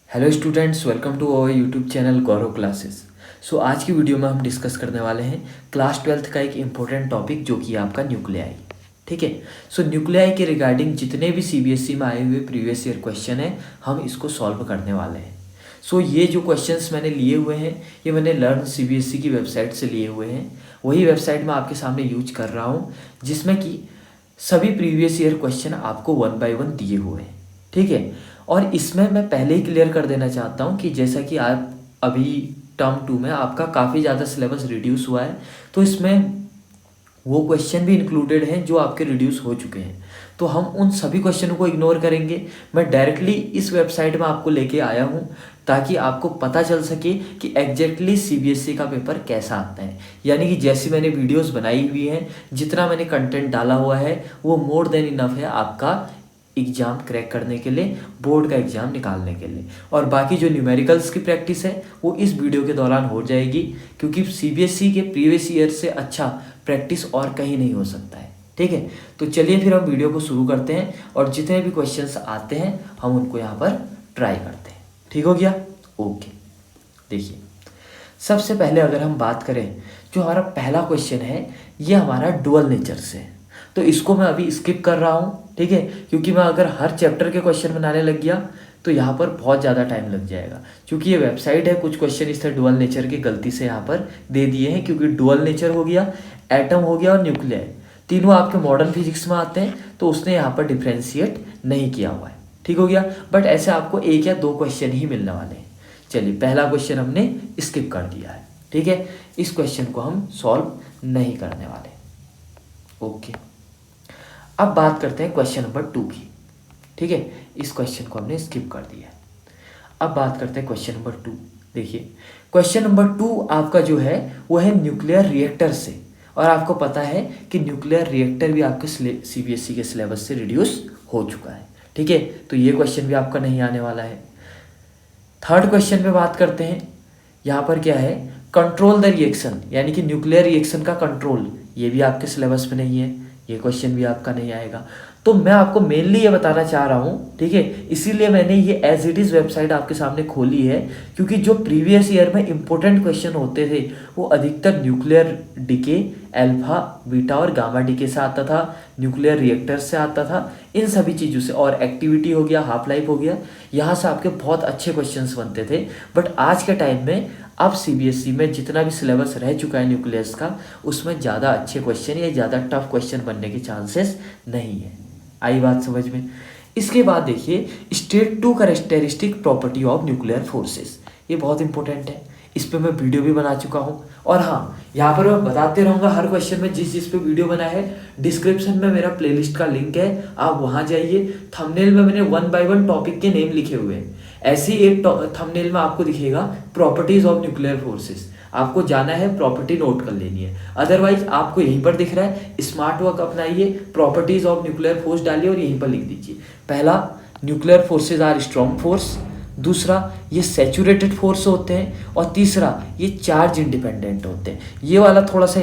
Hello students, welcome to our YouTube channel Gaurav classes. आज की video में हम डिस्कस करने वाले हैं क्लास 12th का एक इम्पोर्टेंट टॉपिक जो कि आपका न्यूक्लियाई। ठीक है। न्यूक्लियाई के रिगार्डिंग जितने भी सीबीएसई में आए हुए प्रीवियस ईयर क्वेश्चन हैं हम इसको सॉल्व करने वाले हैं। ये जो क्वेश्चंस मैंने लिए हुए हैं ये मैंने लर्न सीबीएसई की वेबसाइट से लिए हुए हैं। वही वेबसाइट मैं आपके सामने यूज कर रहा हूँ जिसमें कि सभी प्रीवियस ईयर क्वेश्चन आपको 1 बाय 1 दिए हुए हैं। ठीक है। और इसमें मैं पहले ही क्लियर कर देना चाहता हूँ कि जैसा कि आप अभी टर्म 2 में आपका काफ़ी ज़्यादा सिलेबस रिड्यूस हुआ है, तो इसमें वो क्वेश्चन भी इंक्लूडेड हैं जो आपके रिड्यूस हो चुके हैं। तो हम उन सभी क्वेश्चनों को इग्नोर करेंगे। मैं डायरेक्टली इस वेबसाइट में आपको लेके आया हूँ ताकि आपको पता चल सके कि एग्जैक्टली सीबीएसई का पेपर कैसा आता है। यानी कि जैसी मैंने वीडियोस बनाई हुई हैं, जितना मैंने कंटेंट डाला हुआ है वो मोर देन इनफ है आपका एग्ज़ाम क्रैक करने के लिए, बोर्ड का एग्ज़ाम निकालने के लिए। और बाकी जो न्यूमेरिकल्स की प्रैक्टिस है वो इस वीडियो के दौरान हो जाएगी, क्योंकि सीबीएसई के प्रीवियस ईयर से अच्छा प्रैक्टिस और कहीं नहीं हो सकता है। ठीक है। तो चलिए फिर हम वीडियो को शुरू करते हैं और जितने भी क्वेश्चंस आते हैं हम उनको यहाँ पर ट्राई करते हैं। ठीक हो गया? ओके। देखिए, सबसे पहले अगर हम बात करें, जो हमारा पहला क्वेश्चन है ये हमारा डुअल नेचर से है, तो इसको मैं अभी स्किप कर रहा हूँ। ठीक है। क्योंकि मैं अगर हर चैप्टर के क्वेश्चन बनाने लग गया तो यहाँ पर बहुत ज़्यादा टाइम लग जाएगा। क्योंकि ये वेबसाइट है, कुछ क्वेश्चन इस तरह डुअल नेचर के गलती से यहाँ पर दे दिए हैं, क्योंकि डुअल नेचर हो गया, एटम हो गया और न्यूक्लियाई, तीनों आपके मॉडर्न फिजिक्स में आते हैं, तो उसने यहाँ पर डिफ्रेंशिएट नहीं किया हुआ है। ठीक हो गया। बट ऐसे आपको एक या दो क्वेश्चन ही मिलने वाले हैं। चलिए, पहला क्वेश्चन हमने स्किप कर दिया है। ठीक है। इस क्वेश्चन को हम सॉल्व नहीं करने वाले। ओके। अब बात करते हैं क्वेश्चन नंबर 2 की। ठीक है। इस क्वेश्चन को हमने स्किप कर दिया। अब बात करते हैं क्वेश्चन नंबर 2। देखिए, क्वेश्चन नंबर 2 आपका जो है वो है न्यूक्लियर रिएक्टर से, और आपको पता है कि न्यूक्लियर रिएक्टर भी आपके सीबीएसई के सिलेबस से रिड्यूस हो चुका है। ठीक है। तो ये क्वेश्चन भी आपका नहीं आने वाला है। थर्ड क्वेश्चन पे बात करते हैं। यहाँ पर क्या है, कंट्रोल द रिएक्शन, यानी कि न्यूक्लियर रिएक्शन का कंट्रोल, ये भी आपके सिलेबस में नहीं है, ये क्वेश्चन भी आपका नहीं आएगा। तो मैं आपको मेनली ये बताना चाह रहा हूँ, ठीक है, इसीलिए मैंने ये एज इट इज़ वेबसाइट आपके सामने खोली है, क्योंकि जो प्रीवियस ईयर में इंपॉर्टेंट क्वेश्चन होते थे वो अधिकतर न्यूक्लियर डीके, अल्फा, बीटा और गामा डीके से आता था, न्यूक्लियर रिएक्टर से आता था, इन सभी चीज़ों से, और एक्टिविटी हो गया, हाफ लाइफ हो गया, यहाँ से आपके बहुत अच्छे क्वेश्चंस बनते थे। बट आज के टाइम में अब सीबीएसई में जितना भी सिलेबस रह चुका है न्यूक्लियस का, उसमें ज़्यादा अच्छे क्वेश्चन या ज़्यादा टफ क्वेश्चन बनने के चांसेस नहीं है। आई बात समझ में? इसके बाद देखिए, state 2 characteristic property of nuclear forces, ये बहुत इंपॉर्टेंट है। इस पे मैं वीडियो भी बना चुका हूँ, और हाँ, यहाँ पर मैं बताते रहूँगा हर क्वेश्चन में जिस पे वीडियो बना है। डिस्क्रिप्शन में मेरा प्लेलिस्ट का लिंक है, आप वहाँ जाइए। थंबनेल में मैंने 1 बाय 1 टॉपिक के नेम लिखे हुए हैं। ऐसी एक थंबनेल में आपको दिखेगा प्रॉपर्टीज ऑफ न्यूक्लियर फोर्सेस, आपको जाना है, प्रॉपर्टी नोट कर लेनी है। अदरवाइज आपको यहीं पर दिख रहा है, स्मार्ट वर्क अपनाइए, प्रॉपर्टीज ऑफ न्यूक्लियर फोर्स डालिए और यहीं पर लिख दीजिए। पहला, nuclear forces are strong force. दूसरा, ये सैचुरेटेड फोर्स होते हैं। और तीसरा, ये चार्ज इंडिपेंडेंट होते हैं। ये वाला थोड़ा सा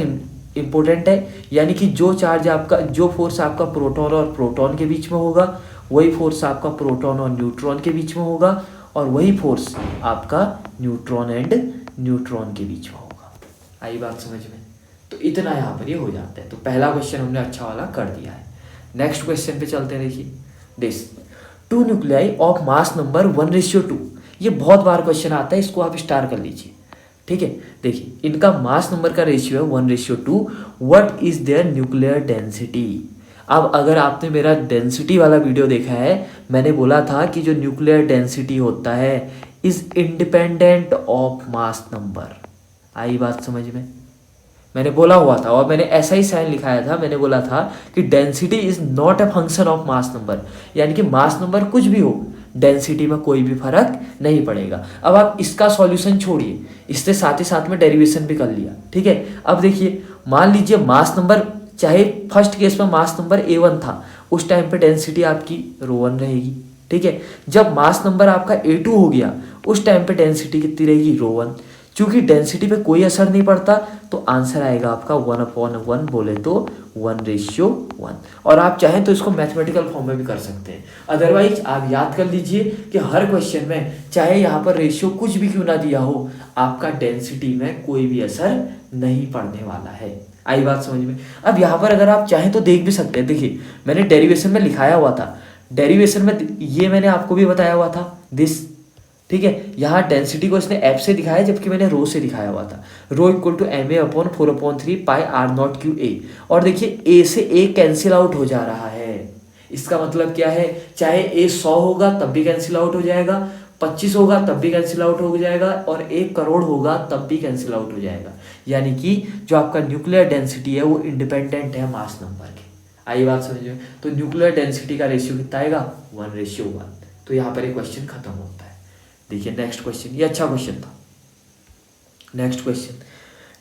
इंपॉर्टेंट है, यानी कि जो चार्ज आपका, जो फोर्स आपका प्रोटॉन और प्रोटॉन के बीच में होगा, वही फोर्स आपका प्रोटॉन और न्यूट्रॉन के बीच में होगा, और वही फोर्स आपका न्यूट्रॉन एंड न्यूट्रॉन के बीच में होगा। आई बात समझ में? तो इतना यहाँ पर ये हो जाता है। तो पहला क्वेश्चन हमने अच्छा वाला कर दिया है। नेक्स्ट क्वेश्चन पे चलते हैं। देखिए, this 2 nuclei of mass number 1:2, ये बहुत बार क्वेश्चन आता है, इसको आप स्टार कर लीजिए। ठीक है। देखिए, इनका मास नंबर का रेशियो है 1:2। What is their nuclear density? अब अगर आपने मेरा डेंसिटी वाला वीडियो देखा है, मैंने बोला था कि जो न्यूक्लियर डेंसिटी होता है is independent of mass number. आई बात समझ में? मैंने बोला हुआ था, और मैंने ऐसा ही साइन लिखाया था, मैंने बोला था कि density is not a function of mass number, यानी कि मास नंबर कुछ भी हो, डेंसिटी में कोई भी फर्क नहीं पड़ेगा। अब आप इसका सॉल्यूशन छोड़िए, इससे साथ ही साथ में डेरिवेशन भी कर लिया। ठीक है। अब देखिए, मान लीजिए मास नंबर, चाहे फर्स्ट केस में मास नंबर A1 था, उस टाइम पे डेंसिटी आपकी ρ1 रहेगी। ठीक है। जब मास नंबर आपका A2 हो गया, उस टाइम पे डेंसिटी कितनी रहेगी? ρ1। चूंकि डेंसिटी पे कोई असर नहीं पड़ता तो आंसर आएगा आपका 1/1 बोले तो 1:1। और आप चाहें तो इसको मैथमेटिकल फॉर्म में भी कर सकते हैं। अदरवाइज आप याद कर लीजिए कि हर क्वेश्चन में चाहे यहाँ पर रेशियो कुछ भी क्यों ना दिया हो, आपका डेंसिटी में कोई भी असर नहीं पड़ने वाला है। आई बात समझ में? अब यहाँ पर अगर आप चाहें तो देख भी सकते हैं। देखिए मैंने डेरिवेशन में लिखाया हुआ था, डेरिवेशन में ये मैंने आपको भी बताया हुआ था दिस, ठीक है। यहाँ डेंसिटी को इसने एफ से दिखाया जबकि मैंने रो से दिखाया हुआ था। Rho equal to ma/4/3 pi r0 qa। और देखिए ए से ए कैंसिल आउट हो जा रहा है। इसका मतलब क्या है, चाहे ए 100 होगा तब भी कैंसिल आउट हो जाएगा, 25 होगा तब भी कैंसिल आउट हो जाएगा, और 1 करोड़ होगा तब भी कैंसिल आउट हो जाएगा। यानी कि जो आपका न्यूक्लियर डेंसिटी है वो इंडिपेंडेंट है मास नंबर के। आई बात समझ में? तो न्यूक्लियर डेंसिटी का रेशियो कितना आएगा, 1:1। तो यहाँ पर एक क्वेश्चन खत्म होता है। देखिए नेक्स्ट क्वेश्चन, ये अच्छा क्वेश्चन था। Next question,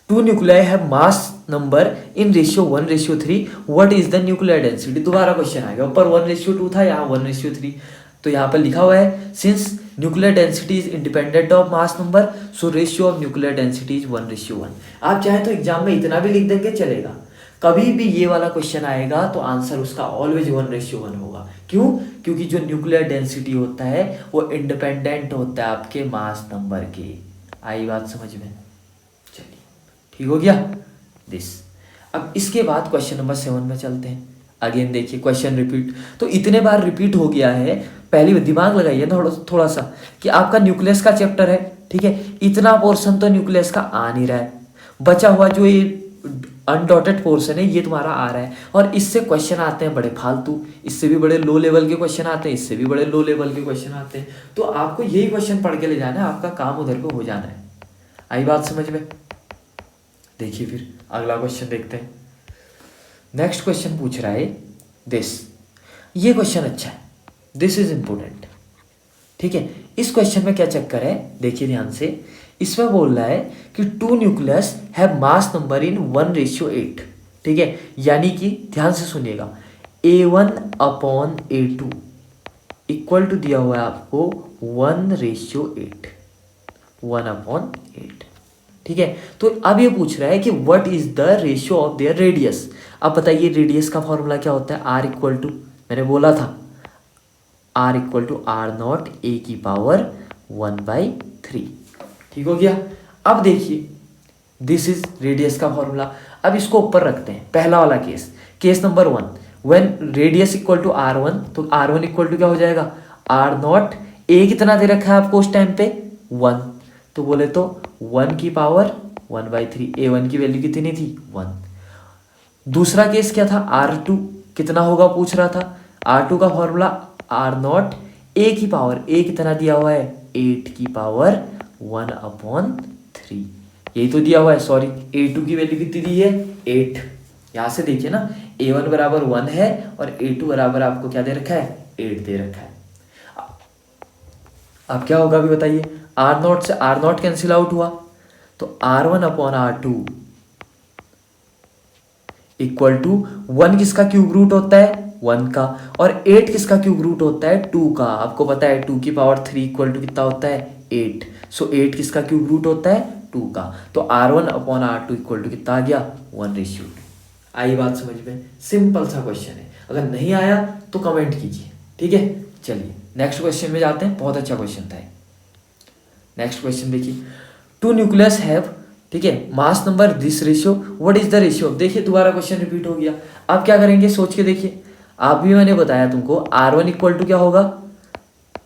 2 nuclei have mass number in ratio 1:3, what is the nuclear density. दोबारा क्वेश्चन आएगा, ऊपर 1:2 था, यहाँ 1:3। तो यहाँ पर लिखा हुआ है since nuclear density is independent of mass number so ratio of nuclear density is 1:1। आप चाहें तो एग्जाम में इतना भी लिख देंगे चलेगा। कभी भी ये वाला क्वेश्चन आएगा तो आंसर उसका ऑलवेज 1:1 होगा। क्यों? क्योंकि जो न्यूक्लियर डेंसिटी होता है वो इंडिपेंडेंट होता है आपके मास नंबर के। आई बात समझ में? चलिए ठीक हो गया दिस। अब इसके बाद क्वेश्चन नंबर 7 में चलते हैं। अगेन देखिए क्वेश्चन रिपीट, तो इतने बार रिपीट हो गया है, पहले दिमाग लगाइए थोड़ा सा कि आपका न्यूक्लियस का चैप्टर है, ठीक है। इतना पोर्शन तो न्यूक्लियस का आ नहीं रहा है, बचा हुआ जो ये अनडॉटेड पोर्शन है ये तुम्हारा आ रहा है। और इससे क्वेश्चन आते हैं बड़े फालतू, इससे भी बड़े लो लेवल के क्वेश्चन आते हैं, इससे भी बड़े लो लेवल के क्वेश्चन आते हैं। तो आपको यही क्वेश्चन पढ़ के ले जाना है, आपका काम उधर को हो जाना है। आई बात समझ में? देखिए फिर अगला क्वेश्चन देखते हैं। नेक्स्ट क्वेश्चन पूछ रहा है दिस, ये क्वेश्चन अच्छा है, दिस इज इंपोर्टेंट, ठीक है। इस क्वेश्चन में क्या चक्कर है देखिए ध्यान से। इसमें बोल रहा है कि 2 nucleus have mass number in 1:8, ठीक है। यानी कि ध्यान से सुनिएगा, A1/A2 इक्वल टू दिया हुआ है आपको 1:8, 1/8, ठीक है। तो अब ये पूछ रहा है कि what is the ratio of their radius. अब बताइए रेडियस का फॉर्मूला क्या होता है, R इक्वल टू, मैंने बोला था R equal to R0 a⁻1/3, ठीक हो गया। अब देखिए दिस इज रेडियस का फॉर्मूला। अब इसको ऊपर रखते हैं, पहला वाला case number 1, when radius equal to R1, तो R1 इक्वल टू क्या हो जाएगा, R0, a कितना दे रखा है आपको उस टाइम पे 1, तो बोले तो 1/1/3, a1 की वैल्यू कितनी थी 1। दूसरा केस क्या था, R2 कितना होगा पूछ रहा था, R2 का फॉर्मूला R0 a कितना दिया हुआ है 8⁻1/3, यही तो दिया हुआ है। सॉरी a2 की वैल्यू कितनी दी है 8। यहाँ से देखिए ना, a1 बराबर 1 है और a2 बराबर आपको क्या दे रखा है 8 दे रखा है। अब क्या होगा अभी बताइए, R0 से R0 कैंसिल आउट हुआ तो R1/R2 इक्वल टू 1 किसका क्यूब रूट होता है 1 का, और 8 किसका क्यूब रूट होता है 2 का। आपको पता है 2 की पावर 3 इक्वल टू कितना होता है 8, सो 8 किसका क्यूब रूट होता है 2 का। तो R1/R2 इक्वल टू कितना आ गया 1:2। आई बात समझ में? सिंपल सा क्वेश्चन है, अगर नहीं आया तो कमेंट कीजिए, ठीक है। चलिए नेक्स्ट क्वेश्चन में जाते हैं, बहुत अच्छा क्वेश्चन था। नेक्स्ट क्वेश्चन देखिए, 2 न्यूक्लियस हैव, ठीक है, मास number this ratio, what is the ratio. देखिए दोबारा क्वेश्चन रिपीट हो गया। अब क्या करेंगे सोच के देखिए, आप भी मैंने बताया तुमको R1 इक्वल टू क्या होगा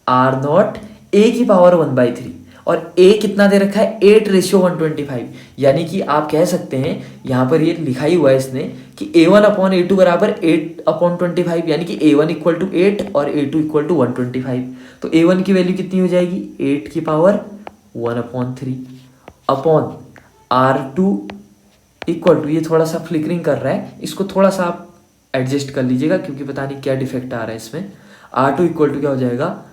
R0 a⁻1/3, और a कितना दे रखा है 8:125। यानी कि आप कह सकते हैं, यहाँ पर ये लिखा ही हुआ है इसने कि A1/A2 बराबर 8/25, यानी कि A1 इक्वल टू 8 और A2 इक्वल टू 125। तो A1 की वैल्यू कितनी हो जाएगी 8⁻1/3 अपॉन R2 इक्वल टू, ये थोड़ा सा फ्लिकरिंग कर रहा है, इसको थोड़ा सा आप एडजस्ट कर लीजिएगा क्योंकि पता नहीं क्या डिफेक्ट आ रहा है इसमें। R2 इक्वल टू क्या हो जाएगा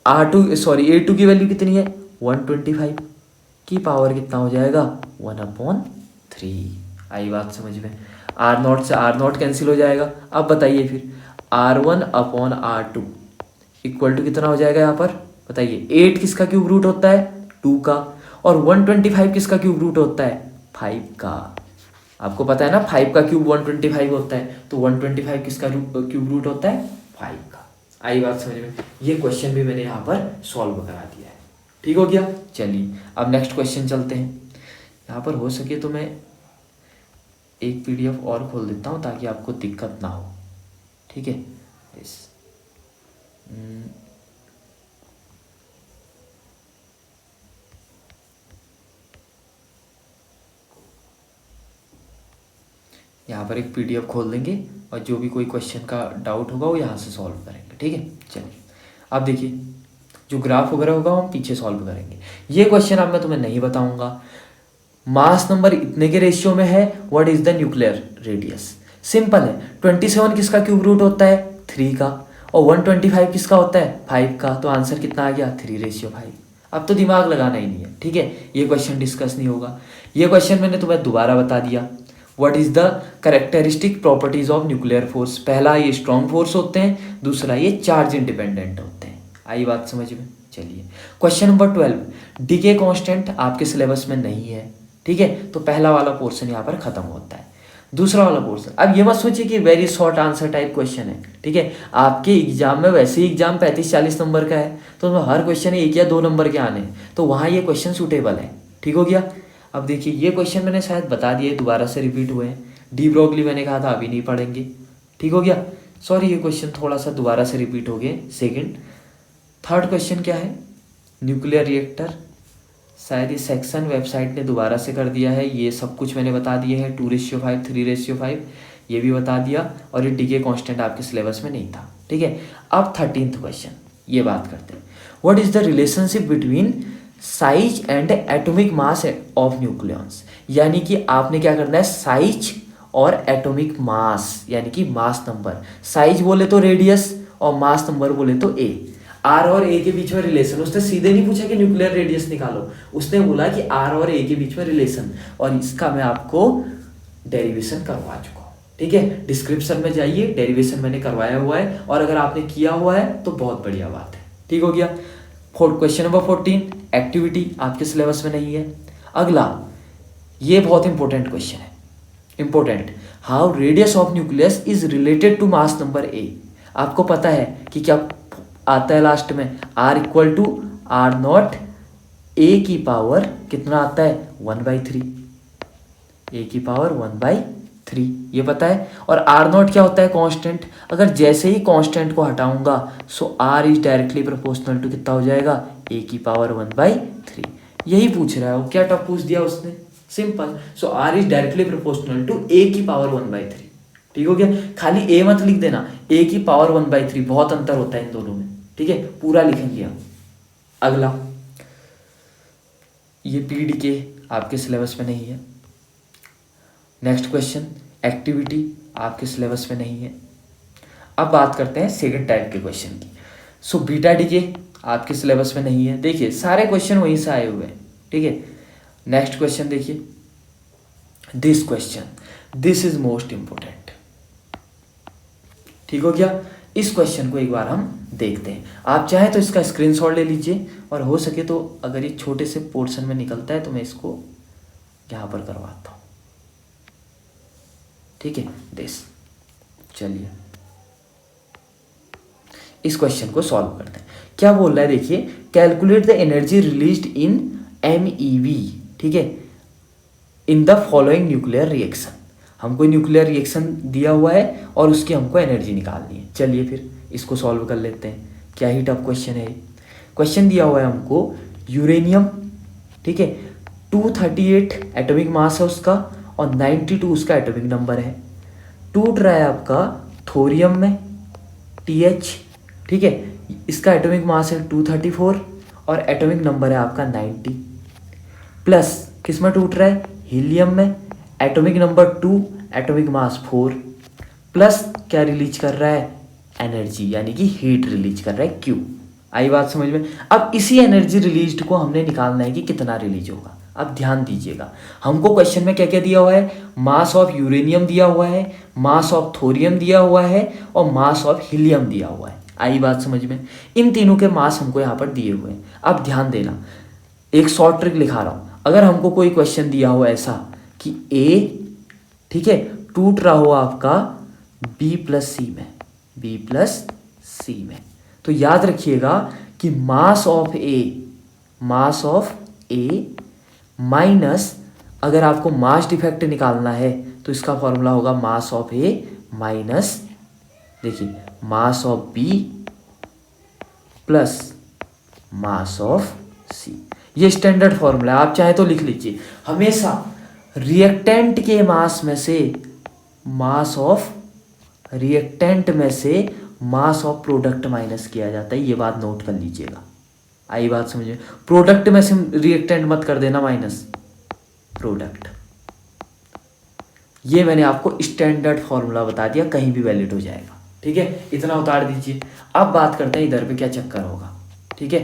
R0, A2 की वैल्यू कितनी है 125 की पावर कितना हो जाएगा 1/3। आई बात समझ में? R0 से R0 कैंसिल हो जाएगा। अब बताइए फिर R1/R2 इक्वल टू कितना हो जाएगा यहाँ पर बताइए, 8 किसका क्यूब रूट होता है 2 का। और 125 किसका क्यूब रूट होता है? 5 का। आपको पता है ना 5 का क्यूब 125 होता है, तो 125 किसका क्यूब रूट होता है? 5 का। आई बात समझ में? ये क्वेश्चन भी मैंने यहाँ पर सॉल्व करा दिया है। ठीक हो गया। चलिए अब नेक्स्ट क्वेश्चन चलते हैं। यहाँ पर हो सके तो मैं एक PDF और खोल देता हूँ ताकि आपको दिक्कत ना हो। ठीक है। इस यहाँ पर एक PDF खोल देंगे और जो भी कोई क्वेश्चन का डाउट होगा वो यहाँ से सॉल्व करेंगे। ठीक है। चलिए अब देखिए, जो ग्राफ वगैरह होगा हम पीछे सॉल्व करेंगे। ये क्वेश्चन अब मैं तुम्हें नहीं बताऊंगा। मास नंबर इतने के रेशियो में है, what is the nuclear radius? Simple है। 27 किसका क्यूब रूट होता है? 3 का। और 125 किसका होता है? 5 का। तो आंसर कितना आ गया? 3:5। अब तो दिमाग लगाना ही नहीं है। ठीक है, ये क्वेश्चन डिस्कस नहीं होगा। ये क्वेश्चन मैंने तुम्हें दोबारा बता दिया। What is the characteristic properties of nuclear force? पहला, ये स्ट्रॉन्ग फोर्स होते हैं। दूसरा, ये चार्ज इंडिपेंडेंट होते हैं। आई बात समझ में? चलिए क्वेश्चन नंबर 12, डीके कांस्टेंट आपके सिलेबस में नहीं है। ठीक है, तो पहला वाला पोर्शन यहाँ पर खत्म होता है। दूसरा वाला पोर्शन, अब ये मत सोचिए कि very short answer type question है। ठीक है, आपके एग्जाम में वैसे ही एग्जाम 35-40 नंबर का है, तो हर क्वेश्चन 1 या 2 नंबर के आने हैं, तो वहाँ ये क्वेश्चन सूटेबल है। ठीक हो गया। अब देखिए, ये क्वेश्चन मैंने शायद बता दिए, दोबारा से रिपीट हुए हैं। डी ब्रोगली मैंने कहा था अभी नहीं पढ़ेंगे। ठीक हो गया। सॉरी, ये क्वेश्चन थोड़ा सा दोबारा से रिपीट हो गए। सेकेंड, थर्ड क्वेश्चन क्या है? Nuclear reactor. शायद ये सेक्शन वेबसाइट ने दोबारा से कर दिया है। ये सब कुछ मैंने बता दिए हैं, 2:5, 3:5, ये भी बता दिया। और ये डीके कांस्टेंट आपके सिलेबस में नहीं था। ठीक है। अब 13th क्वेश्चन, ये बात करते हैं। What is the relationship between size and atomic mass of nucleons? यानी कि आपने क्या करना है, साइज और एटॉमिक मास, यानी कि मास नंबर। साइज बोले तो रेडियस और मास नंबर बोले तो ए। आर और ए के बीच में रिलेशन, उसने सीधे नहीं पूछा कि न्यूक्लियर रेडियस निकालो, उसने बोला कि आर और ए के बीच में रिलेशन, और इसका मैं आपको डेरिवेशन करवा चुका हूँ। ठीक है, डिस्क्रिप्शन में जाइए, डेरिवेशन मैंने करवाया हुआ है, और अगर आपने किया हुआ है तो बहुत बढ़िया बात है। ठीक हो गया। क्वेश्चन नंबर 14, एक्टिविटी आपके सिलेबस में नहीं है। अगला, ये बहुत इंपॉर्टेंट क्वेश्चन है, important. How radius of nucleus is related to mass number A? आपको पता है कि क्या आता है लास्ट में? R = R0 A की पावर कितना आता है? 1/3। A की पावर 1/3, ये पता है। और R0 क्या होता है? कांस्टेंट। अगर जैसे ही कांस्टेंट को हटाऊंगा so R is directly proportional to कितना हो जाएगा? A की पावर 1/3। यही पूछ रहा है वो, क्या टफ पूछ दिया उसने? Simple. So R is directly proportional to A की पावर 1/3। ठीक हो गया। खाली A मत लिख देना, A की पावर 1/3, बहुत अंतर होता है इन दोनों में। ठीक है, पूरा लिखेंगे हम। अगला, ये PDK आपके सिलेबस में नहीं है। नेक्स्ट क्वेश्चन, एक्टिविटी आपके सिलेबस में नहीं है। अब बात करते हैं सेकंड टाइप के क्वेश्चन की। सो बीटा डीके आपके सिलेबस में नहीं है। देखिए सारे क्वेश्चन वहीं से आए हुए हैं। ठीक है, नेक्स्ट क्वेश्चन देखिए, this question, this is most important. ठीक हो गया। इस क्वेश्चन को एक बार हम देखते हैं। आप चाहे तो इसका स्क्रीनशॉट ले लीजिए, और हो सके तो अगर ये छोटे से पोर्शन में निकलता है तो मैं इसको यहाँ पर करवाता हूँ। ठीक है, दिस। चलिए इस क्वेश्चन को सॉल्व करते हैं। क्या बोल रहा है देखिए, calculate the energy released in MeV। ठीक है, in the following nuclear reaction. हमको न्यूक्लियर रिएक्शन दिया हुआ है और उसकी हमको एनर्जी निकालनी है। चलिए फिर इसको सॉल्व कर लेते हैं। क्या ही टफ क्वेश्चन है। क्वेश्चन दिया हुआ है हमको, यूरेनियम, ठीक है, 238 एटॉमिक मास है उसका, और 92 उसका एटॉमिक नंबर है। टूट रहा है आपका थोरियम में, TH। ठीक है, इसका एटॉमिक मास है 234 और एटॉमिक नंबर है आपका 90। प्लस किस में टूट रहा है? हीलियम में, atomic number 2, atomic mass 4। Plus क्या रिलीज कर रहा है? एनर्जी, यानी कि हीट रिलीज कर रहा है, Q। आई बात समझ में? अब इसी एनर्जी रिलीज्ड को हमने निकालना है कि कितना रिलीज होगा। अब ध्यान दीजिएगा, हमको क्वेश्चन में क्या क्या दिया हुआ है? मास ऑफ यूरेनियम दिया हुआ है, मास ऑफ थोरियम दिया हुआ है, और मास ऑफ हीलियम दिया हुआ है। आई बात समझ में? इन तीनों के मास हमको यहाँ पर दिए हुए हैं। अब ध्यान देना, एक शॉर्ट ट्रिक लिखा रहा हूँ, अगर हमको कोई क्वेश्चन दिया हो ऐसा कि ए, ठीक है, टूट रहा हो आपका बी प्लस सी में, बी प्लस सी में, तो याद रखिएगा कि मास ऑफ ए माइनस, अगर आपको मास डिफेक्ट निकालना है तो इसका फॉर्मूला होगा मास ऑफ ए माइनस, देखिए, mass of B plus mass of C. ये स्टैंडर्ड फॉर्मूला है, आप चाहे तो लिख लीजिए। हमेशा रिएक्टेंट के मास में से मास ऑफ प्रोडक्ट माइनस किया जाता है, ये बात नोट कर लीजिएगा। आई बात समझिए, प्रोडक्ट में से रिएक्टेंट मत कर देना माइनस, प्रोडक्ट। ये मैंने आपको स्टैंडर्ड फॉर्मूला बता दिया, कहीं भी वैलिड हो जाएगा, ठीक है, इतना उतार दीजिए। अब बात करते हैं इधर पे क्या चक्कर होगा, ठीक है।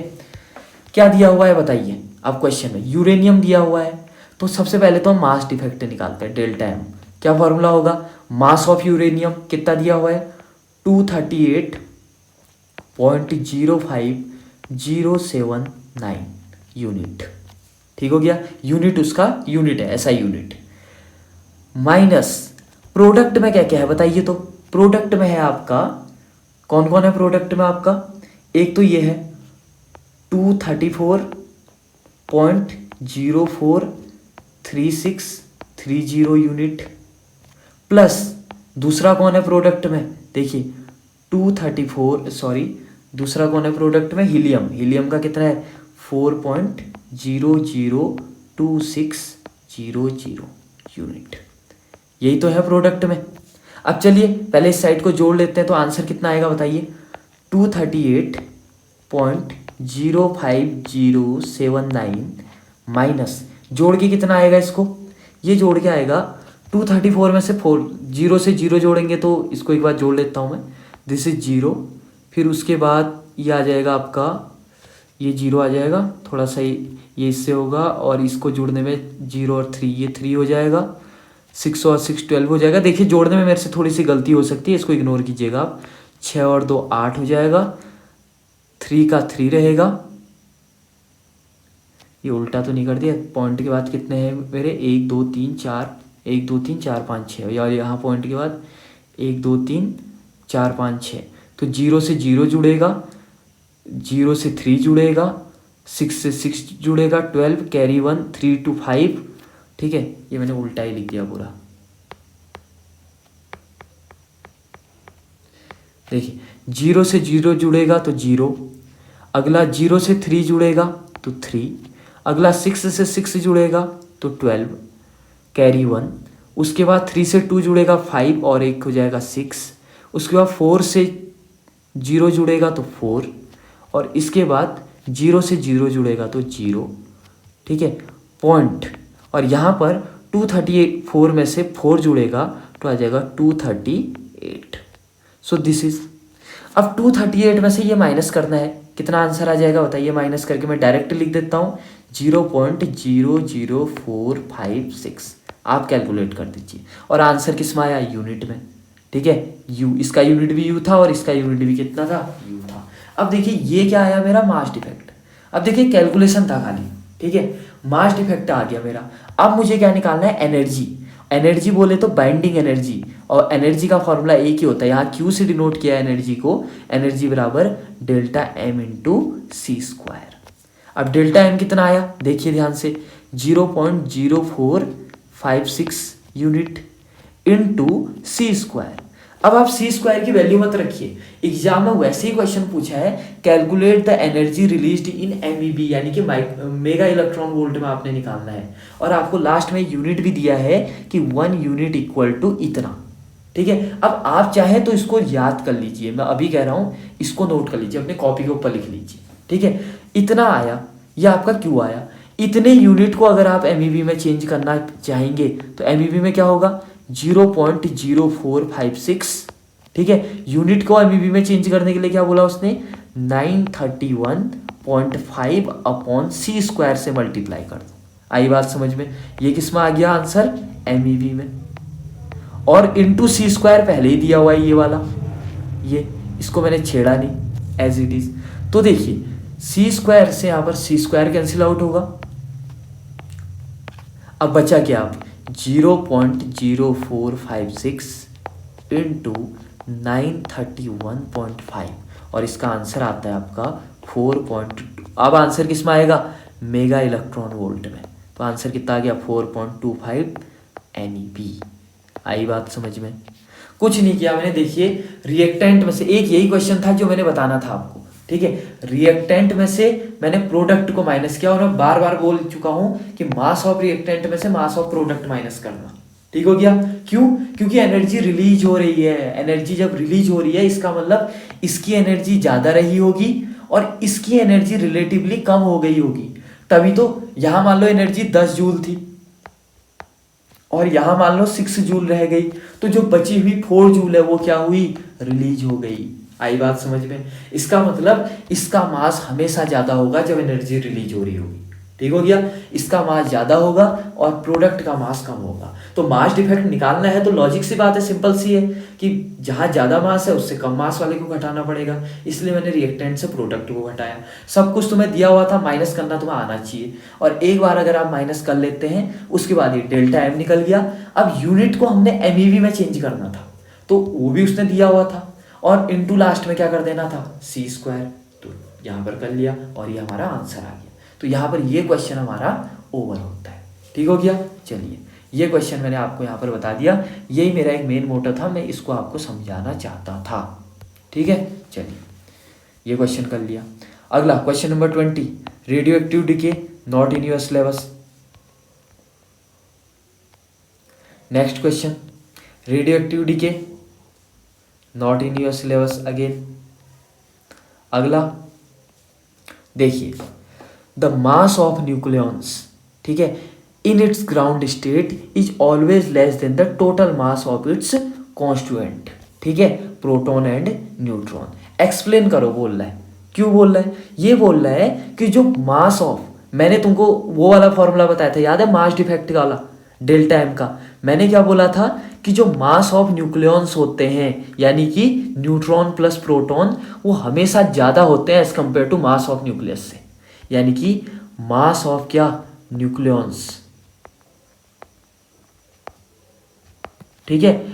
क्या दिया हुआ है बताइए, अब क्वेश्चन में यूरेनियम दिया हुआ है, तो सबसे पहले तो हम मास डिफेक्ट निकालते हैं, डेल्टा एम। क्या फॉर्मूला होगा, मास ऑफ यूरेनियम कितना दिया हुआ है, 238.05079 यूनिट, ठीक हो गया। यूनिट उसका यूनिट है, ऐसा यूनिट। माइनस प्रोडक्ट में क्या क्या है बताइए, तो प्रोडक्ट में है आपका, कौन कौन है प्रोडक्ट में आपका, एक तो ये है 234.043630 यूनिट, प्लस दूसरा कौन है प्रोडक्ट में, देखिए दूसरा कौन है प्रोडक्ट में, हीलियम का कितना है 4.002600 यूनिट, यही तो है प्रोडक्ट में। अब चलिए पहले इस साइड को जोड़ लेते हैं, तो आंसर कितना आएगा बताइए, 238.05079 माइनस, जोड़ के कितना आएगा इसको, ये जोड़ के आएगा 234 में से 0 से 0 जोड़ेंगे, तो इसको एक बार जोड़ लेता हूँ मैं, दिस इज 0, फिर उसके बाद ये आ जाएगा आपका, ये 0 आ जाएगा, थोड़ा सा ये इससे होगा, और इसको जोड़ने में 0 और 3, ये 3 हो जाएगा, 6 और 6 12 हो जाएगा। देखिए जोड़ने में मेरे से थोड़ी सी गलती हो सकती है, इसको इग्नोर कीजिएगा आप। 6 और 2 8 हो जाएगा, 3 का 3 रहेगा, ये उल्टा तो नहीं कर दिया, पॉइंट के बाद कितने हैं मेरे, 1 2 3 4, 1 2 3 4 5 6, और यहाँ पॉइंट के बाद 1 2 3 4 5 6, तो 0 से 0 जुड़ेगा, 0 से 3 जुड़ेगा, 6 से 6 जुड़ेगा, 12 कैरी 1 3 to 5, ठीक है, ये मैंने उल्टा ही लिख दिया पूरा। देखिए 0 से 0 जुड़ेगा तो 0, अगला 0 से 3 जुड़ेगा तो 3, अगला 6 से 6 जुड़ेगा तो 12 कैरी 1, उसके बाद 3 से 2 जुड़ेगा 5 और 1 हो जाएगा 6, उसके बाद 4 से 0 जुड़ेगा तो 4, और इसके बाद 0 से 0 जुड़ेगा तो 0, ठीक है, पॉइंट। और यहाँ पर 234 में से 4 जुड़ेगा तो आ जाएगा 238। सो दिस इज, अब 238 में से ये माइनस करना है, कितना आंसर आ जाएगा बताइए, माइनस करके मैं डायरेक्ट लिख देता हूँ 0.00456, आप कैलकुलेट कर दीजिए, और आंसर किस में आया, यूनिट में, ठीक है, यू, इसका यूनिट भी यू था और इसका यूनिट भी कितना था, यू था। अब देखिए ये क्या आया मेरा, मास डिफेक्ट। अब देखिए कैलकुलेशन था खाली, ठीक है, मास डिफेक्ट आ गया मेरा। अब मुझे क्या निकालना है, एनर्जी बोले तो बाइंडिंग एनर्जी, और एनर्जी का फॉर्मूला एक ही होता है, यहाँ क्यू से डिनोट किया है एनर्जी को, एनर्जी बराबर डेल्टा एम इंटू सी स्क्वायर। अब डेल्टा एम कितना आया देखिए ध्यान से, 0.0456 यूनिट इंटू सी स्क्वायर। अब आप सी स्क्वायर की वैल्यू मत रखिए, एग्जाम में वैसे ही क्वेश्चन पूछा है, calculate the energy released in MEB, यानी कि मेगा इलेक्ट्रॉन वोल्ट में आपने निकालना है, और आपको लास्ट में यूनिट भी दिया है कि 1 यूनिट इक्वल टू इतना, ठीक है। अब आप चाहे तो इसको याद कर लीजिए, मैं अभी कह रहा हूँ इसको नोट कर लीजिए, अपने कॉपी के ऊपर लिख लीजिए, ठीक है। इतना आया, ये आपका क्यू आया, इतने यूनिट को अगर आप एमईबी में चेंज करना चाहेंगे तो एमईबी में क्या होगा, 0.0456, ठीक है। यूनिट को एमईबी में चेंज करने के लिए क्या बोला उसने, 931.5 अपॉन सी स्क्वायर से मल्टीप्लाई कर दो। आई बात समझ में, ये किस में आ गया आंसर, एमईबी में, और इंटू सी स्क्वायर पहले ही दिया हुआ है ये वाला, ये इसको मैंने छेड़ा नहीं, एज इट इज। तो देखिए सी स्क्वायर से यहाँ पर सी स्क्वायर कैंसिल आउट होगा, अब बचा क्या, आप 0.0456 इंटू 931.5 और इसका आंसर आता है आपका 4.2। अब आंसर किस में आएगा, मेगा इलेक्ट्रॉन वोल्ट में। तो आंसर कितना आ गया 4.25 NeV। आई बात समझ में। कुछ नहीं किया मैंने, देखिए रिएक्टेंट में से एक यही क्वेश्चन था जो मैंने बताना था आपको, ठीक है। रिएक्टेंट में से मैंने प्रोडक्ट को माइनस किया और मैं बार बार बोल चुका हूं कि मास ऑफ रिएक्टेंट में से मास ऑफ प्रोडक्ट माइनस करना, ठीक हो गया। क्यों, क्योंकि एनर्जी रिलीज हो रही है। एनर्जी जब रिलीज हो रही है इसका मतलब इसकी एनर्जी ज्यादा रही होगी और इसकी एनर्जी रिलेटिवली कम हो गई होगी, तभी तो यहां मान लो एनर्जी 10 जूल थी और यहां मान लो 6 जूल रह गई, तो जो बची हुई 4 जूल है वो क्या हुई, रिलीज हो गई। आई बात समझ में। इसका मतलब इसका मास हमेशा ज्यादा होगा जब एनर्जी रिलीज हो रही होगी, ठीक हो गया। इसका मास ज्यादा होगा और प्रोडक्ट का मास कम होगा। तो मास डिफेक्ट निकालना है तो लॉजिक सी बात है, सिंपल सी है कि जहां ज्यादा मास है उससे कम मास वाले को घटाना पड़ेगा, इसलिए मैंने रिएक्टेंट से प्रोडक्ट को घटाया। सब कुछ तुम्हें दिया हुआ था, माइनस करना तुम्हें आना चाहिए, और एक बार अगर आप माइनस कर लेते हैं उसके बाद ये डेल्टा एम निकल गया। अब यूनिट को हमने एमईवी में चेंज करना था तो वो भी उसने दिया हुआ था, और इनटू लास्ट में क्या कर देना था, सी स्क्वायर। तो यहाँ पर कर लिया और ये हमारा आंसर आ गया। तो यहाँ पर ये क्वेश्चन हमारा ओवर होता है, ठीक हो गया। चलिए ये क्वेश्चन मैंने आपको यहाँ पर बता दिया, यही मेरा एक मेन मोटिव था, मैं इसको आपको समझाना चाहता था, ठीक है। चलिए ये क्वेश्चन कर लिया। अगला question number 20, radio active decay not in your syllabus. Next question, radio active decay not in your syllabus again. अगला देखिए, द मास ऑफ न्यूक्लियॉन्स, ठीक है, in its ground state is always less than the total mass of its constituent, ठीक है, proton and neutron. Explain करो बोल रहा है, क्यों बोल रहा है, ये बोल रहा है कि जो मास ऑफ, मैंने तुमको वो वाला फॉर्मूला बताया था, याद है, मास डिफेक्ट वाला डेल्टा एम का। मैंने क्या बोला था कि जो मास ऑफ न्यूक्लियॉन्स होते हैं, यानी कि न्यूट्रॉन प्लस प्रोटॉन, वो हमेशा ज़्यादा होते हैं as compared to mass of nucleus से, यानी कि मास ऑफ क्या, न्यूक्लियॉन्स, ठीक है,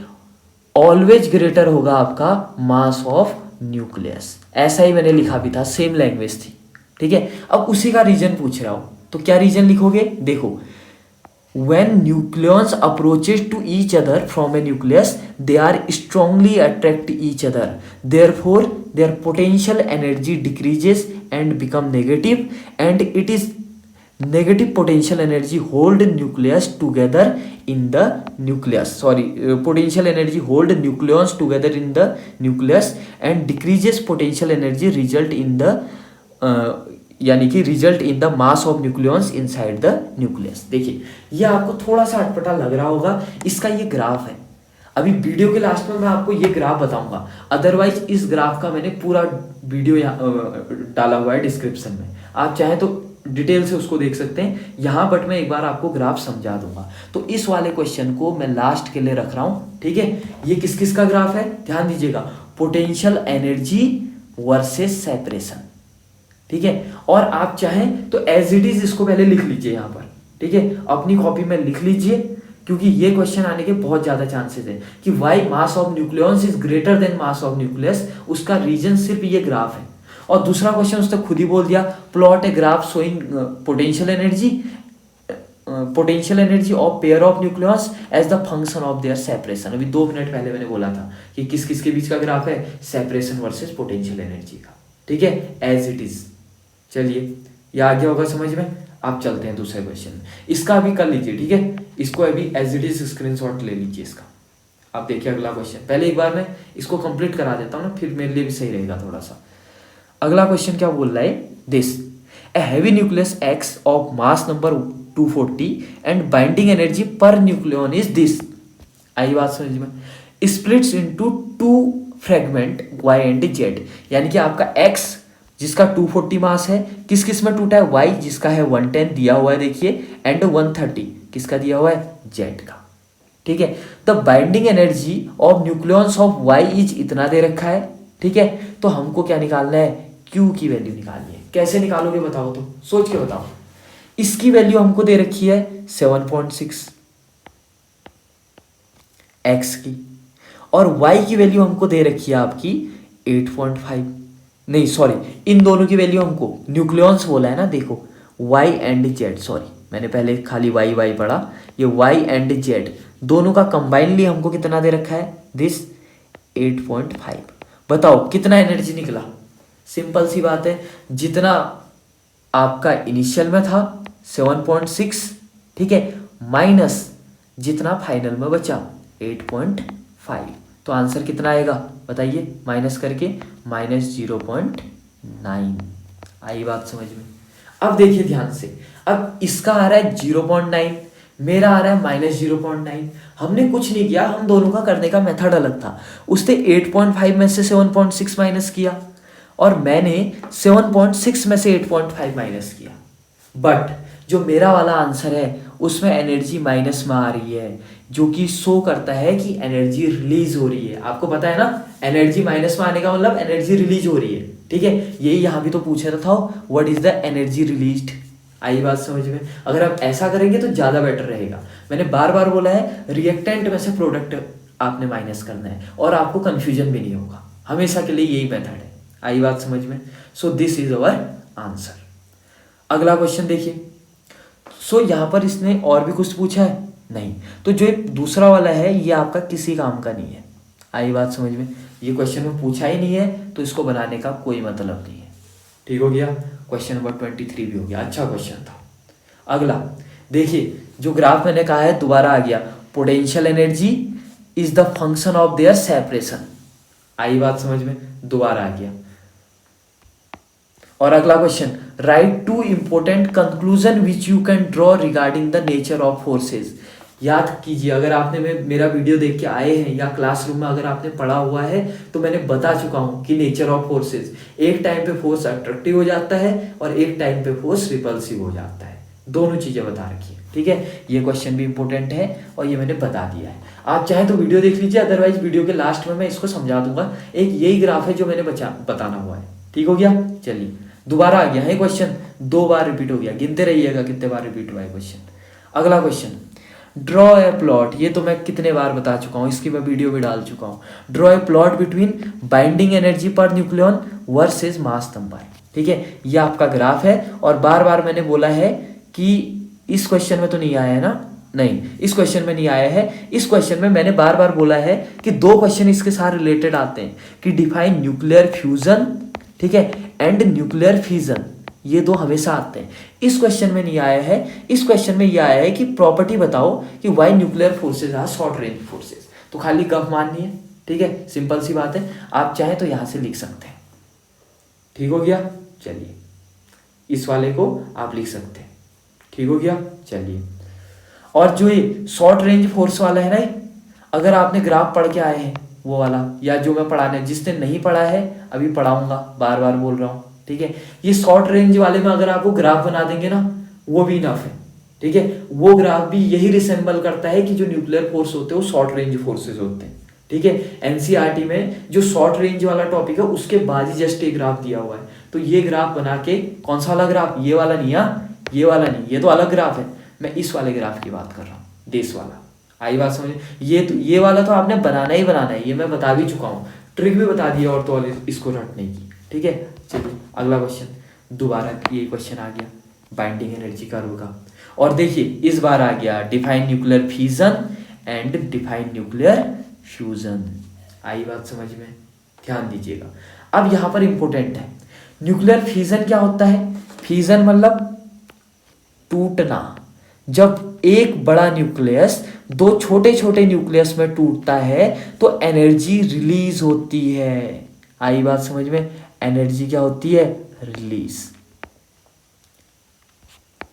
ऑलवेज ग्रेटर होगा आपका मास ऑफ न्यूक्लियस। ऐसा ही मैंने लिखा भी था, सेम लैंग्वेज थी, ठीक है। अब उसी का रीजन पूछ रहा हूं, तो क्या रीजन लिखोगे, देखो, when nucleons approaches to each other from a nucleus, they are strongly attract each other, therefore their potential energy decreases and become negative, and it is negative potential energy hold nucleus together in the nucleus, potential energy hold nucleons together in the nucleus and decreases potential energy result in the यानी कि result in the mass of nucleons inside the nucleus. देखिए ये आपको थोड़ा सा अटपटा लग रहा होगा, इसका ये ग्राफ है। अभी वीडियो के लास्ट में मैं आपको ये ग्राफ बताऊंगा, अदरवाइज इस ग्राफ का मैंने पूरा वीडियो डाला हुआ है डिस्क्रिप्शन में, आप चाहें तो डिटेल से उसको देख सकते हैं यहाँ, बट मैं एक बार आपको ग्राफ समझा दूंगा। तो इस वाले क्वेश्चन को मैं लास्ट के लिए रख रहा हूँ, ठीक है। ये किस किस का ग्राफ है, ध्यान दीजिएगा, पोटेंशियल एनर्जी वर्सेस सेपरेशन, ठीक है। और आप चाहें तो एज इट इज इसको पहले लिख लीजिए यहाँ पर, ठीक है, अपनी कॉपी में लिख लीजिए, क्योंकि ये क्वेश्चन आने के बहुत ज्यादा चांसेस है कि why mass of nucleons is greater than mass of nucleus. उसका रीजन सिर्फ ये ग्राफ है। और दूसरा क्वेश्चन उसने खुद ही बोल दिया, plot a graph showing potential energy of pair of nucleons as the function of their separation. अभी 2 मिनट पहले मैंने बोला था कि किस किस के बीच का ग्राफ है, सेपरेशन वर्सेस पोटेंशियल एनर्जी का, ठीक है, एज इट इज। चलिए ये आ गया होगा समझ में। आप चलते हैं दूसरे क्वेश्चन में, इसका अभी कर लीजिए, ठीक है, इसको अभी एज इट इज स्क्रीनशॉट ले लीजिए इसका। आप देखिए अगला क्वेश्चन, पहले एक बार मैं इसको कंप्लीट करा देता हूँ ना, फिर मेरे लिए भी सही रहेगा थोड़ा सा। अगला क्वेश्चन क्या बोल रहा है, this a heavy nucleus X of mass number 240 and binding energy per nucleon is this. आई बात समझ में। Splits into 2 fragment y and z, यानी कि आपका x जिसका 240 मास है किस किस में टूटा है, y जिसका है 110 दिया हुआ है देखिए, एंड 130 किसका दिया हुआ है, z का, ठीक है। The binding energy of nucleons of y is इतना दे रखा है, ठीक है। तो हमको क्या निकालना है, q की वैल्यू निकालनी है। कैसे निकालोगे बताओ, तो सोच के बताओ। इसकी वैल्यू हमको दे रखी है 7.6 x की, और y की वैल्यू हमको दे रखी है आपकी 8.5। नहीं सॉरी, इन दोनों की वैल्यू हमको, न्यूक्लियॉन्स बोला है ना, देखो y एंड z, सॉरी मैंने पहले खाली y पढ़ा, ये y एंड z दोनों का कंबाइनली हमको कितना दे रखा है, दिस 8.5। बताओ कितना एनर्जी निकला। सिंपल सी बात है, जितना आपका इनिशियल में था 7.6, ठीक है, माइनस जितना फाइनल में बचा 8.5, तो आंसर कितना आएगा बताइए, माइनस करके -0.9। आई बात समझ में। अब देखिए ध्यान से, अब इसका आ रहा है 0.9, मेरा आ रहा है -0.9। हमने कुछ नहीं किया, हम दोनों का करने का मेथड अलग था। उसने 8.5 में से 7.6 माइनस किया, और मैंने 7.6 में से 8.5 माइनस किया। बट जो मेरा वाला आंसर है उसमें एनर्जी माइनस में आ रही है, जो कि शो करता है कि एनर्जी रिलीज हो रही है। आपको पता है ना, एनर्जी माइनस में आने का मतलब एनर्जी रिलीज हो रही है, ठीक है। यही यहाँ भी तो पूछा था, what is the energy released. आई बात समझ में। अगर आप ऐसा करेंगे तो ज़्यादा बेटर रहेगा। मैंने बार बार बोला है, रिएक्टेंट में से प्रोडक्ट आपने माइनस करना है, और आपको कन्फ्यूजन भी नहीं होगा। हमेशा के लिए यही मेथड है। आई बात समझ में। So this is our answer. अगला क्वेश्चन देखिए। सो यहाँ पर इसने और भी कुछ पूछा है नहीं, तो जो दूसरा वाला है ये आपका किसी काम का नहीं है। आई बात समझ में। ये क्वेश्चन में पूछा ही नहीं है, तो इसको बनाने का कोई मतलब नहीं है। ठीक हो गया। क्वेश्चन नंबर 23 भी हो गया, अच्छा क्वेश्चन था। अगला देखिए, जो ग्राफ मैंने कहा है दोबारा आ गया, potential energy is the function of their separation. आई बात समझ में, दोबारा आ गया। और अगला question, write two important conclusion which you can draw regarding the nature of forces. याद कीजिए, अगर आपने मेरा वीडियो देख के आए हैं या क्लासरूम में अगर आपने पढ़ा हुआ है, तो मैंने बता चुका हूं कि नेचर ऑफ फोर्सेज, एक टाइम पे फोर्स अट्रैक्टिव हो जाता है और एक टाइम पे फोर्स रिपल्सिव हो जाता है। दोनों चीजें बता रखी है, ठीक है। ये क्वेश्चन भी इंपॉर्टेंट है और ये मैंने बता दिया है। आप चाहे तो वीडियो देख लीजिए, अदरवाइज वीडियो के लास्ट में मैं इसको समझा दूंगा। एक यही ग्राफ है जो मैंने बताना हुआ है। ठीक हो गया। चलिए दोबारा आ गया है क्वेश्चन, 2 बार रिपीट हो गया, गिनते रहिएगा कितने बार रिपीट हुआ है क्वेश्चन। अगला क्वेश्चन, ड्रॉ ए प्लॉट। ये तो मैं कितने बार बता चुका हूँ, इसकी मैं वीडियो भी डाल चुका हूँ। Draw a plot between binding energy per nucleon versus mass number. ठीक है, ये आपका ग्राफ है, और बार बार मैंने बोला है कि इस क्वेश्चन में तो नहीं आया है ना, नहीं इस क्वेश्चन में नहीं आया है। इस क्वेश्चन में मैंने बार बार बोला है कि 2 क्वेश्चन इसके साथ रिलेटेड आते हैं कि डिफाइन न्यूक्लियर फ्यूजन, ठीक है, एंड न्यूक्लियर फिजन। ये 2 हमेशा आते हैं। इस क्वेश्चन में नहीं आया है। इस क्वेश्चन में ये आया है कि प्रॉपर्टी बताओ कि why nuclear forces are short range forces. तो खाली गप माननी है, ठीक है, सिंपल सी बात है। आप चाहें तो यहां से लिख सकते हैं। ठीक हो गया। चलिए इस वाले को आप लिख सकते हैं। ठीक हो गया। चलिए, और जो ये शॉर्ट रेंज फोर्स वाला है ना, अगर आपने ग्राफ पढ़ के आए हैं वो वाला, या जो मैं पढ़ाने, जिसने नहीं पढ़ा है अभी पढ़ाऊंगा, बार बार बोल रहा हूँ, ठीक है। ये शॉर्ट रेंज वाले में अगर आपको ग्राफ बना देंगे ना, वो भी इनफ है, ठीक है। वो ग्राफ भी यही रिसेंबल करता है कि जो न्यूक्लियर फोर्स होते हैं वो शॉर्ट रेंज फोर्सेज होते हैं, ठीक है। एनसीईआरटी में जो शॉर्ट रेंज वाला टॉपिक है उसके बाद ही जस्ट एक ग्राफ दिया हुआ है। तो ये ग्राफ बना के, कौन सा वाला ग्राफ, ये वाला नहीं, ये वाला नहीं, ये तो अलग ग्राफ है। मैं इस वाले ग्राफ की बात कर रहा हूँ, देश वाला। आई बात समझ। ये वाला तो आपने बनाना ही बनाना है, ये मैं बता भी चुका हूँ, ट्रिक भी बता दी और तो इसको रटने की, ठीक है। चलिए अगला क्वेश्चन, दोबारा ये क्वेश्चन आ गया बाइंडिंग एनर्जी कर्व का। और देखिए इस बार आ गया define nuclear fission and define nuclear fusion. आई बात समझ में, ध्यान दीजिएगा। अब यहाँ पर इंपॉर्टेंट है, न्यूक्लियर फिजन क्या होता है। फिजन मतलब टूटना। जब एक बड़ा न्यूक्लियस 2 छोटे छोटे न्यूक्लियस में टूटता है तो एनर्जी रिलीज होती है। आई बात समझ में, एनर्जी क्या होती है, रिलीज,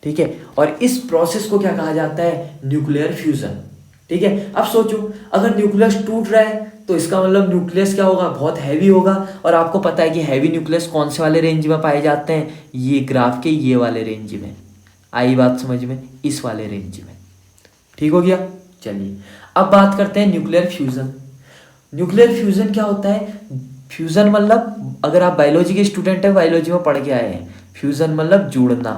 ठीक है। और इस प्रोसेस को क्या कहा जाता है, न्यूक्लियर फ्यूजन, ठीक है। अब सोचो, अगर न्यूक्लियस टूट रहा है तो इसका मतलब न्यूक्लियस क्या होगा, बहुत हैवी होगा। और आपको पता है कि हैवी न्यूक्लियस कौन से वाले रेंज में पाए जाते हैं, ये ग्राफ के ये वाले रेंज में। आई बात समझ में, इस वाले रेंज में। ठीक हो गया। चलिए अब बात करते हैं न्यूक्लियर फ्यूजन। न्यूक्लियर फ्यूजन क्या होता है। फ्यूजन मतलब, अगर आप बायोलॉजी के स्टूडेंट हैं, बायोलॉजी में पढ़ के आए हैं, फ्यूजन मतलब जुड़ना,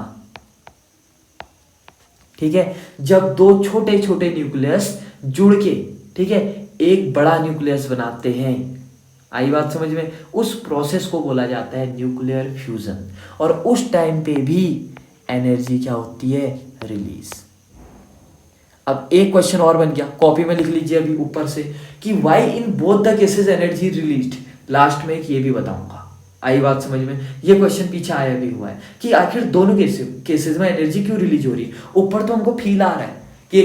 ठीक है, जब दो छोटे छोटे न्यूक्लियस जुड़ के, ठीक है, एक बड़ा न्यूक्लियस बनाते हैं। आई बात समझ में? उस प्रोसेस को बोला जाता है न्यूक्लियर फ्यूजन। और उस टाइम पे भी एनर्जी क्या होती है? रिलीज। अब एक क्वेश्चन और बन गया, कॉपी में लिख लीजिए अभी ऊपर से, कि why in both the cases energy released. Last में एक ये भी बताऊंगा। आई बात समझ में? ये क्वेश्चन पीछे आया भी हुआ है कि आखिर दोनों केसेस में एनर्जी क्यों रिलीज हो रही है। ऊपर तो हमको फील आ रहा है कि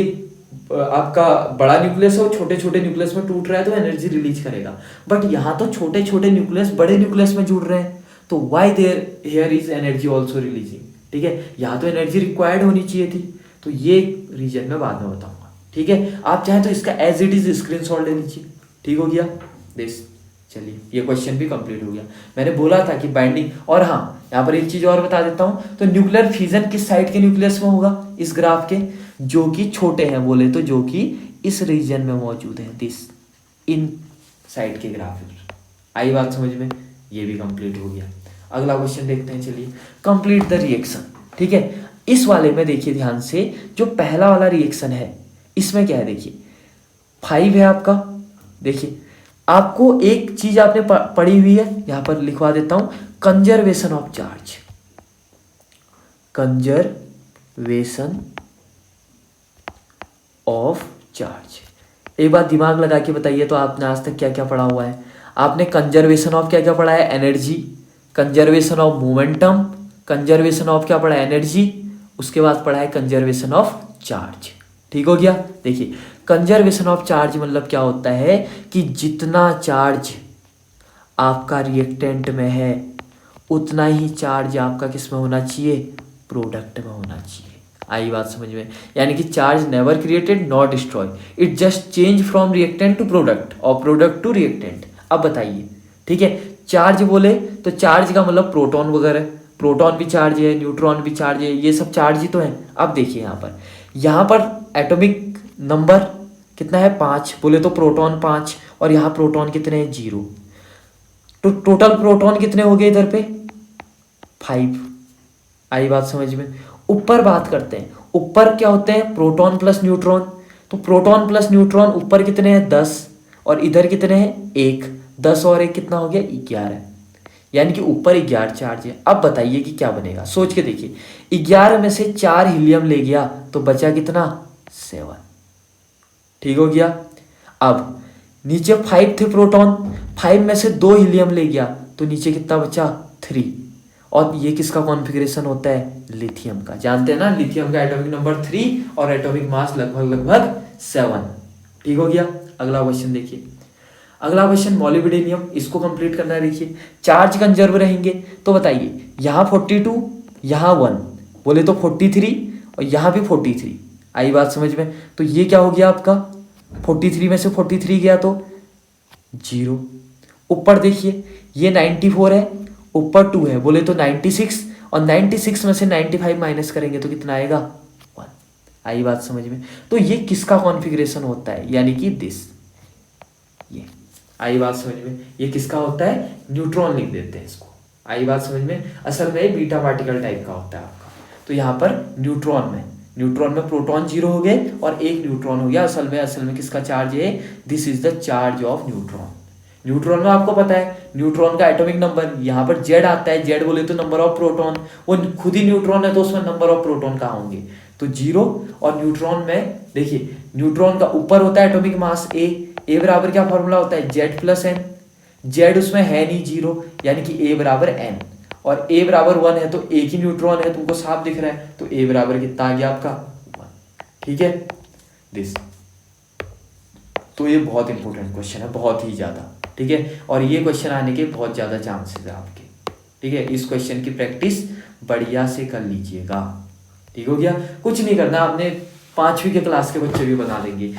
आपका बड़ा न्यूक्लियस है वो छोटे छोटे न्यूक्लियस में टूट रहा है तो एनर्जी रिलीज करेगा, बट यहाँ तो छोटे छोटे न्यूक्लियस बड़े न्यूक्लियस में जुड़ रहे हैं, तो why there here is energy also releasing. ठीक है, यहाँ तो एनर्जी रिक्वायर्ड होनी चाहिए थी, तो ये रीजन मैं बाद में बताऊंगा। ठीक है, आप चाहें तो इसका एज इट इज स्क्रीनशॉट ले लीजिए। ठीक हो गया? दिस, चलिए ये क्वेश्चन भी कंप्लीट हो गया। मैंने बोला था कि बाइंडिंग, और हाँ यहाँ पर एक चीज और बता देता हूँ, तो न्यूक्लियर फिजन किस साइड के न्यूक्लियस में होगा इस ग्राफ के? जो कि छोटे हैं बोले तो, जो कि इस रीजन में मौजूद है, दिस इन साइड के ग्राफ। आई बात समझ में? ये भी कंप्लीट हो गया। अगला क्वेश्चन देखते हैं, चलिए। Complete the reaction. ठीक है, इस वाले में देखिए ध्यान से, जो पहला वाला रिएक्शन है इसमें क्या है, देखिए 5 है आपका। देखिए आपको एक चीज आपने पढ़ी हुई है, यहां पर लिखवा देता हूं, conservation of charge. Conservation of charge, एक बात दिमाग लगा के बताइए तो आपने आज तक क्या क्या पढ़ा हुआ है? आपने कंजर्वेशन ऑफ क्या क्या पढ़ा है? Energy, conservation of momentum, conservation of क्या पढ़ा है? एनर्जी, उसके बाद पढ़ा है कंजर्वेशन ऑफ चार्ज। ठीक हो गया? देखिए कंजर्वेशन ऑफ चार्ज मतलब क्या होता है कि जितना चार्ज आपका रिएक्टेंट में है उतना ही चार्ज आपका किस में होना चाहिए? प्रोडक्ट में होना चाहिए। आई बात समझ में? यानी कि charge never created not destroy, it just change from reactant to product और प्रोडक्ट टू रिएक्टेंट। अब बताइए, ठीक है, चार्ज बोले तो चार्ज का मतलब प्रोटॉन वगैरह, प्रोटॉन भी चार्ज है, न्यूट्रॉन भी चार्ज है, ये सब चार्ज ही तो है। अब देखिए यहाँ पर एटॉमिक नंबर कितना है? 5, बोले तो प्रोटॉन 5, और यहाँ प्रोटॉन कितने हैं? 0। तो टोटल प्रोटॉन कितने हो गए इधर पे? 5। आई बात समझ में? ऊपर बात करते हैं, ऊपर क्या होते हैं? Proton plus neutron. तो प्रोटॉन प्लस न्यूट्रॉन ऊपर कितने हैं? 10, और इधर कितने हैं? 1। 10 और 1 कितना हो गया? 11। यानी कि ऊपर 11 चार्ज है। अब बताइए कि क्या बनेगा, सोच के देखिए। 11 में से 4 हीलियम ले गया तो बचा कितना? 7। ठीक हो गया? अब नीचे 5 थे प्रोटॉन, 5 में से 2 हीलियम ले गया तो नीचे कितना बचा? 3। और ये किसका कॉन्फ़िगरेशन होता है? लिथियम का। जानते हैं ना, लिथियम का एटॉमिक नंबर 3 और एटॉमिक मास लगभग 7। ठीक हो गया? अगला क्वेश्चन देखिए। अगला क्वेश्चन मॉलिब्डेनियम, इसको कंप्लीट करना है। देखिए चार्ज कंजर्व रहेंगे तो बताइए, यहाँ 42, यहाँ 1, बोले तो 43, और यहाँ भी 43। आई बात समझ में? तो ये क्या हो गया आपका? 43 में से 43 गया तो 0। ऊपर देखिए ये 94 है, ऊपर 2 है, बोले तो 96, और 96 में से 95 माइनस करेंगे तो कितना आएगा? 1। आई बात समझ में? तो ये किसका कॉन्फ़िगरेशन होता है? यानी कि दिस, ये। आई बात समझ में? ये किसका होता है? न्यूट्रॉन लिख देते हैं इसको। आई बात समझ में? असल में बीटा पार्टिकल टाइप का होता है आपका। तो यहाँ पर न्यूट्रॉन में प्रोटॉन 0 हो गए और 1 न्यूट्रॉन हो गया। असल में किसका चार्ज है? This is the charge of neutron. Neutron में आपको पता है न्यूट्रॉन का एटॉमिक नंबर यहाँ पर Z आता है। Z बोले तो नंबर ऑफ प्रोटॉन, वो खुद ही न्यूट्रॉन है तो उसमें नंबर ऑफ प्रोटॉन कहाँ होंगे? तो 0। और न्यूट्रॉन में देखिए, न्यूट्रॉन का ऊपर होता है एटॉमिक मास A बराबर क्या फॉर्मूला होता है? Z plus n। Z उसमें है नहीं 0, यानी कि A बराबर n, और A बराबर 1 है तो एक ही न्यूट्रॉन है, तुमको साफ दिख रहा है, तो A बराबर कितना आ गया आपका? 1। ठीक है, दिस। तो ये बहुत इंपॉर्टेंट क्वेश्चन है, बहुत ही ज़्यादा। ठीक है, और ये क्वेश्चन आने के बहुत ज़्यादा चांसेस है आपके। ठीक है, इस क्वेश्चन की प्रैक्टिस बढ़िया से कर लीजिएगा। ठीक हो गया? कुछ नहीं करना, आपने 5वीं के क्लास के बच्चे भी बना लेंगे।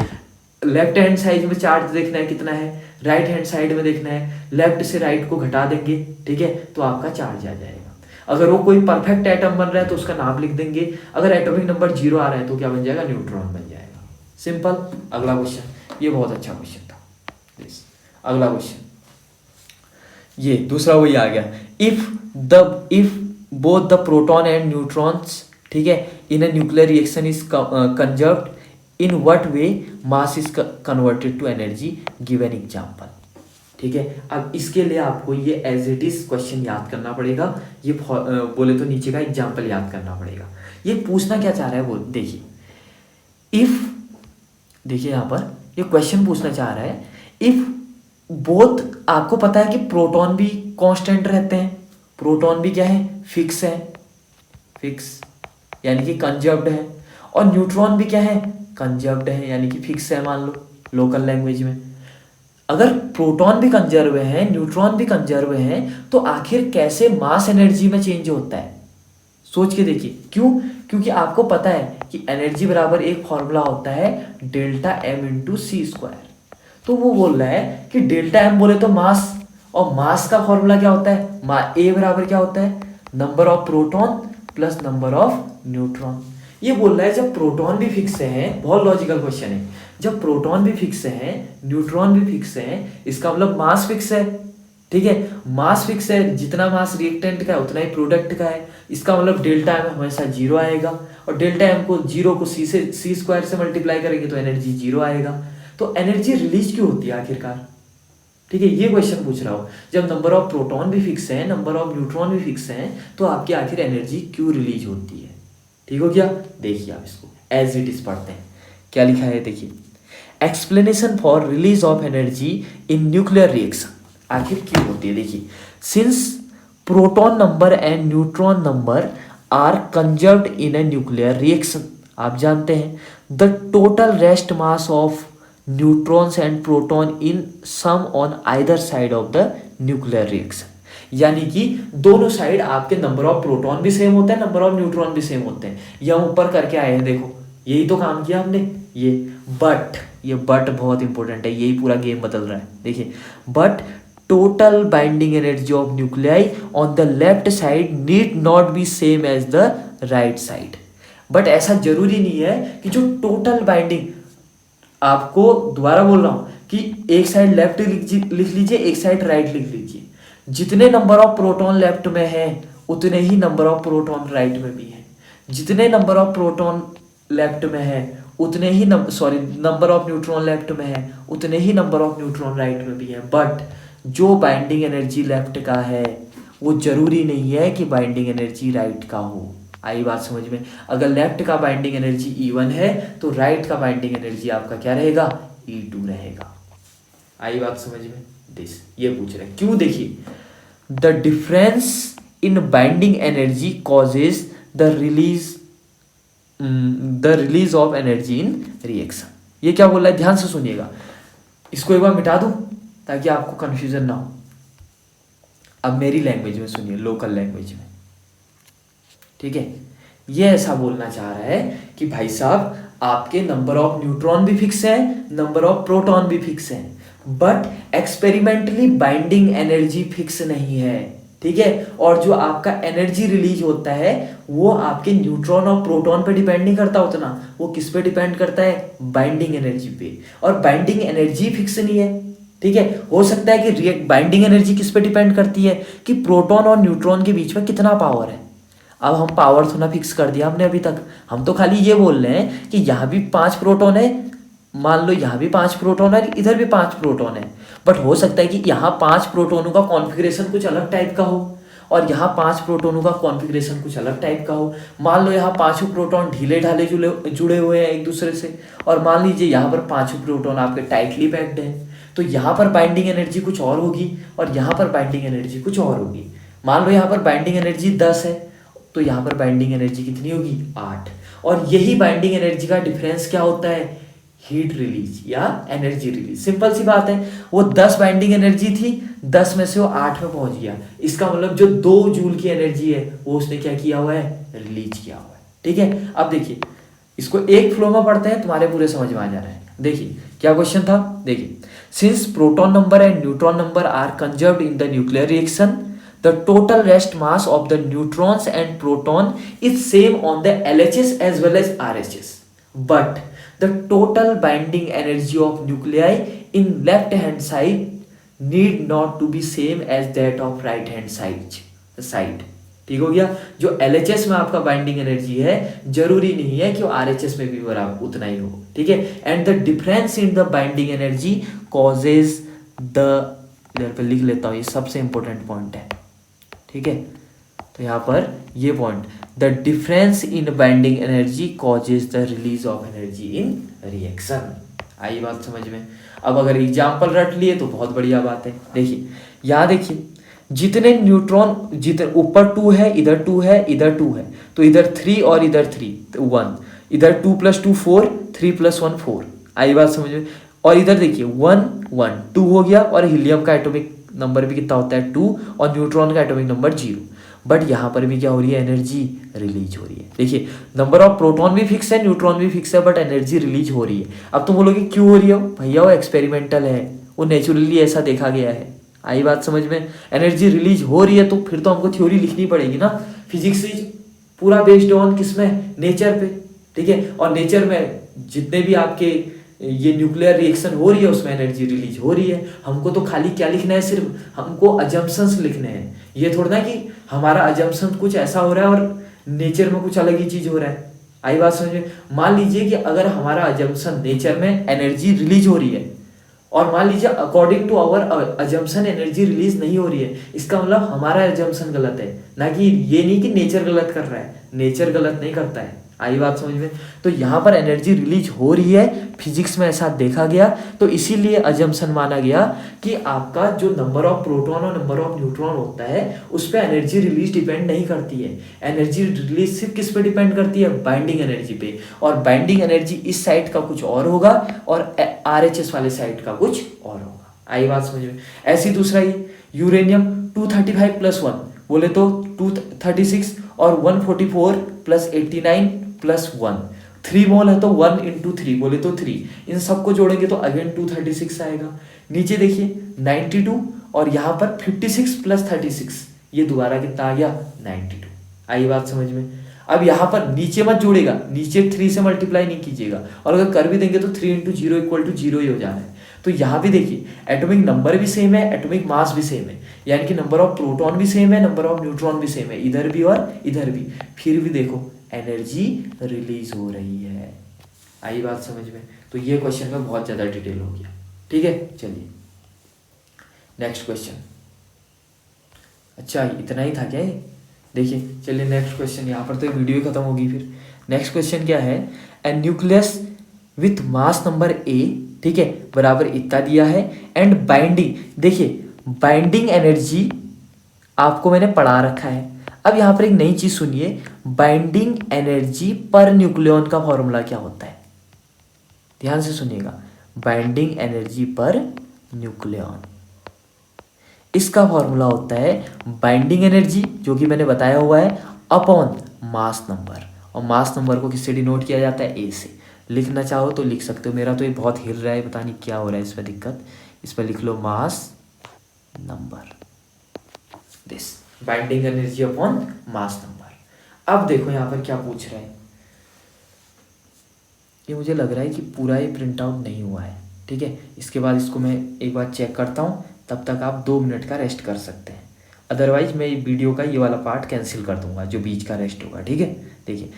लेफ्ट हैंड साइड में चार्ज देखना है कितना है, राइट हैंड साइड में देखना है, लेफ्ट से राइट को घटा देंगे, ठीक है, तो आपका चार्ज आ जाएगा। अगर वो कोई परफेक्ट एटम बन रहा है तो उसका नाम लिख देंगे, अगर एटॉमिक नंबर 0 आ रहा है तो क्या बन जाएगा? न्यूट्रॉन बन जाएगा। सिंपल। अगला क्वेश्चन, ये बहुत अच्छा क्वेश्चन था। अगला क्वेश्चन, ये दूसरा वही आ गया। If both the proton and neutrons ठीक है। In a nuclear reaction is conserved in what way, mass is converted to energy, give an example. ठीक है, अब इसके लिए आपको ये एज इट इज क्वेश्चन याद करना पड़ेगा, ये बोले तो नीचे का एग्जाम्पल याद करना पड़ेगा। ये पूछना क्या चाह रहा है वो देखिए, इफ, देखिए यहाँ पर ये क्वेश्चन पूछना चाह रहा है, इफ बोथ, आपको पता है कि प्रोटॉन भी कांस्टेंट रहते हैं, प्रोटॉन भी क्या है, फिक्स है, फिक्स यानी कि कंजर्व्ड है, और न्यूट्रॉन भी क्या है, कंजर्व्ड है यानी कि फिक्स है, मान लो लोकल लैंग्वेज में। अगर प्रोटॉन भी कंजर्व है, न्यूट्रॉन भी कंजर्व है, तो आखिर कैसे मास एनर्जी में चेंज होता है, सोच के देखिए। क्यों? क्योंकि आपको पता है कि एनर्जी बराबर एक फॉर्मूला होता है डेल्टा एम इंटू सी स्क्वायर। तो वो बोल रहा है कि डेल्टा एम बोले तो मास, और मास का फॉर्मूला क्या होता है, ए बराबर क्या होता है, number of proton plus number of neutron. ये बोल रहा है जब प्रोटॉन भी फिक्स है, बहुत लॉजिकल क्वेश्चन है, जब प्रोटॉन भी फिक्स है, न्यूट्रॉन भी फिक्स है, इसका मतलब मास फिक्स है। ठीक है, मास फिक्स है, जितना मास रिएक्टेंट का है उतना ही प्रोडक्ट का है, इसका मतलब डेल्टा एम हमेशा जीरो आएगा, और डेल्टा एम को जीरो को सी स्क्वायर से मल्टीप्लाई करेंगे तो एनर्जी जीरो आएगा। तो एनर्जी रिलीज क्यों होती है आखिरकार? ठीक है, ये क्वेश्चन पूछ रहा हूँ, जब नंबर ऑफ प्रोटॉन भी फिक्स है, नंबर ऑफ न्यूट्रॉन भी फिक्स है, तो आपकी आखिर एनर्जी क्यों रिलीज होती है? ठीक हो गया, देखिए आप इसको एज इट इज पढ़ते हैं, क्या लिखा है देखिए, explanation for release of energy in nuclear reaction, आखिर क्यों होती है देखिए। Since proton number and neutron number are conserved in a nuclear reaction, आप जानते हैं the total rest mass of neutrons and proton in sum on either side of the nuclear reaction, यानी कि दोनों साइड आपके नंबर ऑफ प्रोटॉन भी same होता है, नंबर ऑफ न्यूट्रॉन भी सेम होते हैं। ये हम ऊपर करके आए हैं, देखो यही तो काम किया हमने। ये बट बहुत इंपॉर्टेंट है, यही पूरा गेम बदल रहा है। देखिए, but total binding energy of nuclei on the left side need not be same as the right side. But ऐसा जरूरी नहीं है कि जो टोटल बाइंडिंग, आपको दोबारा बोल रहा हूं कि एक साइड लेफ्ट लिख लीजिए, एक साइड राइट लिख लीजिए, जितने नंबर ऑफ प्रोटॉन लेफ्ट में है उतने ही नंबर ऑफ प्रोटॉन राइट में भी है, जितने नंबर ऑफ प्रोटॉन लेफ्ट में है उतने ही नंबर ऑफ न्यूट्रॉन लेफ्ट में है उतने ही नंबर ऑफ न्यूट्रॉन राइट में भी है। बट जो बाइंडिंग एनर्जी लेफ्ट का है वो जरूरी नहीं है कि बाइंडिंग एनर्जी राइट का हो। आई बात समझ में? अगर लेफ्ट का बाइंडिंग एनर्जी E1 है तो राइट का बाइंडिंग एनर्जी आपका क्या रहेगा, E2 रहेगा। आई बात समझ में? दिस ये पूछ रहे हैं क्यों, देखिए, the difference in binding energy causes the release of energy in reaction. ये क्या बोल रहा है, ध्यान से सुनिएगा, इसको एक बार मिटा दूं ताकि आपको कंफ्यूजन ना हो। अब मेरी लैंग्वेज में सुनिए, लोकल लैंग्वेज में, ठीक है। ये ऐसा बोलना चाह रहा है कि भाई साहब आपके नंबर ऑफ न्यूट्रॉन भी फिक्स है, नंबर ऑफ प्रोटॉन भी फिक्स है, but experimentally binding energy fix नहीं है, ठीक है। और जो आपका एनर्जी रिलीज होता है वो आपके न्यूट्रॉन और प्रोटॉन पे डिपेंड नहीं करता उतना, वो किस पे डिपेंड करता है, बाइंडिंग एनर्जी पे। और बाइंडिंग एनर्जी फिक्स नहीं है, ठीक है। हो सकता है कि बाइंडिंग एनर्जी किस पे डिपेंड करती है कि प्रोटॉन और न्यूट्रॉन के बीच में कितना पावर है। अब हम पावर थोड़ा फिक्स कर दिया हमने अभी तक, हम तो खाली ये बोल रहे हैं कि यहाँ भी 5 प्रोटॉन है, मान लो यहाँ भी 5 प्रोटॉन है, इधर भी 5 प्रोटॉन है, बट हो सकता है कि यहाँ 5 प्रोटोनों का कॉन्फ़िगरेशन कुछ अलग टाइप का हो और यहाँ 5 प्रोटोनों का कॉन्फ़िगरेशन कुछ अलग टाइप का हो। मान लो यहाँ 5 प्रोटॉन ढीले ढाले जुड़े हुए हैं एक दूसरे से, और मान लीजिए यहाँ पर 5 प्रोटॉन आपके टाइटली पैक्ड हैं, तो यहाँ पर बाइंडिंग एनर्जी कुछ और होगी और यहाँ पर बाइंडिंग एनर्जी कुछ और होगी। मान लो यहाँ पर बाइंडिंग एनर्जी 10 है तो यहाँ पर बाइंडिंग एनर्जी कितनी होगी, 8। और यही बाइंडिंग एनर्जी का डिफरेंस क्या होता है, हीट रिलीज या एनर्जी रिलीज। सिंपल सी बात है, वो 10 बाइंडिंग एनर्जी थी, 10 में से वो 8 में पहुंच गया, इसका मतलब जो 2 जूल की एनर्जी है वो उसने क्या किया हुआ है, रिलीज किया हुआ है, ठीक है। अब देखिए इसको एक फ्लो में पढ़ते हैं, तुम्हारे पूरे समझ में आ जा रहा है। देखिए क्या क्वेश्चन था, देखिए, since proton number and neutron number are conserved in the nuclear reaction, the total rest mass of the neutrons and proton is same on the LHS as well as RHS, but the total binding energy of nuclei in left hand side need not to be same as that of right hand side. ठीक हो गया। जो LHS में आपका binding energy है जरूरी नहीं है कि वो RHS में भी बराबर उतना ही हो, ठीक है। And the difference in the binding energy causes the, इधर पे लिख लेता हूँ, ये सबसे इंपॉर्टेंट पॉइंट है, ठीक है। तो यहाँ पर ये point, the difference in binding energy causes the release of energy in reaction. आई बात समझ में। अब अगर एग्जाम्पल रट लिए तो बहुत बढ़िया बात है। देखिए यहाँ देखिए, जितने न्यूट्रॉन, जितने ऊपर 2 है, इधर 2 है, इधर 2 है, तो इधर 3 और इधर 3 तो 1, इधर 2 + 2 4, 3 + 1 4। आई बात समझ में। और इधर देखिए 1 1 2 हो गया, और हीलियम का एटॉमिक नंबर भी कितना होता है 2, और न्यूट्रॉन का एटॉमिक नंबर 0। बट यहाँ पर भी क्या हो रही है, एनर्जी रिलीज हो रही है। देखिए नंबर ऑफ प्रोटॉन भी फिक्स है, न्यूट्रॉन भी फिक्स है, बट एनर्जी रिलीज हो रही है। अब तुम बोलोगे क्यों हो रही है भैया, वो एक्सपेरिमेंटल है, वो नेचुरली ऐसा देखा गया है। आई बात समझ में। एनर्जी रिलीज हो रही है तो फिर तो हमको थ्योरी लिखनी पड़ेगी ना। फिजिक्स इज पूरा बेस्ड ऑन किसमें, नेचर पे, ठीक है। और नेचर में जितने भी आपके ये न्यूक्लियर रिएक्शन हो रही है उसमें एनर्जी रिलीज हो रही है। हमको तो खाली क्या लिखना है, सिर्फ हमको अजम्पशंस लिखने हैं। ये थोड़ा ना कि हमारा अजम्पशन कुछ ऐसा हो रहा है और नेचर में कुछ अलग ही चीज हो रहा है। आई बात समझ में। मान लीजिए कि अगर हमारा अजम्पशन नेचर में एनर्जी रिलीज हो रही है, और मान लीजिए according to our assumption energy release नहीं हो रही है, इसका मतलब हमारा अजम्पशन गलत है, ना कि ये नहीं कि नेचर गलत कर रहा है। नेचर गलत नहीं करता है। आई बात समझ में। तो यहाँ पर एनर्जी रिलीज हो रही है, फिजिक्स में ऐसा देखा गया, तो इसीलिए अजम्पशन माना गया कि आपका जो नंबर ऑफ प्रोटॉन और नंबर ऑफ न्यूट्रॉन होता है उस पर एनर्जी रिलीज डिपेंड नहीं करती है। एनर्जी रिलीज सिर्फ किस पे डिपेंड करती है, बाइंडिंग एनर्जी पे। और बाइंडिंग एनर्जी इस साइड का कुछ और होगा और RHS वाले साइड का कुछ और होगा। आई बात समझ में। ऐसी दूसरा ही यूरेनियम 235 + 1 बोले तो 236, और 144 + 89 + 1, 3 मोल है तो 1 × 3 बोले तो 3। इन सबको जोड़ेंगे तो अगेन 236 आएगा। नीचे देखिए 92, और यहाँ पर 56 + 36, ये दोबारा कितना आ गया 92। आई बात समझ में। अब यहाँ पर नीचे मत जोड़ेगा, नीचे 3 से मल्टीप्लाई नहीं कीजिएगा, और अगर कर भी देंगे तो 3 × 0 = 0 ही हो जा रहा है। तो यहाँ भी देखिए एटॉमिक नंबर भी सेम है, एटॉमिक मास भी सेम है, यानी कि नंबर ऑफ प्रोटॉन भी सेम है, नंबर ऑफ न्यूट्रॉन भी सेम है, इधर भी और इधर भी। फिर भी देखो एनर्जी रिलीज हो रही है। आई बात समझ में। तो ये क्वेश्चन में बहुत ज़्यादा डिटेल हो गया, ठीक है। चलिए नेक्स्ट क्वेश्चन। अच्छा इतना ही था क्या ये। देखिए चलिए नेक्स्ट क्वेश्चन, यहाँ पर तो ये वीडियो ही खत्म होगी फिर। नेक्स्ट क्वेश्चन क्या है, a nucleus with mass number A, ठीक है, बराबर इतना दिया है, एंड बाइंडिंग, देखिए बाइंडिंग एनर्जी आपको मैंने पढ़ा रखा है। अब यहाँ पर एक नई चीज सुनिए, बाइंडिंग एनर्जी पर न्यूक्लियॉन का फॉर्मूला क्या होता है, ध्यान से सुनिएगा। बाइंडिंग एनर्जी पर न्यूक्लियॉन, इसका फॉर्मूला होता है बाइंडिंग एनर्जी, जो कि मैंने बताया हुआ है, अपॉन मास नंबर। और मास नंबर को किससे डिनोट किया जाता है, A से। लिखना चाहो तो लिख सकते हो। मेरा तो ये बहुत हिल रहा है, पता नहीं क्या हो रहा है इस पर दिक्कत। इस पर लिख लो mass number, this binding energy upon mass number. अब देखो यहाँ पर क्या पूछ रहा है, ये मुझे लग रहा है कि पूरा ही प्रिंट आउट नहीं हुआ है, ठीक है। इसके बाद इसको मैं एक बार चेक करता हूँ, तब तक आप 2 मिनट का रेस्ट कर सकते हैं। अदरवाइज मैं वीडियो का ये वाला पार्ट कैंसिल कर दूंगा, जो बीच का रेस्ट होगा, ठीक है। देखिए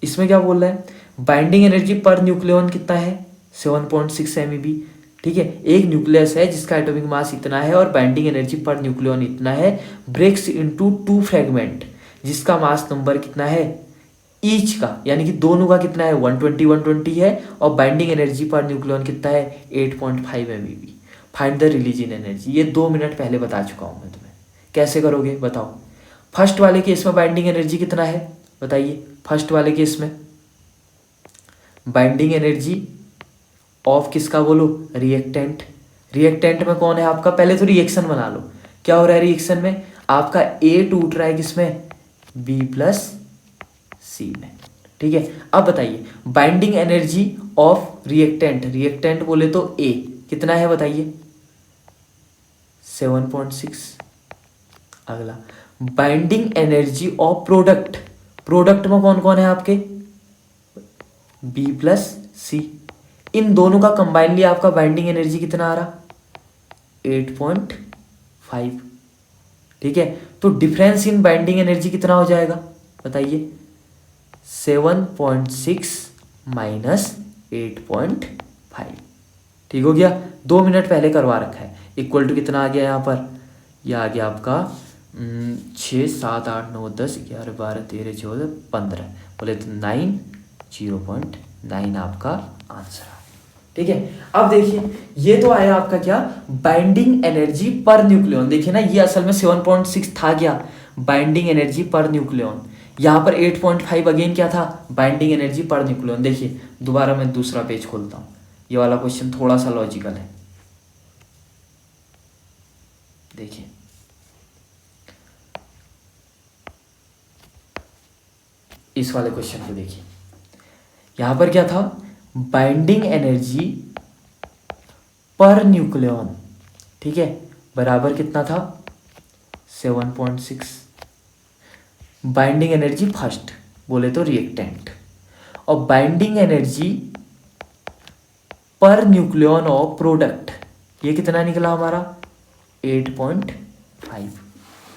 इसमें क्या बोल रहा है, बाइंडिंग एनर्जी पर न्यूक्लियॉन कितना है 7.6 MeV, ठीक है। एक न्यूक्लियस है जिसका एटॉमिक मास इतना है और बाइंडिंग एनर्जी पर न्यूक्लियॉन इतना है, ब्रेक्स इनटू 2 फ्रेगमेंट, जिसका मास नंबर कितना है ईच का, यानी कि दोनों का कितना है 120 है, और बाइंडिंग एनर्जी पर न्यूक्लियॉन कितना है 8.5 MeV। Find the release in energy. ये 2 मिनट पहले बता चुका हूँ मैं तुम्हें। कैसे करोगे बताओ। फर्स्ट वाले केस में बाइंडिंग एनर्जी कितना है बताइए। फर्स्ट वाले केस में बाइंडिंग एनर्जी ऑफ किसका बोलो, रिएक्टेंट। रिएक्टेंट में कौन है आपका, पहले तो रिएक्शन बना लो। क्या हो रहा है रिएक्शन में, आपका A टूट रहा है किसमें, B + C में, ठीक है। अब बताइए binding energy of reactant, reactant बोले तो A कितना है बताइए 7.6। अगला binding energy of product, product में कौन कौन है आपके B + C, इन दोनों का कंबाइनली आपका बाइंडिंग एनर्जी कितना आ रहा 8.5। ठीक है। तो डिफरेंस इन बाइंडिंग एनर्जी कितना हो जाएगा बताइए, 7.6 माइनस 8.5। ठीक हो गया, 2 मिनट पहले करवा रखा है। इक्वल टू कितना आ गया यहाँ पर, यह आ गया आपका 6, 7, 8, 9, 10, 11, 12, 13, 14, 15, बोले तो 9, 0.9 आपका आंसर आ गया। ठीक है, अब देखिए ये तो आया आपका क्या, बाइंडिंग एनर्जी पर न्यूक्लियन। देखिए ना, ये असल में 7.6 था क्या, बाइंडिंग एनर्जी पर न्यूक्लियन। यहाँ पर 8.5 अगेन क्या था, बाइंडिंग एनर्जी पर न्यूक्लियन। देखिए दोबारा मैं दूसरा पेज खोलता हूँ, ये वाला क्वेश्चन थोड़ा सा लॉजिकल है। देखिए इस वाले क्वेश्चन को देखिए, यहां पर क्या था, बाइंडिंग एनर्जी पर न्यूक्लियन, ठीक है, बराबर कितना था 7.6। बाइंडिंग एनर्जी फर्स्ट बोले तो रिएक्टेंट, और binding energy per nucleon of product, ये कितना निकला हमारा 8.5।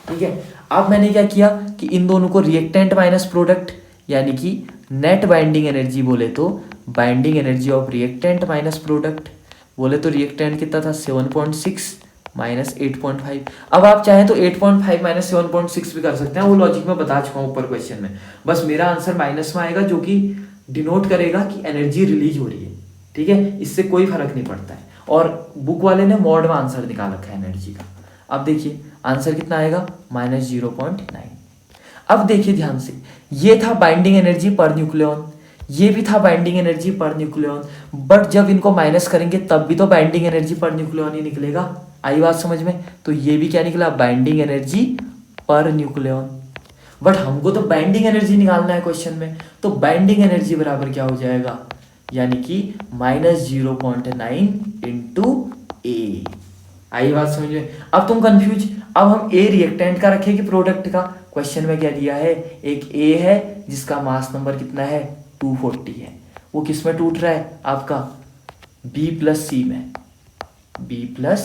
ठीक है, अब मैंने क्या किया कि इन दोनों को रिएक्टेंट माइनस प्रोडक्ट, यानी कि नेट बाइंडिंग एनर्जी बोले तो binding energy of reactant minus product, बोले तो रिएक्टेंट कितना था 7.6 माइनस 8.5। अब आप चाहें तो 8.5 माइनस 7.6 भी कर सकते हैं, वो लॉजिक में बता चुका हूँ ऊपर क्वेश्चन में। बस मेरा आंसर माइनस में आएगा, जो कि डिनोट करेगा कि एनर्जी रिलीज हो रही है। ठीक है, इससे कोई फर्क नहीं पड़ता है, और बुक वाले ने मॉड में आंसर निकाल रखा है एनर्जी का। अब देखिए आंसर कितना आएगा -0.9। अब देखिए ध्यान से, ये था बाइंडिंग एनर्जी पर न्यूक्लियन, ये भी था binding energy per nucleon, but जब इनको माइनस करेंगे तब भी तो बाइंडिंग एनर्जी पर न्यूक्लियन ही निकलेगा। आई बात समझ में, तो ये भी क्या निकला binding energy per nucleon. But हमको तो बाइंडिंग एनर्जी निकालना है क्वेश्चन में, तो बाइंडिंग एनर्जी बराबर क्या हो जाएगा, यानी कि -0.9 इंटू ए। आई बात समझ में, अब तुम कंफ्यूज, अब हम ए रिएक्टेंट का रखें कि प्रोडक्ट का। क्वेश्चन में क्या दिया है, एक ए है जिसका मास नंबर कितना है 240 है, वो किस में टूट रहा है आपका बी प्लस सी में, बी प्लस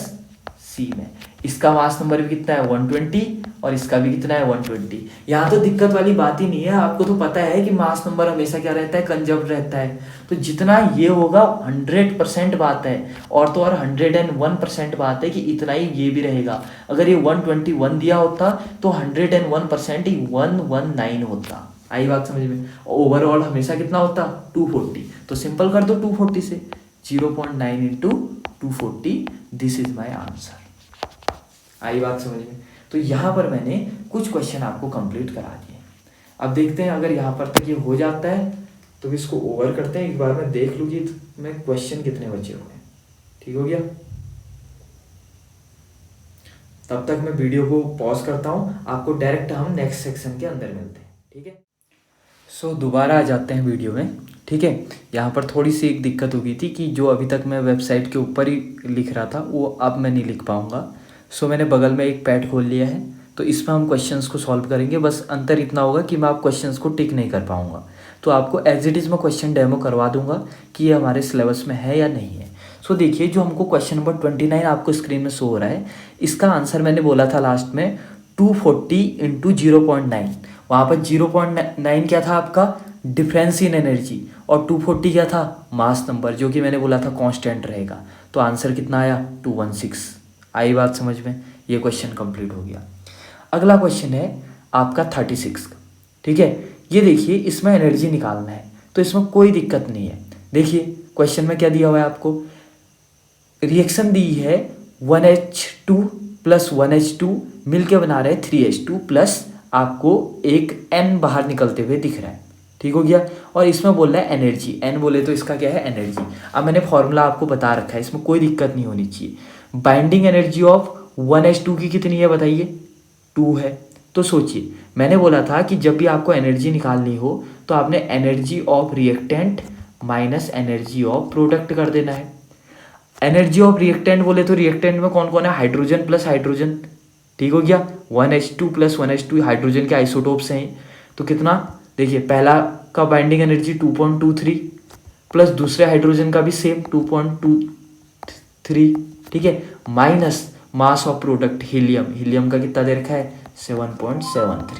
सी में। इसका मास नंबर भी कितना है 120, और इसका भी कितना है 120। यहाँ तो दिक्कत वाली बात ही नहीं है, आपको तो पता है कि मास नंबर हमेशा क्या रहता है कंजर्व रहता है, तो जितना ये होगा 100% बात है, और तो और 101% बात है कि इतना ही ये भी रहेगा। अगर ये 121 दिया होता तो 101% ही 119 होता। आई बात समझ में, ओवरऑल हमेशा कितना होता 240, तो सिंपल कर दो 240 से, 0.9 into 240, this is my answer. आई बात समझ में, तो यहाँ पर मैंने कुछ क्वेश्चन आपको कंप्लीट करा दिए। अब देखते हैं अगर यहाँ पर तक ये हो जाता है तो इसको ओवर करते हैं, एक बार मैं देख लूँ कि मैं क्वेश्चन कितने बचे हुए हैं। ठीक हो गया, तब तक मैं वीडियो को पॉज करता हूँ, आपको डायरेक्ट हम नेक्स्ट सेक्शन के अंदर मिलते हैं। ठीक है, सो दोबारा आ जाते हैं वीडियो में। ठीक है, यहाँ पर थोड़ी सी एक दिक्कत हो गई थी कि जो अभी तक मैं वेबसाइट के ऊपर ही लिख रहा था वो अब मैं नहीं लिख पाऊँगा। सो मैंने बगल में एक पैड खोल लिया है, तो इसमें हम क्वेश्चंस को सॉल्व करेंगे। बस अंतर इतना होगा कि मैं आप क्वेश्चंस को टिक नहीं कर पाऊँगा, तो आपको एज इट इज़ मैं क्वेश्चन डेमो करवा दूंगा कि ये हमारे सिलेबस में है या नहीं है। सो देखिए, जो हमको क्वेश्चन नंबर 29 आपको स्क्रीन में शो हो रहा है, इसका आंसर मैंने बोला था लास्ट में 240 इंटू 0.9। वहाँ पर 0.9 क्या था आपका डिफरेंस इन एनर्जी, और 240 क्या था मास नंबर, जो कि मैंने बोला था कांस्टेंट रहेगा। तो आंसर कितना आया 216। आई बात समझ में, ये क्वेश्चन कंप्लीट हो गया। अगला क्वेश्चन है आपका 36 का। ठीक है, ये देखिए इसमें एनर्जी निकालना है, तो इसमें कोई दिक्कत नहीं है। देखिए क्वेश्चन में क्या दिया हुआ है आपको, रिएक्शन दी है 1H2 प्लस 1H2 मिलके बना रहे 3H2 प्लस आपको एक N बाहर निकलते हुए दिख रहा है। ठीक हो गया, और इसमें बोल रहा है एनर्जी, N बोले तो इसका क्या है एनर्जी। अब मैंने फॉर्मूला आपको बता रखा है, इसमें कोई दिक्कत नहीं होनी चाहिए। बाइंडिंग एनर्जी ऑफ 1H2 की कितनी है बताइए 2 है। तो सोचिए, मैंने बोला था कि जब भी आपको एनर्जी निकालनी हो तो आपने energy of reactant minus energy of product कर देना है। एनर्जी ऑफ रिएक्टेंट बोले तो रिएक्टेंट में कौन कौन है, हाइड्रोजन प्लस हाइड्रोजन। ठीक हो गया, 1H2 प्लस 1H2 हाइड्रोजन के आइसोटोप्स हैं, तो कितना देखिए, पहला का बाइंडिंग एनर्जी 2.23 प्लस दूसरे हाइड्रोजन का भी सेम 2.23। ठीक है, minus mass of product helium, helium का कितना दे रखा है 7.73।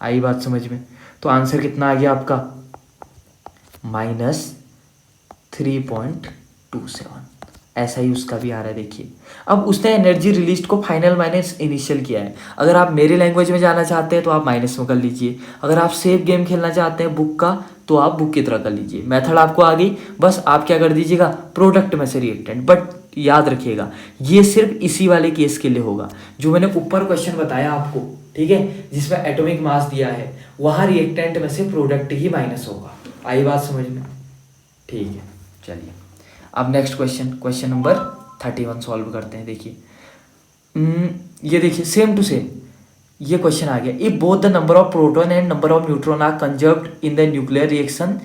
आई बात समझ में? तो आंसर कितना आ गया आपका -3.27। ऐसा ही उसका भी आ रहा है। देखिए अब उसने एनर्जी रिलीज को फाइनल माइनस इनिशियल किया है। अगर आप मेरे लैंग्वेज में जाना चाहते हैं तो आप माइनस में कर लीजिए, अगर आप सेफ गेम खेलना चाहते हैं बुक का तो आप बुक की तरह कर लीजिए। मेथड आपको आ गई, बस आप क्या कर दीजिएगा प्रोडक्ट में से रिएक्टेंट। बट याद रखिएगा ये सिर्फ इसी वाले केस के लिए होगा जो मैंने ऊपर क्वेश्चन बताया आपको, ठीक है, जिसमें एटॉमिक मास दिया है वहाँ रिएक्टेंट में से प्रोडक्ट ही माइनस होगा। आई बात समझ में? ठीक है, चलिए अब नेक्स्ट क्वेश्चन नंबर 31 सॉल्व करते हैं। देखिए ये देखिए सेम टू सेम ये क्वेश्चन आ गया। If both the number of proton and number of neutron are conserved in the nuclear reaction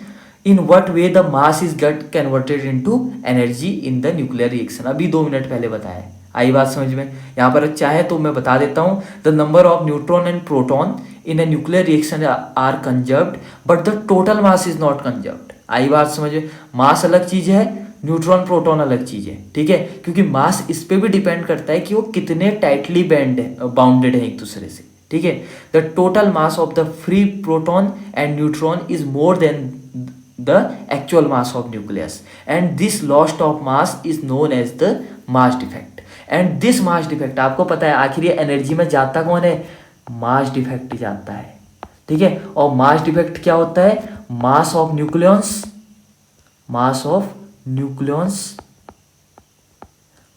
in what way the mass is get converted into energy in the nuclear reaction. अभी 2 minute पहले बताया है। आई बात समझ में? यहाँ पर चाहे तो मैं बता देता हूँ the number of neutron and proton in a nuclear reaction are conserved but the total mass is not conserved. आई बात समझ में? मास अलग चीज है, न्यूट्रॉन प्रोटॉन अलग चीज है, ठीक है, क्योंकि मास इस पे भी डिपेंड करता है कि वो कितने टाइटली बाउंडेड है एक दूसरे से, ठीक है। The total mass of the free proton and neutron is more than the actual mass of nucleus and this lost of mass is known as the mass defect. And this mass defect आपको पता है आखिर ये energy में जाता कौन है? Mass defect जाता है, ठीक है। और मास डिफेक्ट क्या होता है? मास of nucleus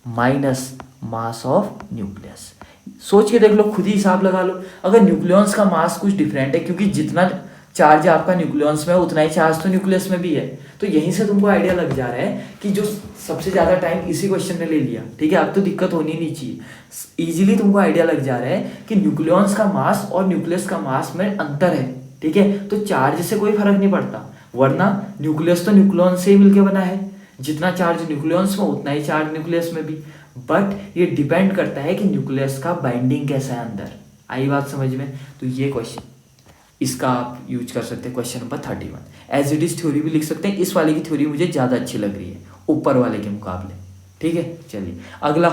minus mass of nucleus. सोच के देख लो, खुद ही हिसाब लगा लो। अगर न्यूक्लियस का मास कुछ डिफरेंट है, क्योंकि जितना चार्ज आपका न्यूक्लियस में उतना ही चार्ज तो न्यूक्लियस में भी है, तो यहीं से तुमको आइडिया लग जा रहा है कि जो सबसे ज्यादा टाइम इसी क्वेश्चन ने ले लिया, ठीक है, अब तो दिक्कत होनी नहीं चाहिए। इजीली तुमको आइडिया लग जा रहा है कि न्यूक्लियस का मास और न्यूक्लियस का मास में अंतर है, ठीक है, तो चार्ज से कोई फर्क नहीं पड़ता, वरना न्यूक्लियस तो न्यूक्लियस से ही मिलकर बना है, जितना चार्ज न्यूक्लियस में उतना ही चार्ज न्यूक्लियस में भी। बट ये डिपेंड करता है कि न्यूक्लियस का बाइंडिंग कैसा है अंदर। आई बात समझ में? तो ये क्वेश्चन इसका आप यूज कर सकते हैं question number 31। As it is theory भी लिख सकते हैं। इस वाले की थ्योरी मुझे ज़्यादा अच्छी लग रही है ऊपर वाले के मुकाबले, ठीक है। चलिए अगला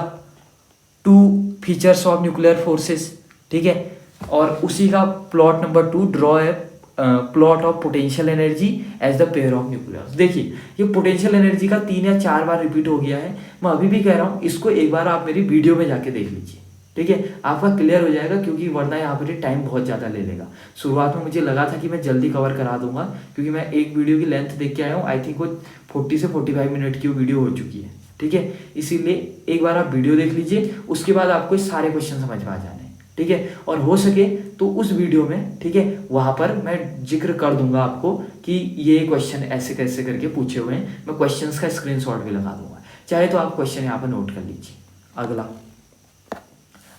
2 फीचर्स ऑफ न्यूक्लियर फोर्सेस, ठीक है, और उसी का प्लॉट नंबर 2 ड्रॉ है plot of potential energy as the pair of nucleus. देखिए ये पोटेंशियल एनर्जी का 3 या 4 बार रिपीट हो गया है, मैं अभी भी कह रहा हूँ इसको एक बार आप मेरी वीडियो में जाके देख लीजिए, ठीक है, आपका क्लियर हो जाएगा, क्योंकि वरना यहाँ पर टाइम बहुत ज़्यादा ले लेगा। शुरुआत में मुझे लगा था कि मैं जल्दी कवर करा दूंगा, क्योंकि मैं एक वीडियो की लेंथ देख के आया हूँ, आई थिंक वो 40 से 45 मिनट की वो वीडियो हो चुकी है, ठीक है। इसीलिए एक बार आप वीडियो देख लीजिए, उसके बाद आपको सारे क्वेश्चन समझ में आ जाने, ठीक है। और हो सके तो उस वीडियो में, ठीक है, वहाँ पर मैं जिक्र कर दूंगा आपको कि ये क्वेश्चन ऐसे कैसे करके पूछे हुए हैं, मैं क्वेश्चंस का स्क्रीनशॉट भी लगा दूंगा, चाहे तो आप क्वेश्चन यहाँ पर नोट कर लीजिए।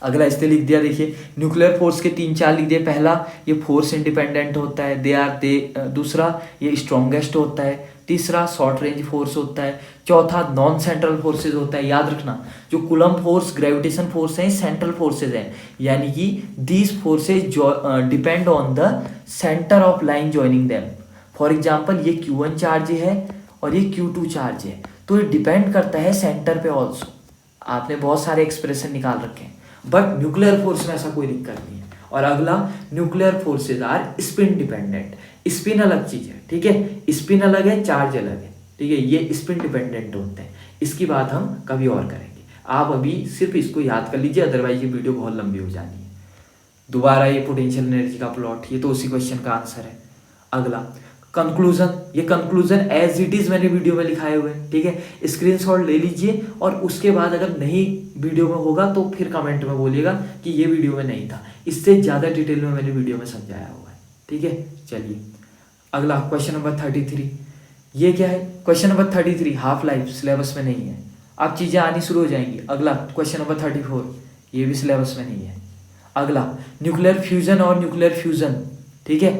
अगला इससे लिख दिया, देखिए न्यूक्लियर फोर्स के 3-4 लिख दिए। पहला ये फोर्स इंडिपेंडेंट होता है, दूसरा ये स्ट्रॉन्गेस्ट होता है, तीसरा शॉर्ट रेंज फोर्स होता है, चौथा नॉन सेंट्रल फोर्सेज होता है। याद रखना जो कूलम्ब फोर्स, ग्रेविटेशन फोर्स हैं, सेंट्रल फोर्सेज हैं, यानी कि these forces depend on the centre of line joining them. For example ये Q1 चार्ज है और ये Q2 चार्ज है, तो ये डिपेंड करता है सेंटर पे ऑल्सो। आपने बहुत सारे एक्सप्रेशन निकाल रखे हैं, बट न्यूक्लियर फोर्स में ऐसा कोई दिक्कत नहीं है। और अगला nuclear forces are spin dependent. Spin अलग चीज है, ठीक है, स्पिन अलग है, चार्ज अलग है, ठीक है, ये स्पिन डिपेंडेंट होते हैं। इसकी बात हम कभी और करेंगे, आप अभी सिर्फ इसको याद कर लीजिए, अदरवाइज ये वीडियो बहुत लंबी हो जानी है। दोबारा ये पोटेंशियल एनर्जी का प्लॉट, ये तो उसी क्वेश्चन का आंसर है। अगला कंक्लूजन, ये कंक्लूजन एज इट इज मैंने वीडियो में लिखाए हुए हैं, ठीक है, स्क्रीनशॉट ले लीजिए, और उसके बाद अगर नहीं वीडियो में होगा तो फिर कमेंट में बोलिएगा कि ये वीडियो में नहीं था, इससे ज़्यादा डिटेल में मैंने वीडियो में समझाया हुआ है, ठीक है। चलिए अगला क्वेश्चन नंबर 33, ये क्या है? Question number 33 half life syllabus में नहीं है, अब चीज़ें आनी शुरू हो जाएंगी। अगला क्वेश्चन नंबर 34, ये भी सिलेबस में नहीं है। अगला न्यूक्लियर फ्यूजन और न्यूक्लियर फ्यूजन, ठीक है,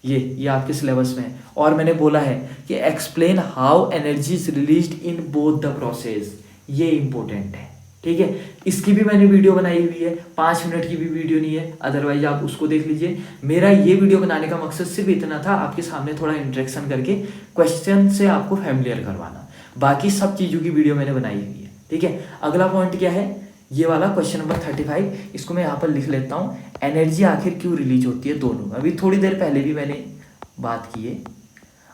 ये आपके सिलेबस में है। और मैंने बोला है कि explain how energy is released in both the process, ये इंपॉर्टेंट है, ठीक है। इसकी भी मैंने वीडियो बनाई हुई है, 5 मिनट की भी वीडियो नहीं है, अदरवाइज आप उसको देख लीजिए। मेरा ये वीडियो बनाने का मकसद सिर्फ इतना था, आपके सामने थोड़ा इंटरेक्शन करके क्वेश्चन से आपको फैमिलियर करवाना, बाकी सब चीज़ों की वीडियो मैंने बनाई हुई है, ठीक है। अगला पॉइंट क्या है? ये वाला क्वेश्चन नंबर 35, इसको मैं यहाँ पर लिख लेता हूँ। एनर्जी आखिर क्यों रिलीज होती है दोनों में? अभी थोड़ी देर पहले भी मैंने बात की है,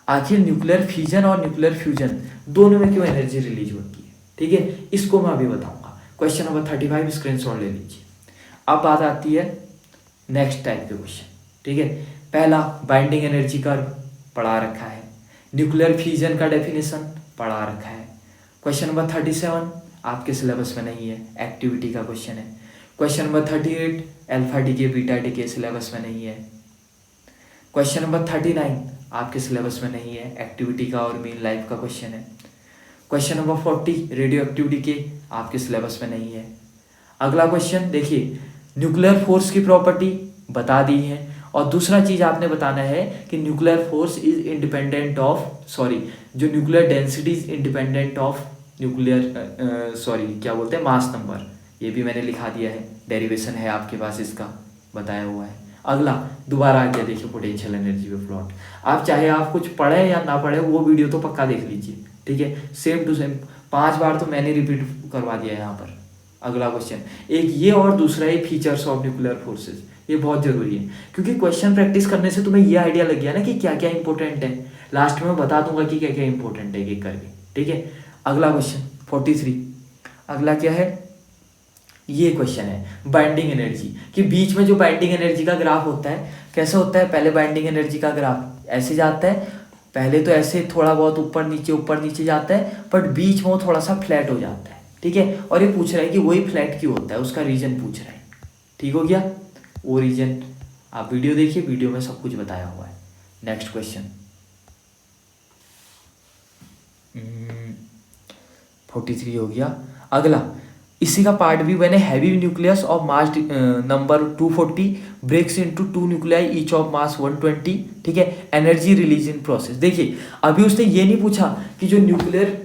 आखिर न्यूक्लियर फिजन और न्यूक्लियर फ्यूजन दोनों में क्यों एनर्जी रिलीज होती है, ठीक है, इसको मैं अभी बताऊंगा। क्वेश्चन नंबर 35 स्क्रीनशॉट ले लीजिए। अब बात आती है नेक्स्ट टाइप के क्वेश्चन, ठीक है। पहला बाइंडिंग एनर्जी कर्व पढ़ा रखा है, न्यूक्लियर फ्यूजन का डेफिनेशन पढ़ा रखा है। क्वेश्चन नंबर 37 आपके सिलेबस में नहीं है, एक्टिविटी का क्वेश्चन है। Question number 38 alpha decay beta decay syllabus में नहीं है। क्वेश्चन नंबर 39 आपके सिलेबस में नहीं है, एक्टिविटी का और मेन लाइफ का क्वेश्चन है। Question number 40 radioactive decay आपके सिलेबस में नहीं है। अगला क्वेश्चन देखिए, न्यूक्लियर फोर्स की प्रॉपर्टी बता दी है, और दूसरा चीज आपने बताना है कि nuclear force is independent of, sorry, जो nuclear density is independent of nuclear, क्या बोलते हैं, मास नंबर। ये भी मैंने लिखा दिया है, डेरिवेशन है आपके पास, इसका बताया हुआ है। अगला दोबारा आ गया, देखिए पोटेंशियल एनर्जी पे प्लॉट। आप चाहे आप कुछ पढ़े या ना पढ़े, वो वीडियो तो पक्का देख लीजिए, ठीक है, सेम टू सेम 5 बार तो मैंने रिपीट करवा दिया है यहाँ पर। अगला क्वेश्चन एक ये, और दूसरा ही फीचर्स ऑफ न्यूक्लियर फोर्सेज, ये बहुत जरूरी है, क्योंकि क्वेश्चन प्रैक्टिस करने से तुम्हें ये आइडिया लग गया ना कि क्या क्या इंपॉर्टेंट है। लास्ट में मैं बता दूंगा कि क्या क्या इंपॉर्टेंट है एक करके, ठीक है। अगला क्वेश्चन 43, अगला क्या है, ये क्वेश्चन है बाइंडिंग एनर्जी कि बीच में जो बाइंडिंग एनर्जी का ग्राफ होता है कैसा होता है। पहले बाइंडिंग एनर्जी का ग्राफ ऐसे जाता है, पहले तो ऐसे थोड़ा बहुत ऊपर नीचे जाता है, बट बीच में वो थोड़ा सा फ्लैट हो जाता है, ठीक है। और ये पूछ रहा है कि वही फ्लैट क्यों होता है, उसका रीजन पूछ रहा है, ठीक हो गया। वो रीजन आप वीडियो देखिए, वीडियो में सब कुछ बताया हुआ है। नेक्स्ट क्वेश्चन 43 हो गया। अगला इसी का पार्ट भी मैंने, heavy nucleus of mass number 240 breaks into 2 nuclei each of mass 120, ठीक है, एनर्जी रिलीज इन प्रोसेस। देखिए अभी उसने ये नहीं पूछा कि जो न्यूक्लियर,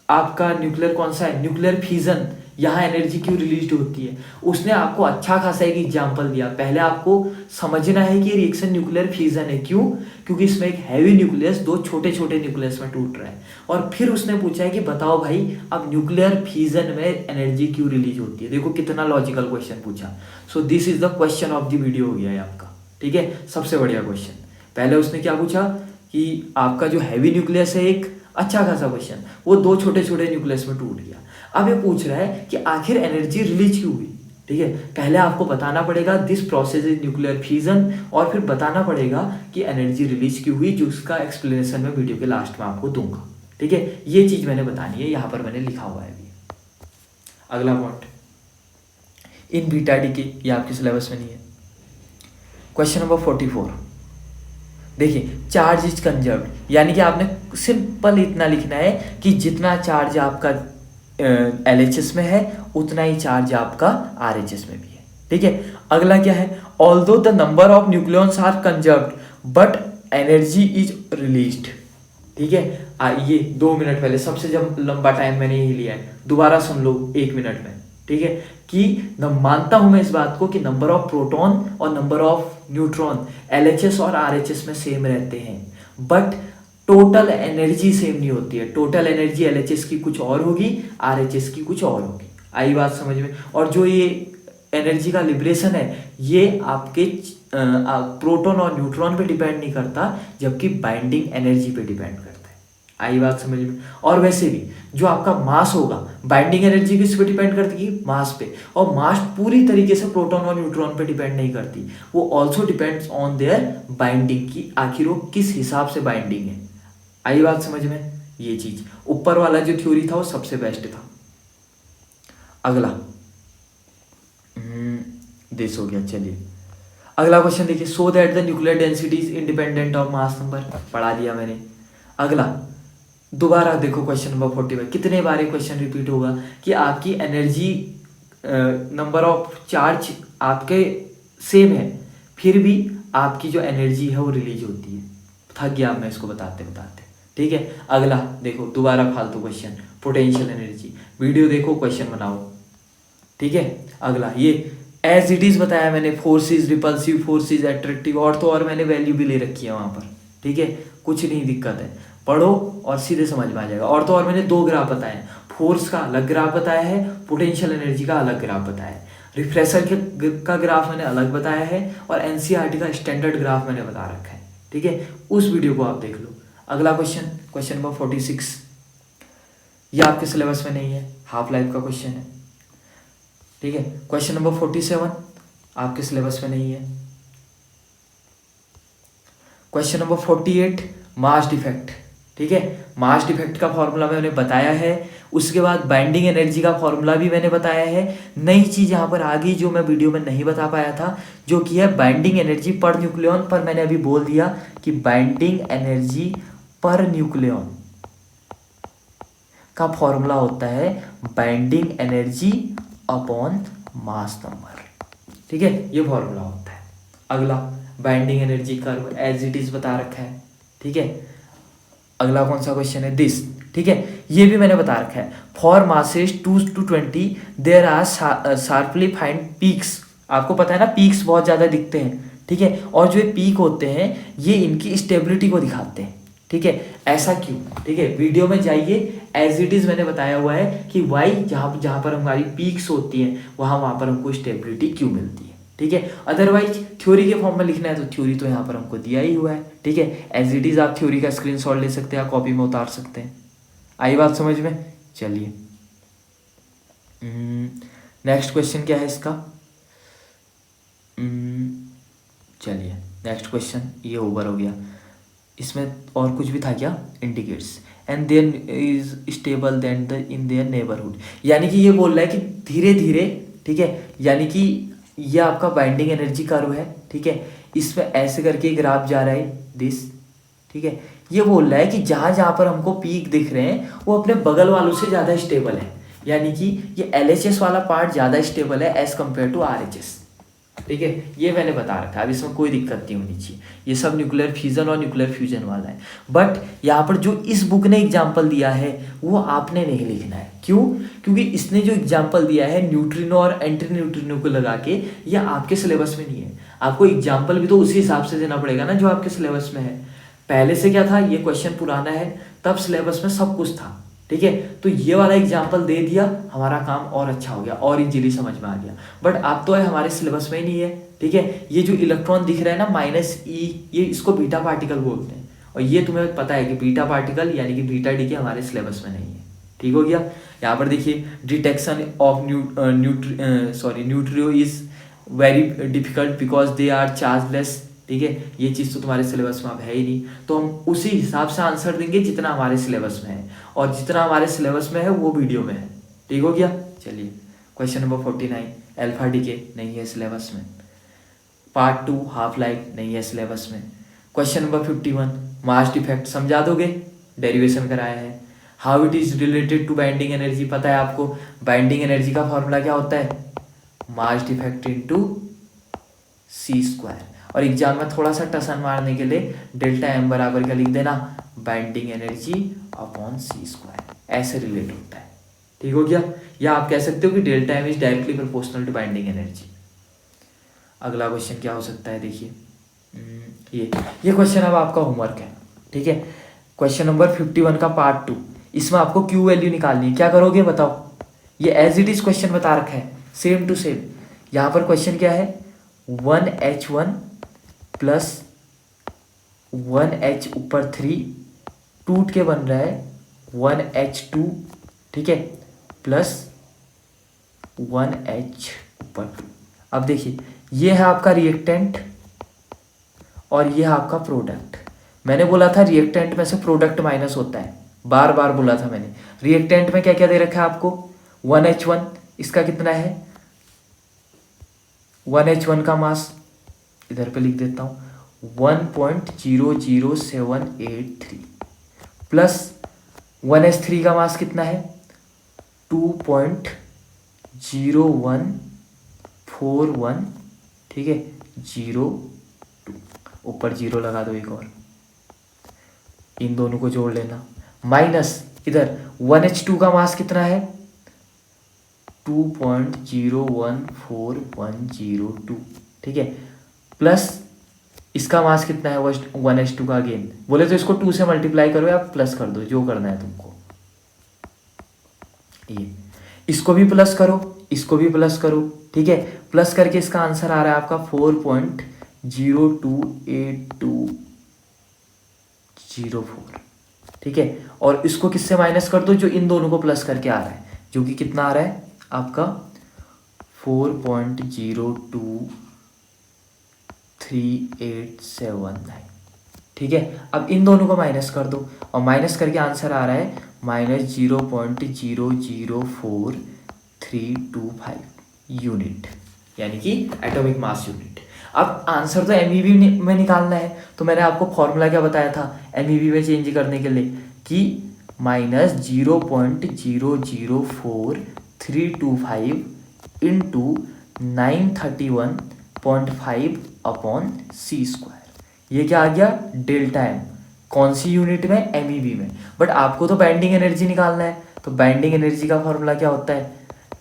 आपका न्यूक्लियर कौन सा है, न्यूक्लियर फ्यूजन, यहाँ एनर्जी क्यों रिलीज होती है। उसने आपको अच्छा खासा एक एग्जाम्पल दिया। पहले आपको समझना है कि रिएक्शन न्यूक्लियर फ्यूजन है, क्यों, क्योंकि इसमें एक हैवी न्यूक्लियस दो छोटे छोटे न्यूक्लियस में टूट रहा है। और फिर उसने पूछा है कि बताओ भाई अब न्यूक्लियर फ्यूजन में एनर्जी क्यों रिलीज होती है। देखो कितना लॉजिकल क्वेश्चन पूछा। So this is the question of the video हो गया है आपका, ठीक है, सबसे बढ़िया क्वेश्चन। पहले उसने क्या पूछा कि आपका जो हैवी न्यूक्लियस है, एक अच्छा खासा क्वेश्चन, वो दो छोटे छोटे न्यूक्लियस में टूट गया। अब ये पूछ रहा है कि आखिर एनर्जी रिलीज क्यों हुई, ठीक है। पहले आपको बताना पड़ेगा this process is nuclear fusion, और फिर बताना पड़ेगा कि एनर्जी रिलीज क्यों हुई, जिसका एक्सप्लेनेशन मैं वीडियो के लास्ट में आपको दूंगा, ठीक है। ये चीज मैंने बतानी है, यहाँ पर मैंने लिखा हुआ है अभी। अगला पॉइंट इन बीटा डीके, ये आपके सिलेबस में नहीं है। क्वेश्चन नंबर 44 देखिए, चार्ज इज कंजर्व्ड, यानी कि आपने सिंपल इतना लिखना है कि जितना चार्ज आपका LHS में है उतना ही चार्ज आपका RHS में भी है, ठीक है। अगला क्या है, although the number of nucleons are conserved but energy is released, ठीक है। ये 2 मिनट पहले सबसे जब लंबा टाइम मैंने यही लिया है, दोबारा सुन लो 1 मिनट में, ठीक है, कि मानता हूं मैं इस बात को कि नंबर ऑफ प्रोटॉन और नंबर ऑफ न्यूट्रॉन LHS और RHS में सेम रहते हैं, बट टोटल एनर्जी सेम नहीं होती है। टोटल एनर्जी LHS की कुछ और होगी, RHS की कुछ और होगी। आई बात समझ में। और जो ये एनर्जी का लिबरेशन है, ये आपके प्रोटॉन और न्यूट्रॉन पे डिपेंड नहीं करता, जबकि बाइंडिंग एनर्जी पे डिपेंड करता है। आई बात समझ में। और वैसे भी जो आपका मास होगा, बाइंडिंग एनर्जी किस पे डिपेंड करती है, मास पे, और मास पूरी तरीके से प्रोटॉन और न्यूट्रॉन पे डिपेंड नहीं करती, वो also depends on their binding, की आखिर वो किस हिसाब से बाइंडिंग है। आई बात समझ में। ये चीज ऊपर वाला जो थ्योरी था वो सबसे बेस्ट था। अगला दिस हो गया। चलिए अगला क्वेश्चन देखिए, so that the nuclear density is independent of mass number, पढ़ा दिया मैंने। अगला दोबारा देखो क्वेश्चन नंबर 45, कितने बार क्वेश्चन रिपीट होगा कि आपकी एनर्जी नंबर ऑफ चार्ज आपके सेम है, फिर भी आपकी जो एनर्जी है वो रिलीज होती है। थक गया मैं इसको बताते बताते, ठीक है। अगला देखो दोबारा फालतू क्वेश्चन, पोटेंशियल एनर्जी, वीडियो देखो क्वेश्चन बनाओ, ठीक है। अगला ये एज इट इज बताया मैंने, फोर्सेस, रिपल्सिव फोर्सेस, एट्रैक्टिव, और तो और मैंने वैल्यू भी ले रखी है वहां पर, ठीक है, कुछ नहीं दिक्कत है। पढ़ो और सीधे समझ में आ जाएगा। और तो और मैंने 2 ग्राफ बताए हैं, फोर्स का अलग ग्राफ बताया है, पोटेंशियल एनर्जी का अलग ग्राफ बताया है, रिफ्रेशर का ग्राफ मैंने अलग बताया है, और एनसीईआरटी का स्टैंडर्ड ग्राफ मैंने बता रखा है। ठीक है, उस वीडियो को आप देख लो। अगला क्वेश्चन नंबर 46, ये आपके सिलेबस में नहीं है, हाफ लाइफ का क्वेश्चन है। ठीक है, क्वेश्चन नंबर 47 आपके सिलेबस में नहीं है। Question number 48 mass defect. ठीक है, मास डिफेक्ट का फॉर्मूला मैंने बताया है। उसके बाद बाइंडिंग एनर्जी का फॉर्मूला भी मैंने बताया है। नई चीज़ यहाँ पर आ गई जो मैं वीडियो में नहीं बता पाया था, जो कि है बाइंडिंग एनर्जी पर न्यूक्लियन। पर मैंने अभी बोल दिया कि बाइंडिंग एनर्जी पर न्यूक्लियन का फॉर्मूला होता है binding energy upon mass number. ठीक है, ये फॉर्मूला होता है। अगला binding energy curve as it is बता रखा है। ठीक है, अगला कौन सा क्वेश्चन है, दिस। ठीक है, ये भी मैंने बता रखा है। For masses 2 to 20 there are sharply find peaks. आपको पता है ना, पीक्स बहुत ज़्यादा दिखते हैं। ठीक है, और जो ये पीक होते हैं ये इनकी स्टेबिलिटी को दिखाते हैं। ठीक है, ऐसा क्यों? ठीक है, वीडियो में जाइए, एज इट इज़ मैंने बताया हुआ है कि वाई जहाँ पर हमारी पीक्स होती हैं वहाँ पर हमको स्टेबिलिटी क्यों मिलती है। ठीक है, अदरवाइज थ्योरी के फॉर्म में लिखना है तो थ्योरी तो यहाँ पर हमको दिया ही हुआ है। ठीक है, एज इट इज़ आप थ्योरी का स्क्रीनशॉट ले सकते हैं, आप कॉपी में उतार सकते हैं। आई बात समझ में? चलिए, नेक्स्ट क्वेश्चन क्या है इसका? चलिए, नेक्स्ट क्वेश्चन ये ओवर हो गया। इसमें और कुछ भी था क्या? Indicates and there is stable than the in their neighbourhood. यानी कि ये बोल रहा है कि धीरे धीरे, ठीक है, यानी कि ये आपका बाइंडिंग एनर्जी कर्व है। ठीक है, इसमें ऐसे करके ग्राफ जा रहा है दिस। ठीक है, ये बोल रहा है कि जहाँ जहाँ पर हमको पीक दिख रहे हैं वो अपने बगल वालों से ज़्यादा स्टेबल है। यानी कि ये LHS वाला पार्ट ज़्यादा स्टेबल है एज कम्पेयर टू RHS। ठीक है, ये मैंने बता रखा है, अब इसमें कोई दिक्कत नहीं होनी चाहिए। ये सब न्यूक्लियर फिजन और न्यूक्लियर फ्यूजन वाला है। बट यहाँ पर जो इस बुक ने एग्जाम्पल दिया है वो आपने नहीं लिखना है। क्यों? क्योंकि इसने जो एग्जाम्पल दिया है न्यूट्रिनो और एंटी न्यूट्रिनो को लगा के, ये आपके सिलेबस में नहीं है। आपको एग्जाम्पल भी तो उसी हिसाब से देना पड़ेगा ना जो आपके सिलेबस में है। पहले से क्या था, ये क्वेश्चन पुराना है, तब सिलेबस में सब कुछ था। ठीक है, तो ये वाला एग्जाम्पल दे दिया, हमारा काम और अच्छा हो गया और इजीली समझ में आ गया। बट अब तो है हमारे सिलेबस में ही नहीं है। ठीक है, ये जो इलेक्ट्रॉन दिख रहा है ना -e, ये इसको बीटा पार्टिकल बोलते हैं। और ये तुम्हें पता है कि बीटा पार्टिकल यानी कि बीटा डी के हमारे सिलेबस में नहीं है। ठीक हो गया। यहाँ पर देखिए, detection of neutrino is very difficult because they are chargeless. ठीक है, ये चीज़ तो तुम्हारे सिलेबस में अब है ही नहीं, तो हम उसी हिसाब से आंसर देंगे जितना हमारे सिलेबस में है, और जितना हमारे सिलेबस में है वो वीडियो में है। ठीक हो गया। चलिए, क्वेश्चन नंबर 49 अल्फा डीके नहीं है सिलेबस में। पार्ट 2 हाफ लाइफ नहीं है सिलेबस में। क्वेश्चन नंबर 51 मास डिफेक्ट समझा दोगे, डेरिवेशन कराया है। How it is related to binding energy पता है आपको। बाइंडिंग एनर्जी का फॉर्मूला क्या होता है? Mass defect into c²। और एग्जाम में थोड़ा सा टसन मारने के लिए डेल्टा एम बराबर क्या लिख देना, बाइंडिंग एनर्जी अपॉन c², ऐसे रिलेट होता है। ठीक हो गया। या आप कह सकते हो कि delta M is directly proportional to binding energy. अगला क्वेश्चन क्या हो सकता है, देखिए ये क्वेश्चन अब आपका होमवर्क है। ठीक है, क्वेश्चन नंबर 51 का पार्ट 2, इसमें आपको क्यू वैल्यू निकालनी है। क्या करोगे बताओ? ये एज इट इज क्वेश्चन बता रखा है, सेम टू सेम। यहाँ पर क्वेश्चन क्या है, 1H1 प्लस 1H ऊपर 3 टूट के बन रहा है 1H2। ठीक है, प्लस 1H ऊपर 2। अब देखिए, ये है आपका रिएक्टेंट और ये है आपका प्रोडक्ट। मैंने बोला था रिएक्टेंट में से प्रोडक्ट माइनस होता है, बार बार बोला था मैंने। रिएक्टेंट में क्या क्या दे रखा है आपको, 1H1, इसका कितना है 1H1 का मास, इधर पे लिख देता हूँ 1.00783, प्लस 1H3 का मास कितना है 2.0141, ठीक है 02, ऊपर 0 लगा दो एक और, इन दोनों को जोड़ लेना, माइनस इधर 1H2 का मास कितना है 2.014102, ठीक है, प्लस इसका मास कितना है, वो 1:2 का अगेन। बोले तो इसको 2 से मल्टीप्लाई करो या प्लस कर दो, जो करना है तुमको। ये इसको भी प्लस करो, इसको भी प्लस करो, ठीक है। प्लस करके इसका आंसर आ रहा है आपका 4.028204, ठीक है। और इसको किससे माइनस कर दो, जो इन दोनों को प्लस करके आ रहा है, जो कि कितना आ रहा है आपका 4.023879, ठीक है। अब इन दोनों को माइनस कर दो, और माइनस करके आंसर आ रहा है -0.004325 यूनिट, यानी कि एटॉमिक मास यूनिट। अब आंसर तो एमईवी में निकालना है, तो मैंने आपको फॉर्मूला क्या बताया था एमईवी में चेंज करने के लिए, कि -0.004325 इंटू 931.5 अपॉन c²। ये क्या आ गया, डेल्टा एम। कौन सी यूनिट में, एमईवी में। बट आपको तो बाइंडिंग एनर्जी निकालना है, तो बाइंडिंग एनर्जी का फॉर्मूला क्या होता है,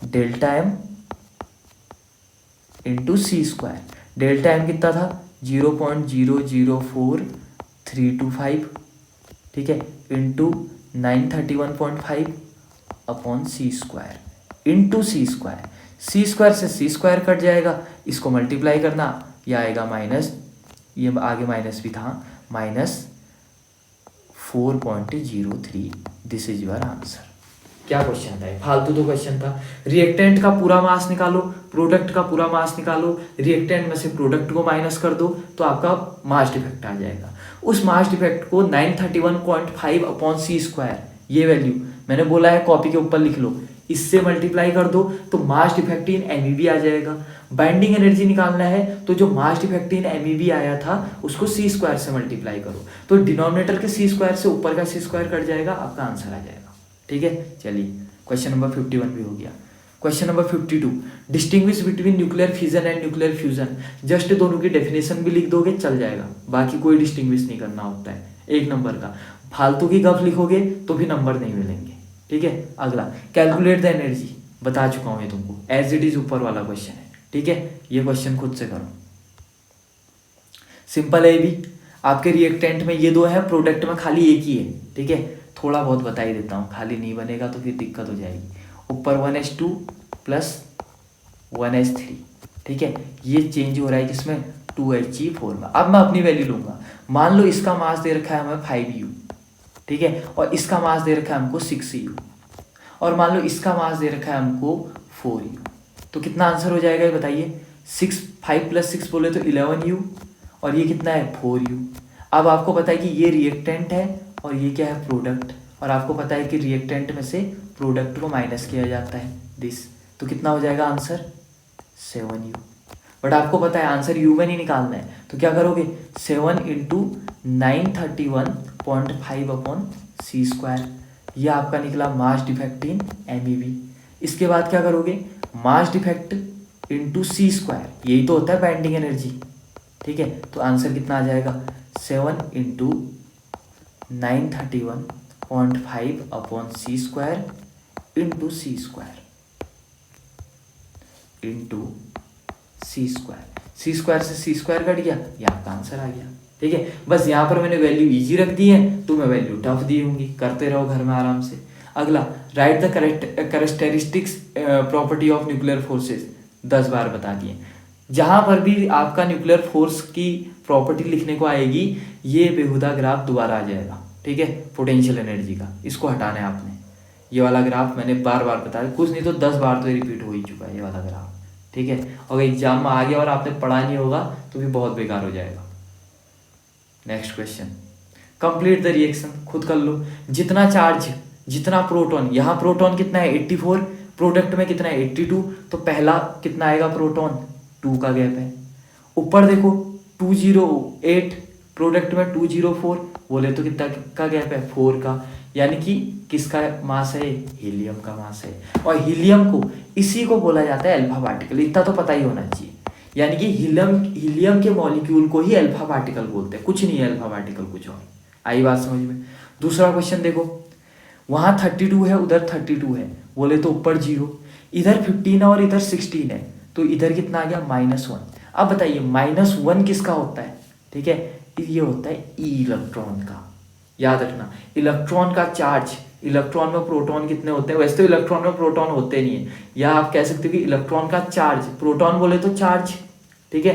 delta M into c²। Delta M कितना था 0.004325, ठीक है, into 931.5 upon c² into c²। c² से c² कट जाएगा, इसको मल्टीप्लाई करना, यह आएगा माइनस, ये आगे माइनस भी था, -4.03। This is your answer. क्या क्वेश्चन था, फालतू तो क्वेश्चन था। रिएक्टेंट का पूरा मास निकालो, प्रोडक्ट का पूरा मास निकालो, रिएक्टेंट में से प्रोडक्ट को माइनस कर दो, तो आपका मास डिफेक्ट आ जाएगा। उस मास डिफेक्ट को 931.5 अपॉन c², ये वैल्यू मैंने बोला है कॉपी के ऊपर लिख लो, इससे मल्टीप्लाई कर दो, तो मास डिफेक्ट इन एमईवी आ जाएगा। बाइंडिंग एनर्जी निकालना है, तो जो मास डिफेक्ट इन एमईवी आया था उसको c² से मल्टीप्लाई करो, तो डिनोमिनेटर के c² से ऊपर का c² कट जाएगा, आपका आंसर आ जाएगा, ठीक है। चलिए क्वेश्चन नंबर 51 भी हो गया। Question number 52, distinguish between nuclear fission and nuclear fusion. Just दोनों की डेफिनेशन भी लिख दोगे चल जाएगा, बाकी कोई डिस्टिंग्विश नहीं करना होता है। 1 नंबर का फालतू की गप लिखोगे तो भी नंबर नहीं मिलेंगे, ठीक है। अगला, कैलकुलेट द एनर्जी, बता चुका हूँ ये तुमको, एज इट इज ऊपर वाला क्वेश्चन है, ठीक है। ये क्वेश्चन खुद से करो, सिंपल है भी। आपके रिएक्टेंट में ये दो है, प्रोडक्ट में खाली एक ही है, ठीक है। थोड़ा बहुत बता ही देता हूँ, खाली नहीं बनेगा तो फिर दिक्कत हो जाएगी। ऊपर 1s2 प्लस 1s3, ठीक है। ये चेंज हो रहा है किसमें, 2He4 में। अब मैं अपनी वैल्यू लूंगा, मान लो इसका मास दे रखा है हमें 5u, ठीक है, और इसका मास दे रखा है हमको 6u, और मान लो इसका मास दे रखा है हमको 4u, तो कितना आंसर हो जाएगा ये बताइए। 5 + 6 बोले तो 11u, और ये कितना है 4u। अब आपको पता है कि ये रिएक्टेंट है और ये क्या है, प्रोडक्ट, और आपको पता है कि रिएक्टेंट में से प्रोडक्ट को माइनस किया जाता है, दिस, तो कितना हो जाएगा आंसर 7u। बट आपको पता है आंसर u में नहीं निकालना है, तो क्या करोगे, 7 इंटू 931.5 अपॉन c²। यह आपका निकला मास डिफेक्ट इन एमईवी। इसके बाद क्या करोगे, मास डिफेक्ट इंटू c², यही तो होता है बाइंडिंग एनर्जी, ठीक है। तो आंसर कितना आ जाएगा, 7 into 931.5 upon c² into c² into c²। c² से c² कट गया, ये आपका आंसर आ गया, ठीक है। बस यहाँ पर मैंने वैल्यू इजी रख दी है, तो मैं वैल्यू टफ दी होंगी, करते रहो घर में आराम से। अगला, right the characteristics property of nuclear forces, 10 बार बता दिए। जहाँ पर भी आपका न्यूक्लियर फोर्स की प्रॉपर्टी लिखने को आएगी, ये बेहुदा ग्राफ दोबारा आ जाएगा, ठीक है, पोटेंशियल एनर्जी का। इसको हटाना है आपने, ये वाला ग्राफ मैंने बार बार बताया, कुछ नहीं तो 10 बार तो रिपीट हो ही चुका है ये वाला ग्राफ, ठीक है। और एग्जाम में आ गया और आपने पढ़ा नहीं होगा तो भी बहुत बेकार हो जाएगा। Next question, complete the reaction, खुद कर लो। जितना चार्ज, जितना प्रोटॉन, यहाँ प्रोटॉन कितना है 84, प्रोडक्ट में कितना है 82, तो पहला कितना आएगा प्रोटॉन, 2 का गैप है। ऊपर देखो 208, प्रोडक्ट में 204, बोले तो कितना का गैप है 4 का, यानी कि किसका मास है, हीलियम का मास है। और हीलियम को, इसी को बोला जाता है अल्फा पार्टिकल, इतना तो पता ही होना चाहिए। यानी कि हीलियम के मॉलिक्यूल को ही अल्फा पार्टिकल बोलते हैं, कुछ नहीं है अल्फा पार्टिकल कुछ और। आई बात समझ में। दूसरा क्वेश्चन देखो, वहाँ 32 है, उधर 32 है, बोले तो ऊपर 0, इधर 15 है और इधर 16 है, तो इधर कितना आ गया -1। अब बताइए -1 किसका होता है, ठीक है। ये होता है इलेक्ट्रॉन का। याद रखना, इलेक्ट्रॉन का चार्ज, इलेक्ट्रॉन में प्रोटॉन कितने होते हैं, वैसे तो इलेक्ट्रॉन में प्रोटॉन होते नहीं है, या आप कह सकते हो कि इलेक्ट्रॉन का चार्ज, प्रोटॉन बोले तो चार्ज, ठीक है,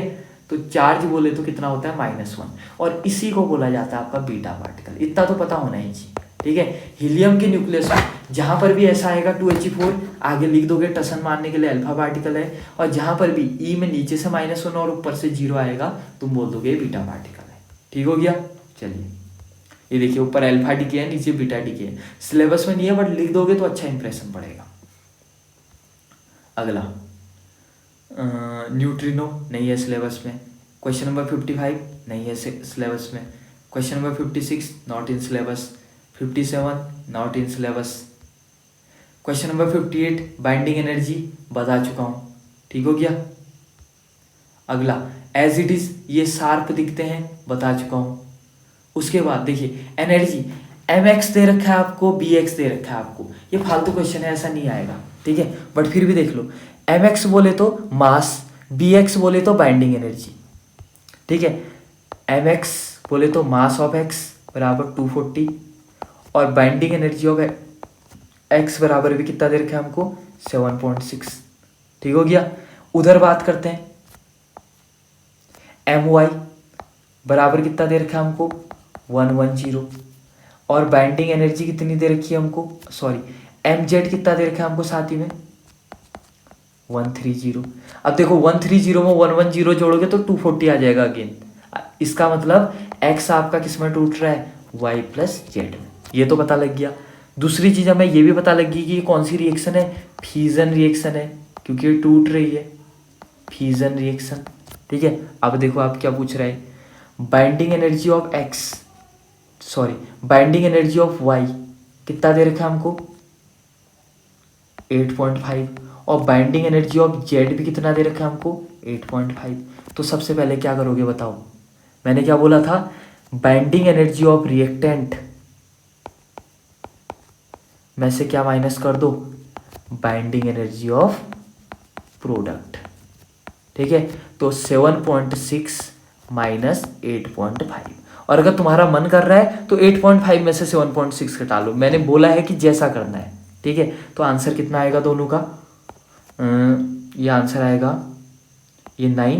तो चार्ज बोले तो कितना होता है -1, और इसी को बोला जाता है आपका बीटा पार्टिकल। इतना तो पता होना ही चाहिए, ठीक है। हीलियम के न्यूक्लियस में जहां पर भी ऐसा आएगा 2He4, आगे लिख दोगे टसन मारने के लिए अल्फा पार्टिकल है, और जहां पर भी ई में नीचे से -1 और ऊपर से 0 आएगा तुम बोल दोगे बीटा पार्टिकल है। ठीक हो गया। चलिए ये देखिए, ऊपर अल्फा डीके है, नीचे बीटा डीके है। सिलेबस में नहीं है बट लिख दोगे तो अच्छा इंप्रेशन पड़ेगा। अगला न्यूट्रिनो नहीं है सिलेबस में। क्वेश्चन नंबर 55 नहीं है सिलेबस में। Question number 56 not in syllabus. 57 not in syllabus. Question number 58 binding energy बता चुका हूँ। ठीक हो गया। अगला एज इट इज ये शार्प दिखते हैं, बता चुका हूँ। उसके बाद देखिए एनर्जी mx दे रखा है आपको, bx दे रखा है आपको, ये फालतू क्वेश्चन है, ऐसा नहीं आएगा, ठीक है, बट फिर भी देख लो। mx बोले तो मास, bx बोले तो बाइंडिंग एनर्जी, ठीक है। mx बोले तो मास ऑफ x बराबर 240, और बाइंडिंग एनर्जी ऑफ x बराबर भी कितना दे रखा है हमको 7.6। ठीक हो गया। उधर बात करते हैं, my बराबर कितना दे रखा है हमको 110, और बाइंडिंग एनर्जी कितनी दे रखी है हमको, सॉरी mz कितना दे रखा है हमको साथ ही में 130। अब देखो 130 में 110 जोड़ोगे तो 240 आ जाएगा अगेन। इसका मतलब x आपका किस में टूट रहा है, y प्लस जेड में। ये तो पता लग गया। दूसरी चीज हमें ये भी पता लगी कि ये कौन सी रिएक्शन है, फ्यूजन रिएक्शन है, क्योंकि ये टूट रही है, फ्यूजन रिएक्शन। ठीक है। अब देखो आप क्या पूछ रहे हैं, binding energy of x, sorry binding energy of y कितना दे रखा है हमको 8.5, और बाइंडिंग एनर्जी ऑफ z भी कितना दे रखा है हमको 8.5। तो सबसे पहले क्या करोगे बताओ, मैंने क्या बोला था, बाइंडिंग एनर्जी ऑफ रिएक्टेंट में से क्या माइनस कर दो, बाइंडिंग एनर्जी ऑफ प्रोडक्ट। ठीक है। तो 7.6 माइनस 8.5, और अगर तुम्हारा मन कर रहा है तो 8.5 में से 7.6 घटा लो। मैंने बोला है कि जैसा करना है, ठीक है। तो आंसर कितना आएगा दोनों का, ये आंसर आएगा ये 9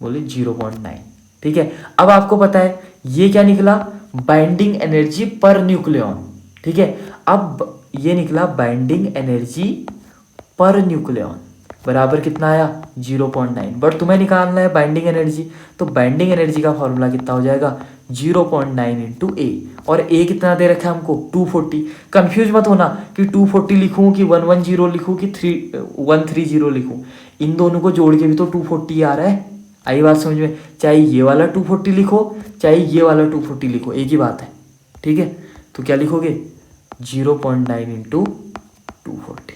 बोले 0.9। ठीक है। अब आपको पता है ये क्या निकला, बाइंडिंग एनर्जी पर न्यूक्लियॉन। ठीक है। अब ये निकला बाइंडिंग एनर्जी पर न्यूक्लियॉन बराबर कितना आया 0.9, बट तुम्हें निकालना है बाइंडिंग एनर्जी, तो बाइंडिंग एनर्जी का फॉर्मूला कितना हो जाएगा 0.9 इंटू ए, और ए कितना दे रखा है हमको 240। कंफ्यूज मत होना कि 240 लिखूं कि 110 लिखूं कि 130 लिखूं, इन दोनों को जोड़ के भी तो 240 आ रहा है। आई बात समझ में, चाहे ये वाला 240 लिखो चाहे ये वाला 240 लिखो, एक ही बात है। ठीक है। तो क्या लिखोगे 0.9 into 240,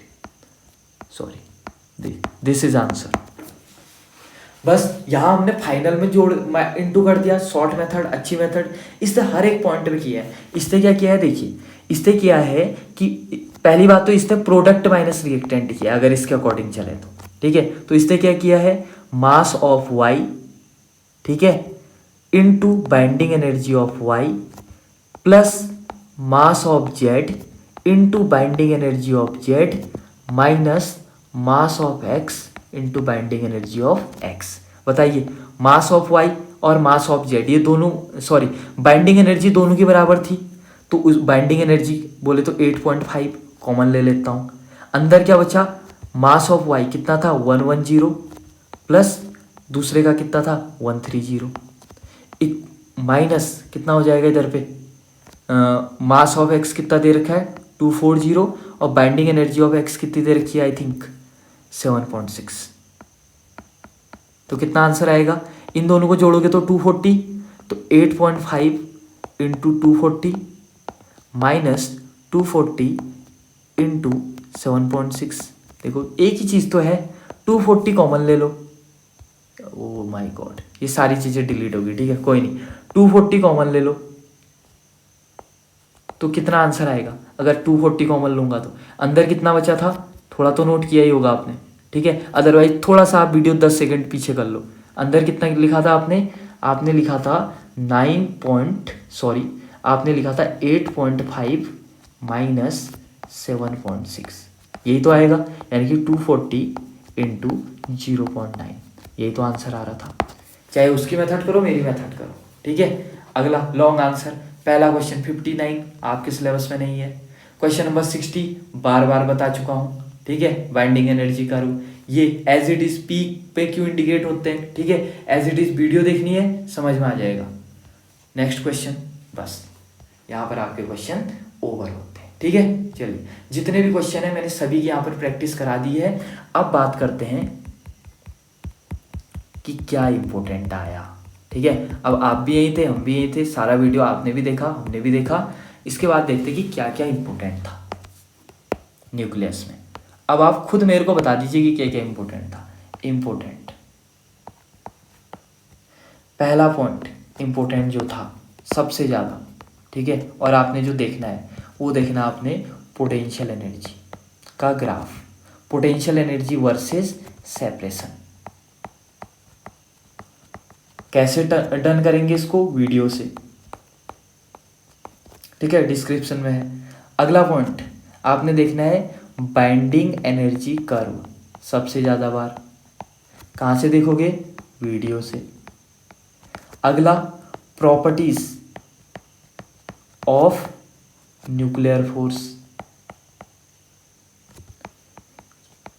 sorry this is answer. बस यहाँ हमने फाइनल में जोड़ इंटू कर दिया, शॉर्ट मेथड, अच्छी मेथड, इससे हर एक पॉइंट में किया है। इससे क्या किया है, देखिए इससे किया है कि पहली बात तो इससे प्रोडक्ट माइनस रिएक्टेंट किया, अगर इसके अकॉर्डिंग चले तो, ठीक है। तो इससे क्या किया है, मास ऑफ y, ठीक है, into binding energy of y plus mass of z into binding energy of z minus mass of x into binding energy of x। बताइए, मास ऑफ y और मास ऑफ z ये दोनों, sorry binding energy दोनों की बराबर थी, तो उस बाइंडिंग एनर्जी बोले तो 8.5 कॉमन ले लेता हूँ। अंदर क्या बचा, मास ऑफ y कितना था 110 प्लस दूसरे का कितना था 130, एक माइनस कितना हो जाएगा इधर पे, मास ऑफ x कितना दे रखा है 240, और बाइंडिंग एनर्जी ऑफ x कितनी दे रखी है आई थिंक 7.6। तो कितना आंसर आएगा, इन दोनों को जोड़ोगे तो 240, तो 8.5 इंटू 240 माइनस 240 इंटू 7.6। देखो एक ही चीज़ तो है, 240 कॉमन ले लो, ओ माय गॉड ये सारी चीज़ें डिलीट होगी, ठीक है कोई नहीं, 240 कॉमन ले लो, तो कितना आंसर आएगा, अगर 240 कॉमन लूँगा तो अंदर कितना बचा था, थोड़ा तो नोट किया ही होगा आपने, ठीक है, अदरवाइज थोड़ा सा आप वीडियो 10 सेकंड पीछे कर लो। अंदर कितना लिखा था आपने, आपने लिखा था 8.5 माइनस 7.6, यही तो आएगा, यानी कि 240 इंटू 0.9, यही तो आंसर आ रहा था। चाहे उसकी मेथड करो मेरी मेथड करो, ठीक है। अगला लॉन्ग आंसर, पहला क्वेश्चन 59 आपके सिलेबस में नहीं है। क्वेश्चन नंबर 60 बार बार बता चुका हूँ, ठीक है। बाइंडिंग एनर्जी का रूल, ये एज इट इज पीक पे क्यों इंडिकेट होते हैं, ठीक है। एज इट इज वीडियो देखनी है, समझ में आ जाएगा। नेक्स्ट क्वेश्चन, बस यहाँ पर आपके क्वेश्चन ओवर होते हैं, ठीक है। चलिए, जितने भी क्वेश्चन है मैंने सभी की यहाँ पर प्रैक्टिस करा दी है। अब बात करते हैं कि क्या इंपॉर्टेंट आया, ठीक है। अब आप भी यहीं थे, हम भी यहीं थे, सारा वीडियो आपने भी देखा, हमने भी देखा। इसके बाद देखते कि क्या क्या इंपॉर्टेंट था न्यूक्लियस में। अब आप खुद मेरे को बता दीजिए कि क्या क्या इंपॉर्टेंट था। इंपॉर्टेंट, पहला पॉइंट इंपॉर्टेंट जो था सबसे ज़्यादा, ठीक है, और आपने जो देखना है वो देखना आपने पोटेंशियल एनर्जी का graph, potential energy versus separation. कैसे डन करेंगे इसको, वीडियो से, ठीक है, डिस्क्रिप्शन में है। अगला पॉइंट आपने देखना है बाइंडिंग एनर्जी कर्व, सबसे ज़्यादा बार कहाँ से देखोगे, वीडियो से। अगला प्रॉपर्टीज ऑफ न्यूक्लियर फोर्स,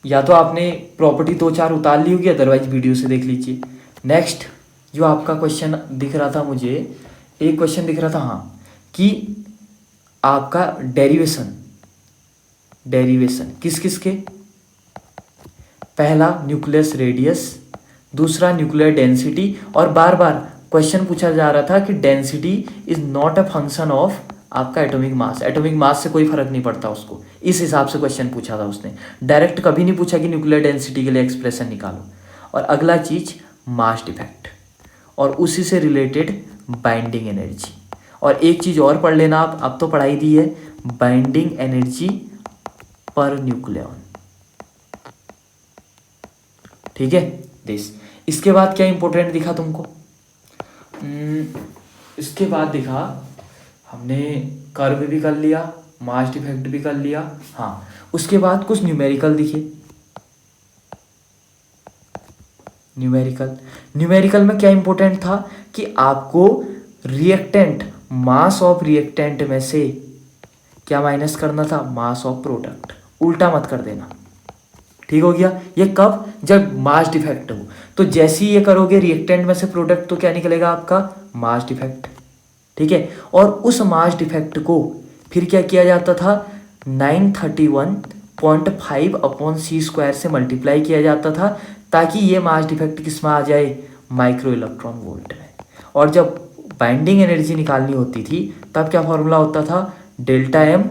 या तो आपने प्रॉपर्टी 2-4 उतार ली होगी, अदरवाइज वीडियो से देख लीजिए। नेक्स्ट जो आपका क्वेश्चन दिख रहा था, मुझे एक क्वेश्चन दिख रहा था, हाँ, कि आपका डेरिवेशन किस किस के, पहला न्यूक्लियस रेडियस, दूसरा न्यूक्लियर डेंसिटी, और बार बार क्वेश्चन पूछा जा रहा था कि density is not a function of आपका एटॉमिक मास, एटॉमिक मास से कोई फर्क नहीं पड़ता उसको, इस हिसाब से क्वेश्चन पूछा था उसने। डायरेक्ट कभी नहीं पूछा कि न्यूक्लियर डेंसिटी के लिए एक्सप्रेशन निकालो। और अगला चीज मास डिफेक्ट, और उसी से रिलेटेड बाइंडिंग एनर्जी। और एक चीज और पढ़ लेना आप, अब तो पढ़ाई दी है, बाइंडिंग एनर्जी पर न्यूक्लियन, ठीक है। दिस, इसके बाद क्या इंपॉर्टेंट दिखा तुमको, इसके बाद दिखा, हमने कर्व भी कर लिया, मास डिफेक्ट भी कर लिया, हाँ, उसके बाद कुछ न्यूमेरिकल दिखे। न्यूमेरिकल में क्या इंपॉर्टेंट था कि आपको रिएक्टेंट, मास ऑफ रिएक्टेंट में से क्या माइनस करना था, मास ऑफ प्रोडक्ट, उल्टा मत कर देना, ठीक हो गया। ये कब, जब मास डिफेक्ट हो, तो जैसे ही ये करोगे रिएक्टेंट में से प्रोडक्ट, तो क्या निकलेगा आपका, मास डिफेक्ट, ठीक है। और उस मास डिफेक्ट को फिर क्या किया जाता था, 931.5 अपॉन c² से मल्टीप्लाई किया जाता था, ताकि ये मास डिफेक्ट किस में आ जाए, माइक्रो इलेक्ट्रॉन वोल्ट में। और जब बाइंडिंग एनर्जी निकालनी होती थी तब क्या फॉर्मूला होता था, delta M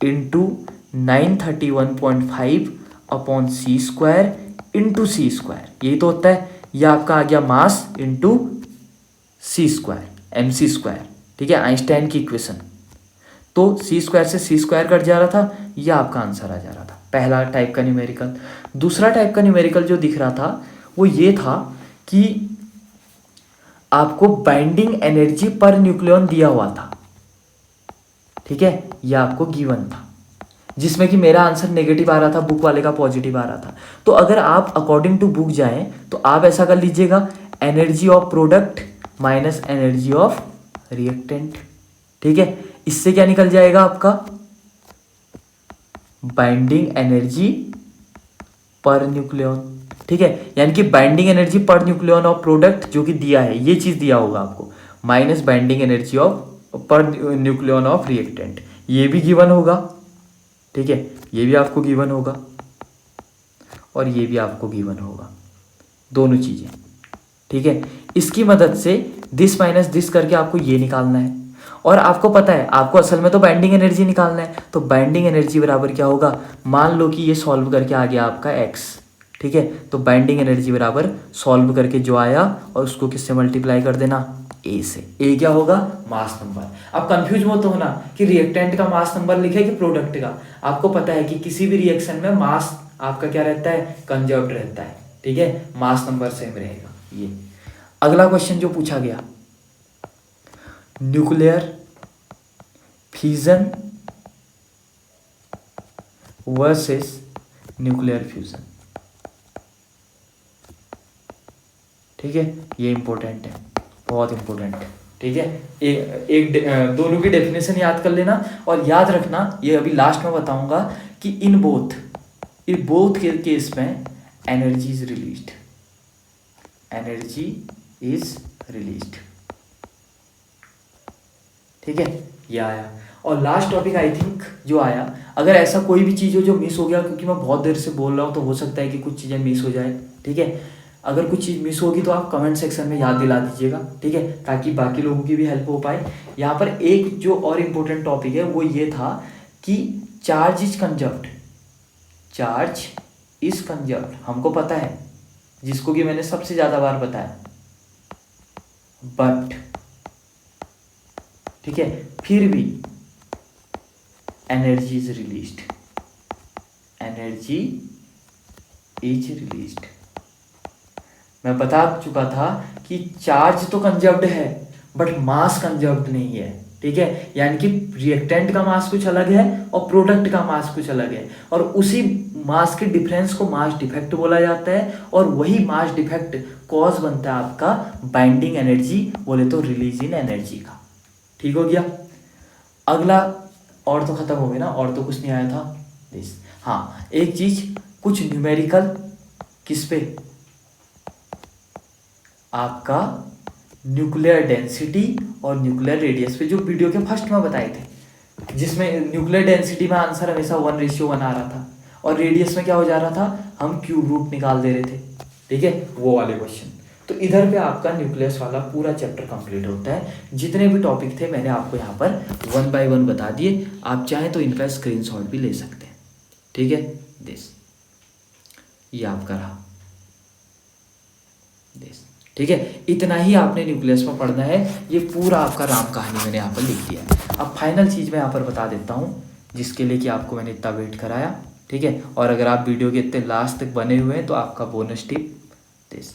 into 931.5 upon c² into c², यही तो होता है। यह आपका आ गया मास इंटू c², mc², ठीक है, आइंस्टाइन की इक्वेशन। तो c² से c² कट जा रहा था, यह आपका आंसर आ जा रहा था, पहला टाइप का न्यूमेरिकल। दूसरा टाइप का न्यूमेरिकल जो दिख रहा था वो ये था कि आपको बाइंडिंग एनर्जी पर न्यूक्लियन दिया हुआ था, ठीक है, यह आपको गिवन था, जिसमें कि मेरा आंसर नेगेटिव आ रहा था, बुक वाले का पॉजिटिव आ रहा था। तो अगर आप अकॉर्डिंग टू बुक जाएं तो आप ऐसा कर लीजिएगा, energy of product minus energy of reactant, ठीक है। इससे क्या निकल जाएगा आपका, बाइंडिंग एनर्जी पर न्यूक्लियन, ठीक है। यानी कि binding energy per nucleon of product जो कि दिया है, ये चीज दिया होगा आपको, minus binding energy of per nucleon of reactant, ये भी गिवन होगा, ठीक है, ये भी आपको गिवन होगा और ये भी आपको गिवन होगा, दोनों चीजें, ठीक है। इसकी मदद से दिस माइनस दिस करके आपको ये निकालना है। और आपको पता है, आपको असल में तो बाइंडिंग एनर्जी निकालना है, तो बाइंडिंग एनर्जी बराबर क्या होगा, मान लो कि ये सॉल्व करके आ गया आपका x, ठीक है, तो बाइंडिंग एनर्जी बराबर सॉल्व करके जो आया और उसको किससे मल्टीप्लाई कर देना, a से। a क्या होगा, मास नंबर। अब कंफ्यूज मत होना कि रिएक्टेंट का मास नंबर लिखे कि प्रोडक्ट का। आपको पता है कि किसी भी रिएक्शन में मास आपका क्या रहता है, कंजर्व्ड रहता है, ठीक है, मास नंबर सेम रहेगा। ये अगला क्वेश्चन जो पूछा गया, nuclear fission versus nuclear fusion. ठीक है, ये इंपॉर्टेंट है, बहुत इंपॉर्टेंट है। ठीक है, दोनों की डेफिनेशन याद कर लेना और याद रखना, ये अभी लास्ट में बताऊंगा कि इन बोथ के केस में energy is released, energy is released. ठीक है, ये आया। और लास्ट टॉपिक आई थिंक जो आया, अगर ऐसा कोई भी चीज़ हो जो मिस हो गया, क्योंकि मैं बहुत देर से बोल रहा हूँ तो हो सकता है कि कुछ चीज़ें मिस हो जाए। ठीक है, अगर कुछ चीज़ मिस होगी तो आप कमेंट सेक्शन में याद दिला दीजिएगा। ठीक है, ताकि बाकी लोगों की भी हेल्प हो पाए। यहाँ पर एक जो और इम्पोर्टेंट टॉपिक है वो ये था कि charge is conserved, charge is conserved हमको पता है, जिसको कि मैंने सबसे ज़्यादा बार बताया, बट ठीक है फिर भी energy is released, energy is released. मैं बता चुका था कि चार्ज तो कंजर्व्ड है बट मास कंजर्व्ड नहीं है। ठीक है, यानी कि रिएक्टेंट का मास कुछ अलग है और प्रोडक्ट का मास कुछ अलग है, और उसी मास के डिफरेंस को मास डिफेक्ट बोला जाता है, और वही मास डिफेक्ट कॉज बनता है आपका बाइंडिंग एनर्जी, बोले तो रिलीज इन एनर्जी का। ठीक हो गया। अगला, और तो खत्म हो गया ना, और तो कुछ नहीं आया था दिस। हाँ, एक चीज, कुछ न्यूमेरिकल किस पे, आपका न्यूक्लियर डेंसिटी और न्यूक्लियर रेडियस पे, जो वीडियो के फर्स्ट में बताए थे, जिसमें न्यूक्लियर डेंसिटी में आंसर हमेशा 1:1 आ रहा था, और रेडियस में क्या हो जा रहा था, हम क्यूब रूट निकाल दे रहे थे। ठीक है, वो वाले क्वेश्चन। तो इधर पे आपका न्यूक्लियस वाला पूरा चैप्टर कंप्लीट होता है। जितने भी टॉपिक थे मैंने आपको यहाँ पर 1 by 1 बता दिए, आप चाहें तो इनका स्क्रीनशॉट भी ले सकते हैं। ठीक है, दिस ये आपका रहा दिस। ठीक है, इतना ही आपने न्यूक्लियस में पढ़ना है, ये पूरा आपका राम कहानी मैंने यहाँ पर लिख दिया है। अब फाइनल चीज़ मैं यहाँ पर बता देता हूँ, जिसके लिए कि आपको मैंने इतना वेट कराया। ठीक है, और अगर आप वीडियो के इतने लास्ट तक बने हुए हैं तो आपका बोनस टिप दिस,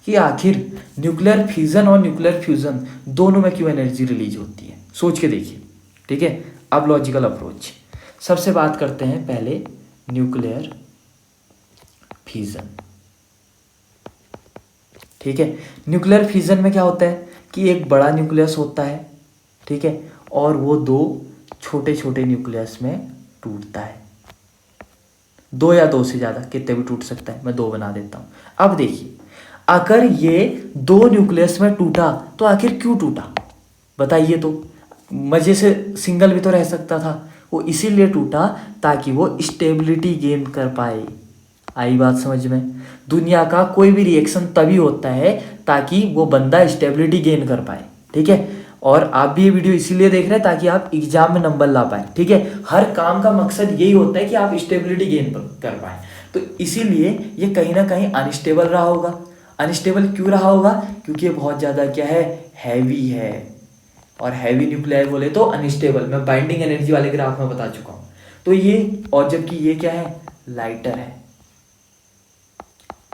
कि आखिर न्यूक्लियर फिजन और न्यूक्लियर फ्यूजन दोनों में क्यों एनर्जी रिलीज होती है, सोच के देखिए। ठीक है, अब लॉजिकल अप्रोच, सबसे बात करते हैं पहले न्यूक्लियर फिजन। ठीक है, न्यूक्लियर फिजन में क्या होता है कि एक बड़ा न्यूक्लियस होता है, ठीक है, और वो दो छोटे छोटे न्यूक्लियस में टूटता है, दो या दो से ज़्यादा, कितने भी टूट सकता है, मैं दो बना देता हूँ। अब देखिए, अगर ये दो न्यूक्लियस में टूटा तो आखिर क्यों टूटा, बताइए तो। मज़े से सिंगल भी तो रह सकता था, वो इसीलिए टूटा ताकि वो स्टेबिलिटी गेन कर पाए। आई बात समझ में। दुनिया का कोई भी रिएक्शन तभी होता है ताकि वो बंदा स्टेबिलिटी गेन कर पाए। ठीक है, और आप भी ये वीडियो इसीलिए देख रहे हैं ताकि आप एग्जाम में नंबर ला पाए। ठीक है, हर काम का मकसद यही होता है कि आप स्टेबिलिटी गेन कर पाए। तो इसीलिए ये कहीं ना कहीं अनस्टेबल रहा होगा। अनस्टेबल क्यों रहा होगा, क्योंकि ये बहुत ज़्यादा क्या है, हैवी है, और हैवी न्यूक्लियाई बोले तो अनस्टेबल। मैं बाइंडिंग एनर्जी वाले ग्राफ में बता चुका हूँ। तो ये, और जबकि ये क्या है, लाइटर है।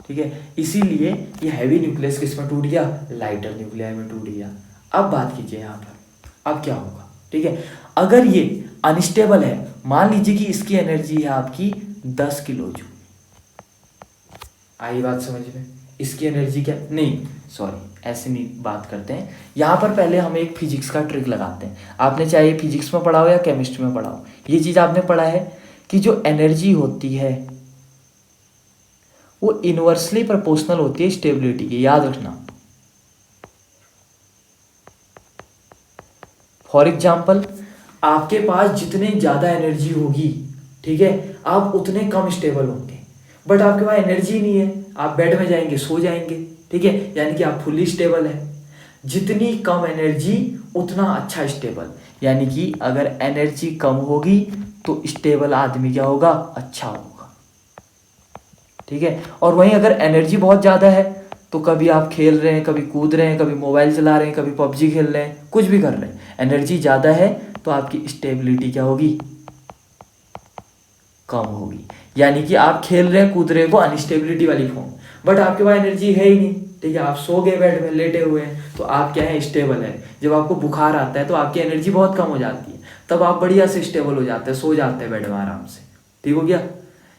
ठीक है, इसीलिए ये हैवी न्यूक्लियस किसमें टूट गया, लाइटर न्यूक्लियाई में टूट गया। अब बात कीजिए यहाँ पर, अब क्या होगा। ठीक है, अगर ये अनस्टेबल है, मान लीजिए कि इसकी एनर्जी है आपकी 10 किलो जूल। आई बात समझ में, इसकी एनर्जी क्या, नहीं सॉरी ऐसे नहीं बात करते हैं। यहाँ पर पहले हम एक फिजिक्स का ट्रिक लगाते हैं। आपने चाहे फिजिक्स में पढ़ा हो या केमिस्ट्री में पढ़ा हो, ये चीज़ आपने पढ़ा है कि जो एनर्जी होती है वो इनवर्सली प्रोपोर्शनल होती है स्टेबिलिटी की, याद रखना। फॉर एग्जाम्पल, आपके पास जितने ज़्यादा एनर्जी होगी, ठीक है, आप उतने कम स्टेबल होंगे। बट आपके पास एनर्जी नहीं है, आप बेड में जाएंगे, सो जाएंगे। ठीक है, यानी कि आप फुल्ली स्टेबल है। जितनी कम एनर्जी उतना अच्छा स्टेबल, यानी कि अगर एनर्जी कम होगी तो स्टेबल आदमी क्या होगा, अच्छा होगा। ठीक है, और वहीं अगर एनर्जी बहुत ज़्यादा है तो कभी आप खेल रहे हैं, कभी कूद रहे हैं, कभी मोबाइल चला रहे हैं, कभी पबजी खेल रहे हैं, कुछ भी कर रहे हैं, एनर्जी ज़्यादा है तो आपकी स्टेबिलिटी क्या होगी, कम होगी। यानी कि आप खेल रहे कूद रहे हो अनस्टेबिलिटी वाली फॉर्म, बट आपके पास एनर्जी है ही नहीं, ठीक है, आप सो गए बेड में लेटे हुए हैं, तो आप क्या है, स्टेबल है। जब आपको बुखार आता है तो आपकी एनर्जी बहुत कम हो जाती है, तब आप बढ़िया से स्टेबल हो जाते हैं, सो जाते हैं बेड में आराम से, ठीक हो गया।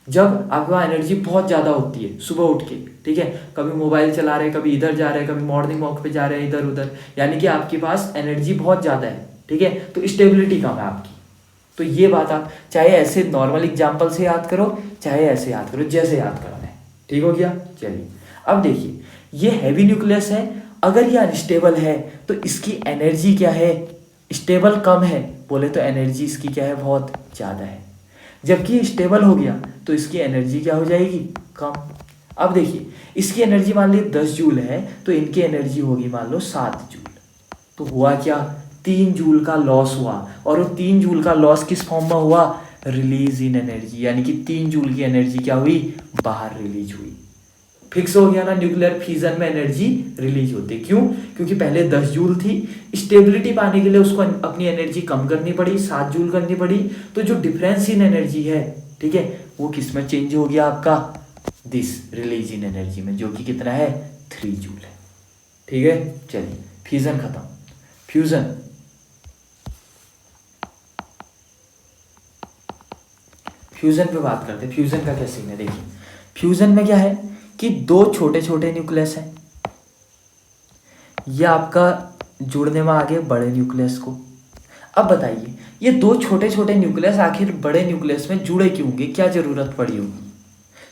जब आपके पास एनर्जी बहुत ज़्यादा होती है सुबह उठ के, ठीक है, कभी मोबाइल चला रहे, कभी इधर जा रहे हैं, कभी मॉर्निंग वॉक पे जा रहे हैं इधर उधर, यानी कि आपके पास एनर्जी बहुत ज़्यादा है, ठीक है, तो स्टेबिलिटी कम है आपकी। तो ये बात आप चाहे ऐसे नॉर्मल एग्जाम्पल से याद करो, चाहे ऐसे याद करो, जैसे याद करना है, ठीक हो गया। चलिए अब देखिए, ये हैवी न्यूक्लियस है, अगर ये अनस्टेबल है तो इसकी एनर्जी क्या है, स्टेबल कम है बोले तो एनर्जी इसकी क्या है, बहुत ज़्यादा है। जबकि स्टेबल हो गया तो इसकी एनर्जी क्या हो जाएगी, कम। अब देखिए, इसकी एनर्जी मान ली 10 जूल है, तो इनकी एनर्जी होगी मान लो 7 जूल। तो हुआ क्या, 3 जूल का लॉस हुआ, और वो 3 जूल का लॉस किस फॉर्म में हुआ, रिलीज इन एनर्जी, यानी कि 3 जूल की एनर्जी क्या हुई, बाहर रिलीज हुई। फिक्स हो गया ना, न्यूक्लियर फ्यूजन में एनर्जी रिलीज होती है। क्यों, क्योंकि पहले 10 जूल थी, स्टेबिलिटी पाने के लिए उसको अपनी एनर्जी कम करनी पड़ी, 7 जूल करनी पड़ी, तो जो डिफरेंस इन एनर्जी है, ठीक है, वो किस में चेंज हो गया आपका, दिस रिलीज इन एनर्जी में, जो कि कितना है, 3 जूल है, ठीक है। चलिए फ्यूजन खत्म, फ्यूजन फ्यूजन पे बात करते हैं। फ्यूजन का क्या सीन है, देखिए फ्यूजन में क्या है कि 2 छोटे छोटे न्यूक्लियस हैं, ये आपका जुड़ने में आ गए बड़े न्यूक्लियस को। अब बताइए, ये 2 छोटे छोटे न्यूक्लियस आखिर बड़े न्यूक्लियस में जुड़े क्यों होंगे, क्या जरूरत पड़ी होगी,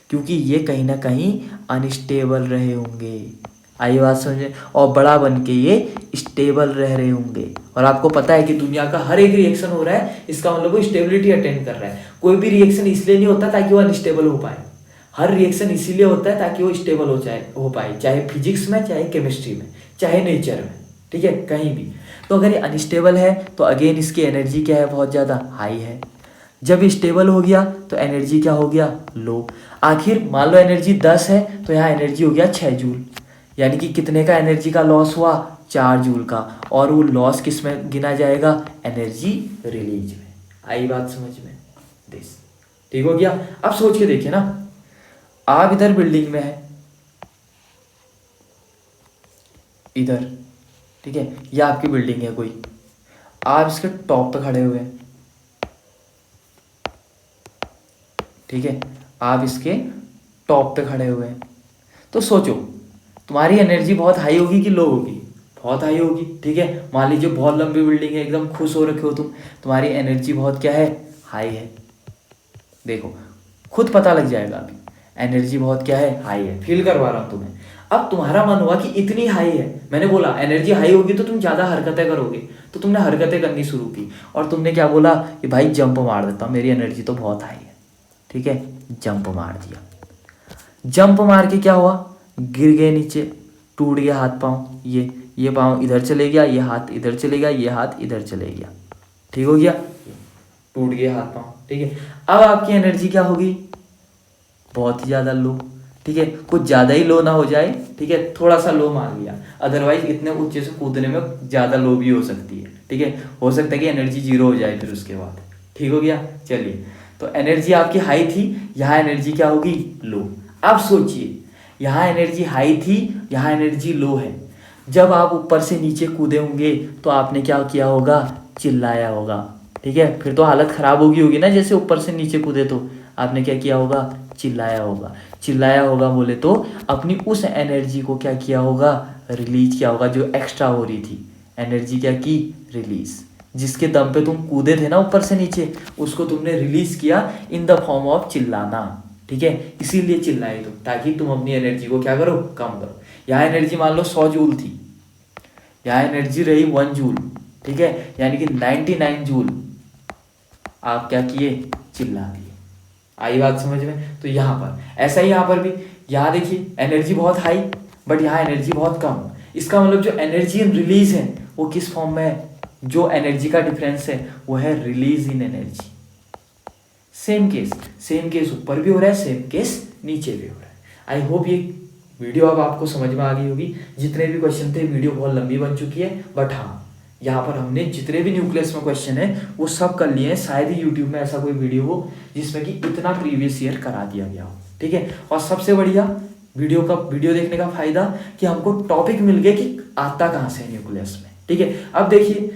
क्योंकि ये कहीं ना कहीं अनस्टेबल रहे होंगे, आई बात समझे, और बड़ा बन के ये स्टेबल रह रहे होंगे। और आपको पता है कि दुनिया का हर एक रिएक्शन हो रहा है, इसका मतलब वो स्टेबिलिटी अटेंड कर रहा है। कोई भी रिएक्शन इसलिए नहीं होता ताकि वो अनस्टेबल हो पाए, हर रिएक्शन इसीलिए होता है ताकि वो स्टेबल हो पाए, चाहे फिजिक्स में, चाहे केमिस्ट्री में, चाहे नेचर में, ठीक है, कहीं भी। तो अगर ये अनस्टेबल है तो अगेन इसकी एनर्जी क्या है, बहुत ज़्यादा हाई है। जब स्टेबल हो गया तो एनर्जी क्या हो गया, लो। आखिर मान लो एनर्जी 10 है, तो यहाँ एनर्जी हो गया 6 जूल, यानी कि कितने का एनर्जी का लॉस हुआ, 4 जूल का। और वो लॉस किस में गिना जाएगा, एनर्जी रिलीज में। आई बात समझ में, दिस ठीक हो गया। अब सोच के देखिए ना, आप इधर बिल्डिंग में है, इधर, ठीक है, ये आपकी बिल्डिंग है कोई, आप इसके टॉप पे खड़े हुए हैं, ठीक है, आप इसके टॉप पे खड़े हुए हैं। तो सोचो, तुम्हारी एनर्जी बहुत हाई होगी कि लो होगी, बहुत हाई होगी, ठीक है। मान लीजिए बहुत लंबी बिल्डिंग है, एकदम खुश हो रखे हो तुम, तुम्हारी एनर्जी बहुत क्या है, हाई है। देखो खुद पता लग जाएगा अभी, एनर्जी बहुत क्या है, हाई है, फील करवा रहा हूँ तुम्हें। अब तुम्हारा मन हुआ कि इतनी हाई है, मैंने बोला एनर्जी हाई होगी तो तुम ज़्यादा हरकतें करोगे, तो तुमने हरकतें करनी शुरू की, और तुमने क्या बोला कि भाई जंप मार देता हूँ, मेरी एनर्जी तो बहुत हाई है, ठीक है, जंप मार दिया। जंप मार के क्या हुआ, गिर गए नीचे, टूट गया हाथ पाँव, ये पाँव इधर चले गया, ये हाथ इधर चले गया, ये हाथ इधर चले गया, ठीक हो गया, टूट गया हाथ पाँव, ठीक है। अब आपकी एनर्जी क्या होगी, बहुत ही ज़्यादा लो, ठीक है, कुछ ज़्यादा ही लो ना हो जाए, ठीक है, थोड़ा सा लो मान लिया, अदरवाइज इतने ऊंचे से कूदने में ज़्यादा लो भी हो सकती है, ठीक है, हो सकता है कि एनर्जी 0 हो जाए फिर उसके बाद, ठीक हो गया। चलिए, तो एनर्जी आपकी हाई थी, यहाँ एनर्जी क्या होगी, लो। अब सोचिए, यहाँ एनर्जी हाई थी, यहाँ एनर्जी लो है, जब आप ऊपर से नीचे कूदे होंगे तो आपने क्या किया होगा, चिल्लाया होगा, ठीक है, फिर तो हालत ख़राब होगी ना, जैसे ऊपर से नीचे कूदे तो आपने क्या किया होगा, चिल्लाया होगा। चिल्लाया होगा बोले तो अपनी उस एनर्जी को क्या किया होगा, रिलीज किया होगा, जो एक्स्ट्रा हो रही थी एनर्जी क्या की, रिलीज, जिसके दम पे तुम कूदे थे ना ऊपर से नीचे, उसको तुमने रिलीज किया इन द फॉर्म ऑफ चिल्लाना, ठीक है, इसीलिए चिल्लाए तुम, ताकि तुम अपनी एनर्जी को क्या करो, कम करो। यहाँ एनर्जी मान लो 100 जूल थी, यहाँ एनर्जी रही 1 जूल, ठीक है, यानी कि 99 जूल आप क्या किए, चिल्ला दिए। आई बात समझ में। तो यहाँ पर ऐसा ही, यहाँ पर भी, यहाँ देखिए एनर्जी बहुत हाई बट यहाँ एनर्जी बहुत कम, इसका मतलब जो एनर्जी इन रिलीज है वो किस फॉर्म में है, जो एनर्जी का डिफरेंस है वो है रिलीज इन एनर्जी। सेम केस ऊपर भी हो रहा है, सेम केस नीचे भी हो रहा है। आई होप ये वीडियो अब आपको समझ में आ गई होगी। जितने भी क्वेश्चन थे, वीडियो बहुत लंबी बन चुकी है, बट हाँ यहाँ पर हमने जितने भी न्यूक्लियस में क्वेश्चन है वो सब कर लिए हैं। शायद ही यूट्यूब में ऐसा कोई वीडियो हो जिसमें कि इतना प्रीवियस ईयर करा दिया गया हो, ठीक है। और सबसे बढ़िया वीडियो देखने का फायदा कि हमको टॉपिक मिल गया कि आता कहाँ से है न्यूक्लियस में, ठीक है। अब देखिए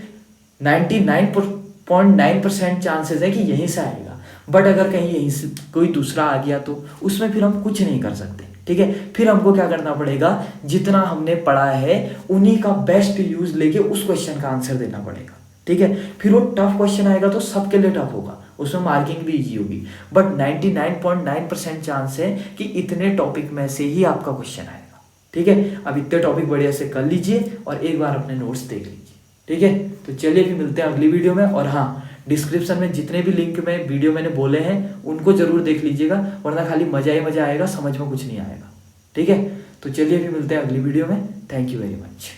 99.9% चांसेस है कि यहीं से आएगा, बट अगर कहीं यहीं से कोई दूसरा आ गया तो उसमें फिर हम कुछ नहीं कर सकते, ठीक है। फिर हमको क्या करना पड़ेगा, जितना हमने पढ़ा है उन्हीं का बेस्ट यूज लेके उस क्वेश्चन का आंसर देना पड़ेगा, ठीक है। फिर वो टफ क्वेश्चन आएगा तो सबके लिए टफ होगा, उसमें मार्किंग भी इजी होगी, बट 99.9% चांस है कि इतने टॉपिक में से ही आपका क्वेश्चन आएगा, ठीक है। अब इतने टॉपिक बढ़िया से कर लीजिए और एक बार अपने नोट्स देख लीजिए, ठीक है। तो चलिए फिर मिलते हैं अगली वीडियो में। और हाँ, डिस्क्रिप्शन में जितने भी लिंक में वीडियो मैंने बोले हैं उनको जरूर देख लीजिएगा, वरना खाली मजा ही मजा आएगा, समझ में कुछ नहीं आएगा, ठीक है। तो चलिए फिर मिलते हैं अगली वीडियो में। Thank you very much.